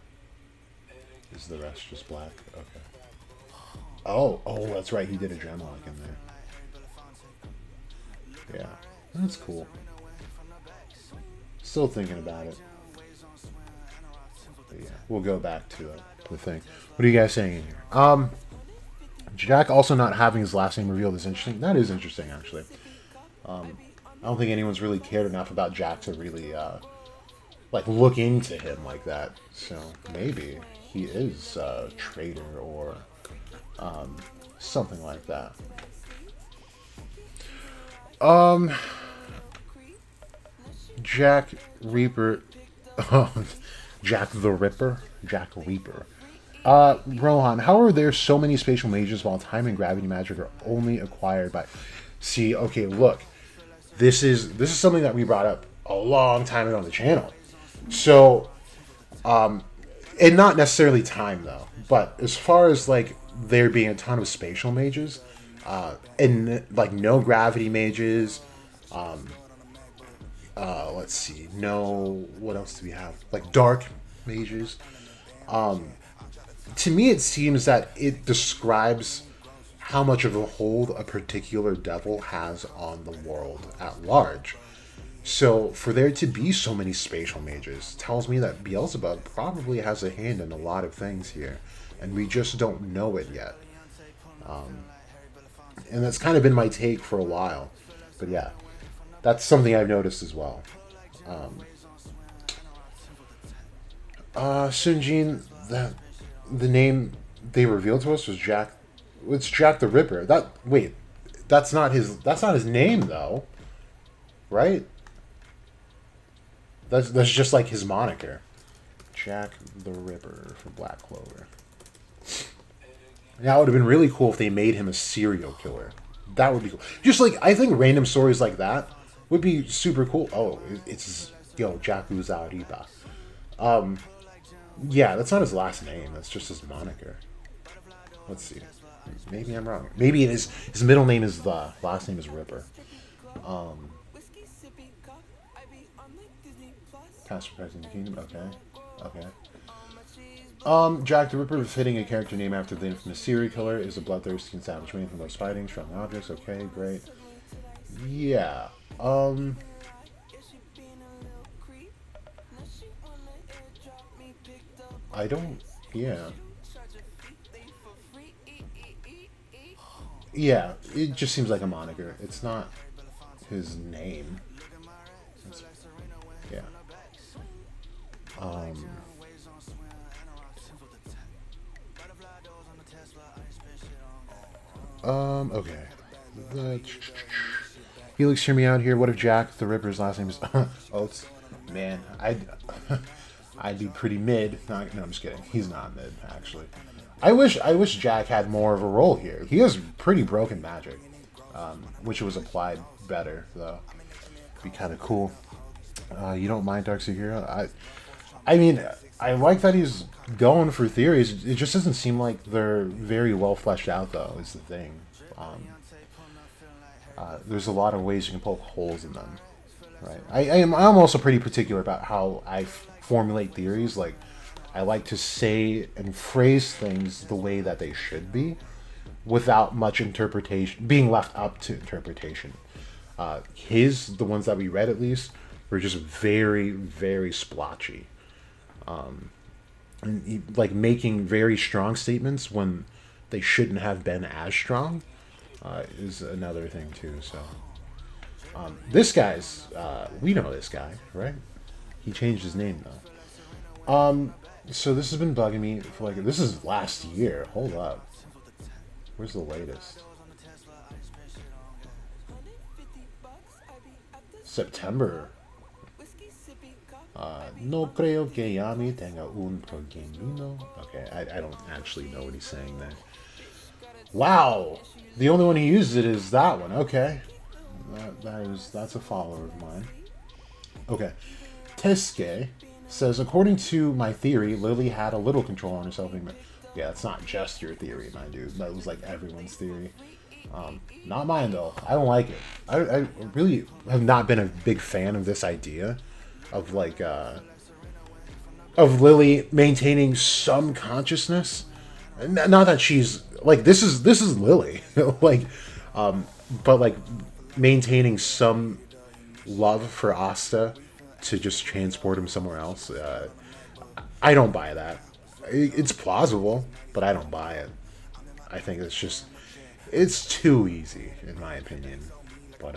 Is the rest just black? Okay. Oh, that's right. He did a Gemlock in there. Yeah, that's cool. Still thinking about it. But yeah, we'll go back to the thing. What are you guys saying in here? Jack also not having his last name revealed is interesting. That is interesting, actually. I don't think anyone's really cared enough about Jack to really like look into him like that. So maybe he is a traitor or something like that. Jack Reaper. Jack the Ripper? Jack Reaper. Rohan, how are there so many spatial mages while time and gravity magic are only acquired by... See, okay, look. This is something that we brought up a long time ago on the channel. So, and not necessarily time, though. But as far as, like, there being a ton of spatial mages, and, like, no gravity mages, let's see, no... What else do we have? Like, dark mages. To me, it seems that it describes how much of a hold a particular devil has on the world at large. So, for there to be so many spatial mages tells me that Beelzebub probably has a hand in a lot of things here, and we just don't know it yet. And that's kind of been my take for a while. But yeah, that's something I've noticed as well. Sunjin, the name they revealed to us was Jack. It's Jack the Ripper. That's not his name though, right? That's just like his moniker, Jack the Ripper for Black Clover. Now it would have been really cool if they made him a serial killer. That would be cool. Just like I think random stories like that would be super cool. Oh, it's Jack Uzariba. Yeah, that's not his last name. That's just his moniker. Let's see. Maybe I'm wrong. Maybe it is. His middle name is the last name is Ripper. Past or present kingdom. Okay. Jack the Ripper, fitting a character name after the infamous serial killer, is a bloodthirsty and savage man who loves fighting, strong objects. Okay, great. Yeah. I don't... Yeah. Yeah, it just seems like a moniker. It's not his name. Yeah. Okay. Felix, hear me out here. What if Jack the Ripper's last name is Oates? Man, I'd be pretty mid. No, I'm just kidding. He's not mid, actually. I wish Jack had more of a role here. He has pretty broken magic, which was applied better though. Be kind of cool. You don't mind Dark Hero? I mean, I like that he's going for theories. It just doesn't seem like they're very well fleshed out, though. Is the thing. There's a lot of ways you can poke holes in them, right? I'm also pretty particular about how I formulate theories. Like, I like to say and phrase things the way that they should be, without much interpretation being left up to interpretation. The ones that we read at least, were just very, very splotchy. And like making very strong statements when they shouldn't have been as strong is another thing too. So this guy's we know this guy, right? He changed his name though. So this has been bugging me for like this is last year. Hold up, where's the latest? September. No creo que Yami tenga un progenitor. Okay, I don't actually know what he's saying there. Wow, the only one he uses it is that one. Okay, that's a follower of mine. Okay, Teske says according to my theory, Lily had a little control on herself. Yeah, that's not just your theory, my dude. That was like everyone's theory. Not mine though. I don't like it. I really have not been a big fan of this idea of like of Lily maintaining some consciousness. Not that she's like this is Lily, like, but like maintaining some love for Asta to just transport him somewhere else. I don't buy that. It's plausible, but I don't buy it. I think it's too easy in my opinion. But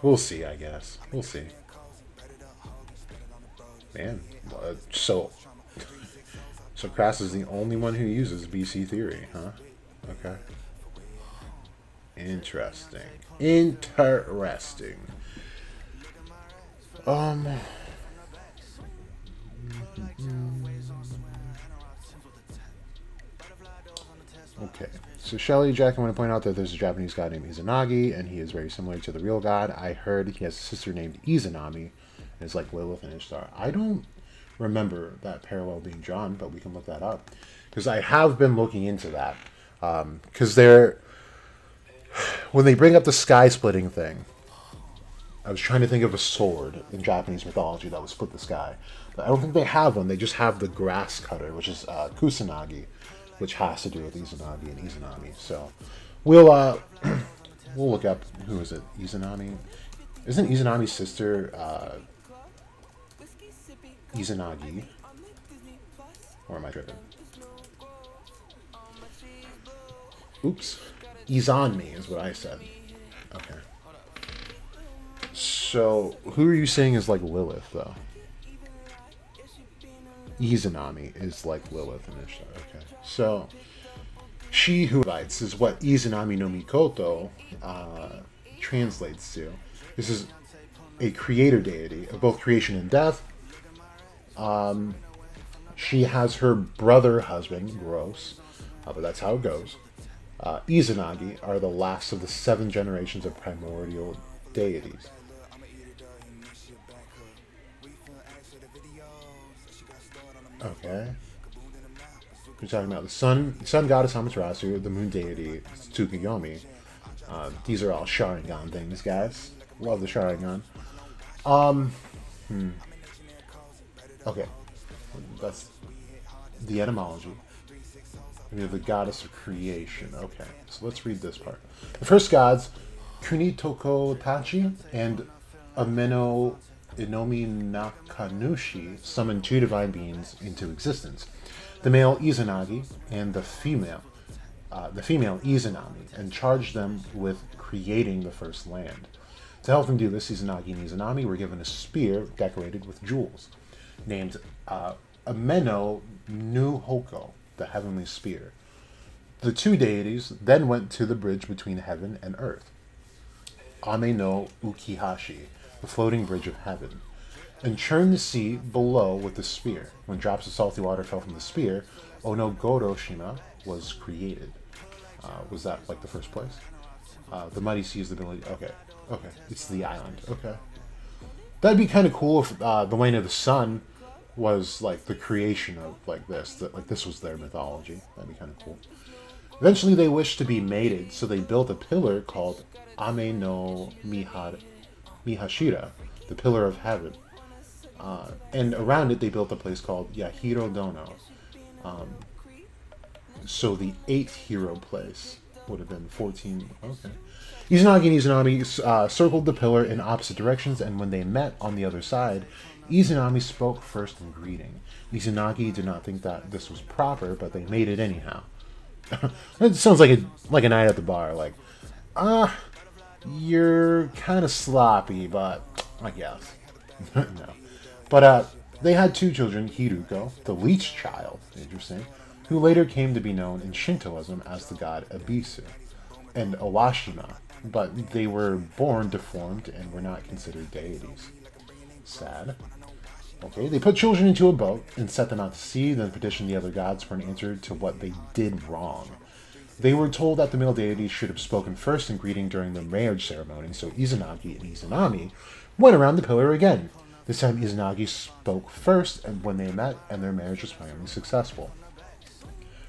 we'll see. I guess we'll see. Man, so Crass is the only one who uses BC theory, huh? Okay. Interesting. Okay. So Shelly, Jack, I want to point out that there's a Japanese god named Izanagi, and he is very similar to the real god. I heard he has a sister named Izanami. It's like Lilith and Ishtar. I don't remember that parallel being drawn, but we can look that up. Because I have been looking into that. Because when they bring up the sky splitting thing, I was trying to think of a sword in Japanese mythology that would split the sky. But I don't think they have one. They just have the grass cutter, which is Kusanagi, which has to do with Izanagi and Izanami. So we'll look up, who is it? Izanami? Isn't Izanami's sister Izanagi? Or am I tripping? Oops. Izanmi is what I said. Okay. So, who are you saying is like Lilith, though? Izanami is like Lilith and Ishtar. Okay. So, she who writes is what Izanami no Mikoto translates to. This is a creator deity of both creation and death. She has her brother husband, gross, but that's how it goes. Izanagi are the last of the 7 generations of primordial deities. Okay. We're talking about the sun goddess Amaterasu, the moon deity Tsukuyomi. These are all Sharingan things, guys. Love the Sharingan. Okay. That's the etymology. We have the goddess of creation. Okay, so let's read this part. The first gods, Kunitoko Tachi and Ameno Inomi Nakanushi, summoned 2 divine beings into existence. The male Izanagi and the female Izanami, and charged them with creating the first land. To help them do this, Izanagi and Izanami were given a spear decorated with jewels, named Ameno Nuhoko, the heavenly spear. The two deities then went to the bridge between heaven and earth, Ame no Ukihashi, the floating bridge of heaven, and churned the sea below with the spear. When drops of salty water fell from the spear, Onogoroshima was created. Was that like the first place? The mighty sea is the ability. Okay, okay, it's the island. Okay, that'd be kind of cool if the Lane of the Sun was like the creation of like this. That like this was their mythology. That'd be kind of cool. Eventually, they wished to be mated, so they built a pillar called Ame no Mihashira, the pillar of heaven. And around it, they built a place called Yahiro Dono. So the 8th hero place would have been 14. Okay. Izanagi and Izanami circled the pillar in opposite directions, and when they met on the other side, Izanami spoke first in greeting. Izanagi did not think that this was proper, but they made it anyhow. It sounds like a night at the bar. Like, you're kind of sloppy, but I guess. No. But they had 2 children, Hiruko, the leech child, interesting, who later came to be known in Shintoism as the god Abisu, and Owashima, but they were born deformed and were not considered deities. Sad. Okay, they put children into a boat and set them out to sea, then petitioned the other gods for an answer to what they did wrong. They were told that the male deities should have spoken first in greeting during the marriage ceremony, so Izanagi and Izanami went around the pillar again. This time Izanagi spoke first and when they met, and their marriage was finally successful.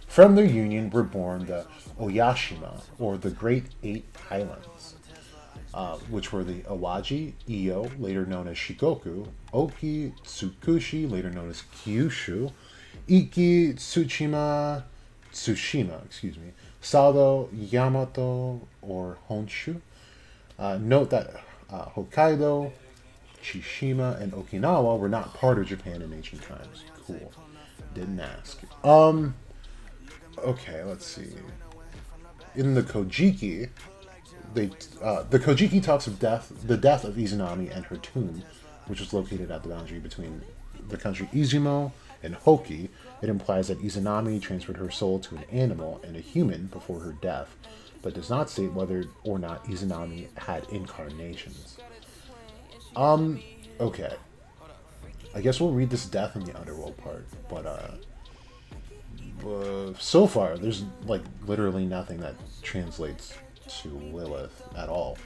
From their union were born the Oyashima, or the Great 8 Islands, which were the Awaji, Iyo, later known as Shikoku, Oki, Tsukushi, later known as Kyushu, Iki, Tsushima, Sado, Yamato, or Honshu. Note that Hokkaido, Chiishima, and Okinawa were not part of Japan in ancient times. Cool. Didn't ask. Okay, let's see. In the Kojiki, the Kojiki talks of the death of Izanami and her tomb, which was located at the boundary between the country Izumo and Hoki. It implies that Izanami transferred her soul to an animal and a human before her death, but does not state whether or not Izanami had incarnations. Okay. I guess we'll read this death in the underworld part, but so far there's like literally nothing that translates to Lilith at all.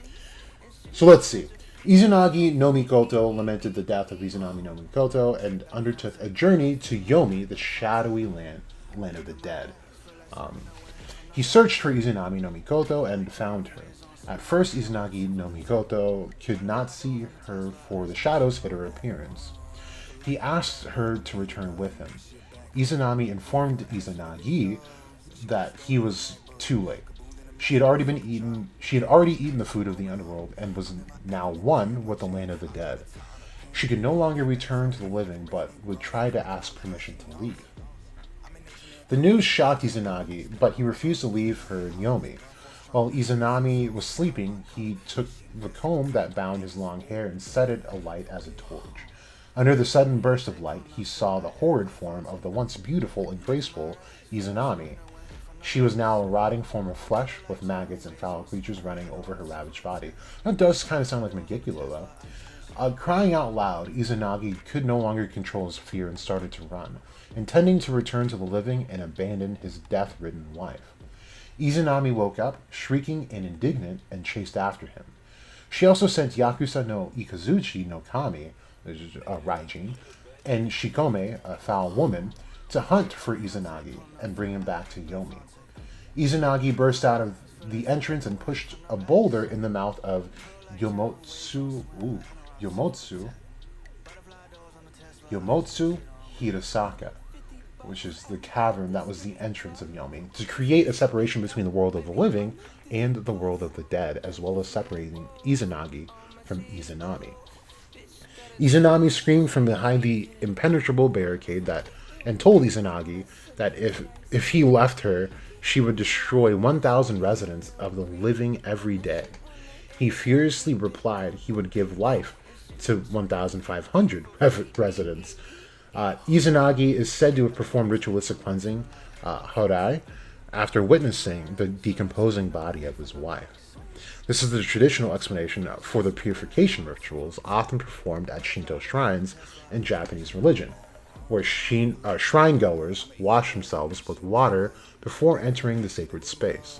So let's see. Izanagi no Mikoto lamented the death of Izanami no Mikoto and undertook a journey to Yomi, the shadowy land of the dead. He searched for Izanami no Mikoto and found her. At first, Izanagi no Mikoto could not see her, for the shadows hid her appearance. He asked her to return with him. Izanami informed Izanagi that he was too late. She had already eaten the food of the underworld and was now one with the land of the dead. She could no longer return to the living, but would try to ask permission to leave. The news shocked Izanagi, but he refused to leave her in Yomi. While Izanami was sleeping, he took the comb that bound his long hair and set it alight as a torch. Under the sudden burst of light, he saw the horrid form of the once beautiful and graceful Izanami. She was now a rotting form of flesh, with maggots and foul creatures running over her ravaged body. That does kind of sound like Megicula, though. Crying out loud, Izanagi could no longer control his fear and started to run, intending to return to the living and abandon his death-ridden wife. Izanami woke up, shrieking and indignant, and chased after him. She also sent Yakuza no Ikazuchi no Kami, which is Raijin, and Shikome, a foul woman, to hunt for Izanagi and bring him back to Yomi. Izanagi burst out of the entrance and pushed a boulder in the mouth of Yomotsu Hirasaka, which is the cavern that was the entrance of Yomi, to create a separation between the world of the living and the world of the dead, as well as separating Izanagi from Izanami. Izanami screamed from behind the impenetrable barricade and told Izanagi that if he left her, she would destroy 1,000 residents of the living every day. He furiously replied he would give life to 1,500 residents. Izanagi is said to have performed ritualistic cleansing, Harai, after witnessing the decomposing body of his wife. This is the traditional explanation for the purification rituals often performed at Shinto shrines in Japanese religion, where shrine goers wash themselves with water before entering the sacred space.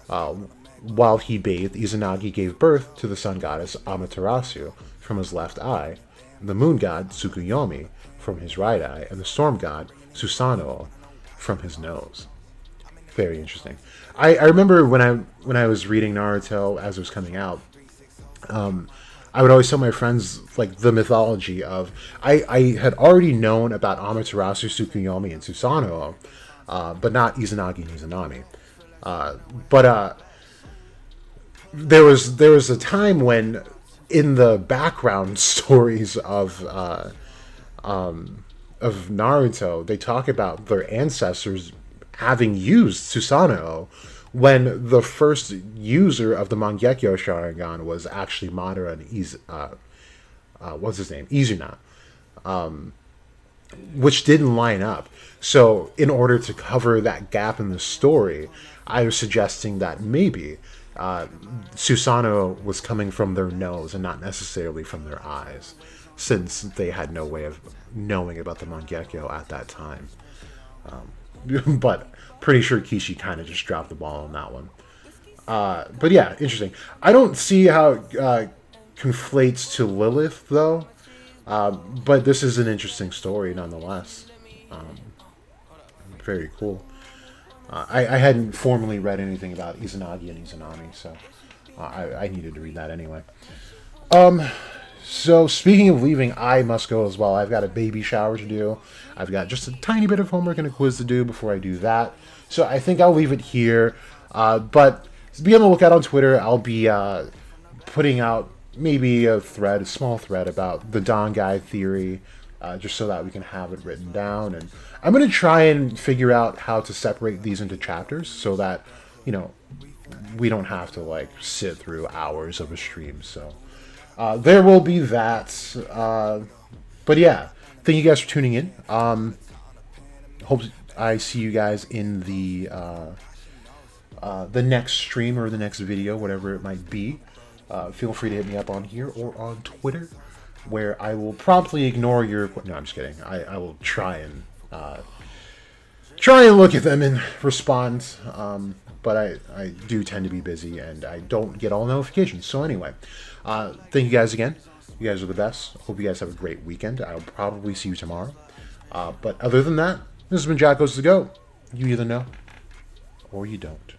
While he bathed, Izanagi gave birth to the sun goddess Amaterasu from his left eye, the moon god Tsukuyomi from his right eye, and the storm god Susanoo from his nose. Very interesting. I remember when I was reading Naruto as it was coming out, I would always tell my friends like the mythology of I had already known about Amaterasu, Tsukuyomi, and Susanoo, but not Izanagi and Izanami. There was a time when in the background stories of Naruto, they talk about their ancestors having used Susanoo when the first user of the Mangekyo Sharingan was actually Madara and what's his name? Izuna, which didn't line up. So in order to cover that gap in the story, I was suggesting that maybe Susanoo was coming from their nose and not necessarily from their eyes, since they had no way of knowing about the Mangekyo at that time. But pretty sure Kishi kind of just dropped the ball on that one. But yeah, interesting. I don't see how it conflates to Lilith, though. But this is an interesting story, nonetheless. Very cool. I hadn't formally read anything about Izanagi and Izanami, so I needed to read that anyway. So speaking of leaving, I must go as well. I've got a baby shower to do. I've got just a tiny bit of homework and a quiz to do before I do that. So I think I'll leave it here. But be on the lookout on Twitter. I'll be putting out maybe a small thread about the Dangai theory, just so that we can have it written down. And I'm going to try and figure out how to separate these into chapters so that, we don't have to like sit through hours of a stream. So there will be that. But yeah, thank you guys for tuning in. Hope I see you guys in the next stream or the next video, whatever it might be. Feel free to hit me up on here or on Twitter, where I will promptly ignore your... No, I'm just kidding. I will try and look at them and respond. But I do tend to be busy, and I don't get all notifications. So anyway, thank you guys again. You guys are the best. Hope you guys have a great weekend. I'll probably see you tomorrow. But other than that, this has been Jack Goes to Go. You either know or you don't.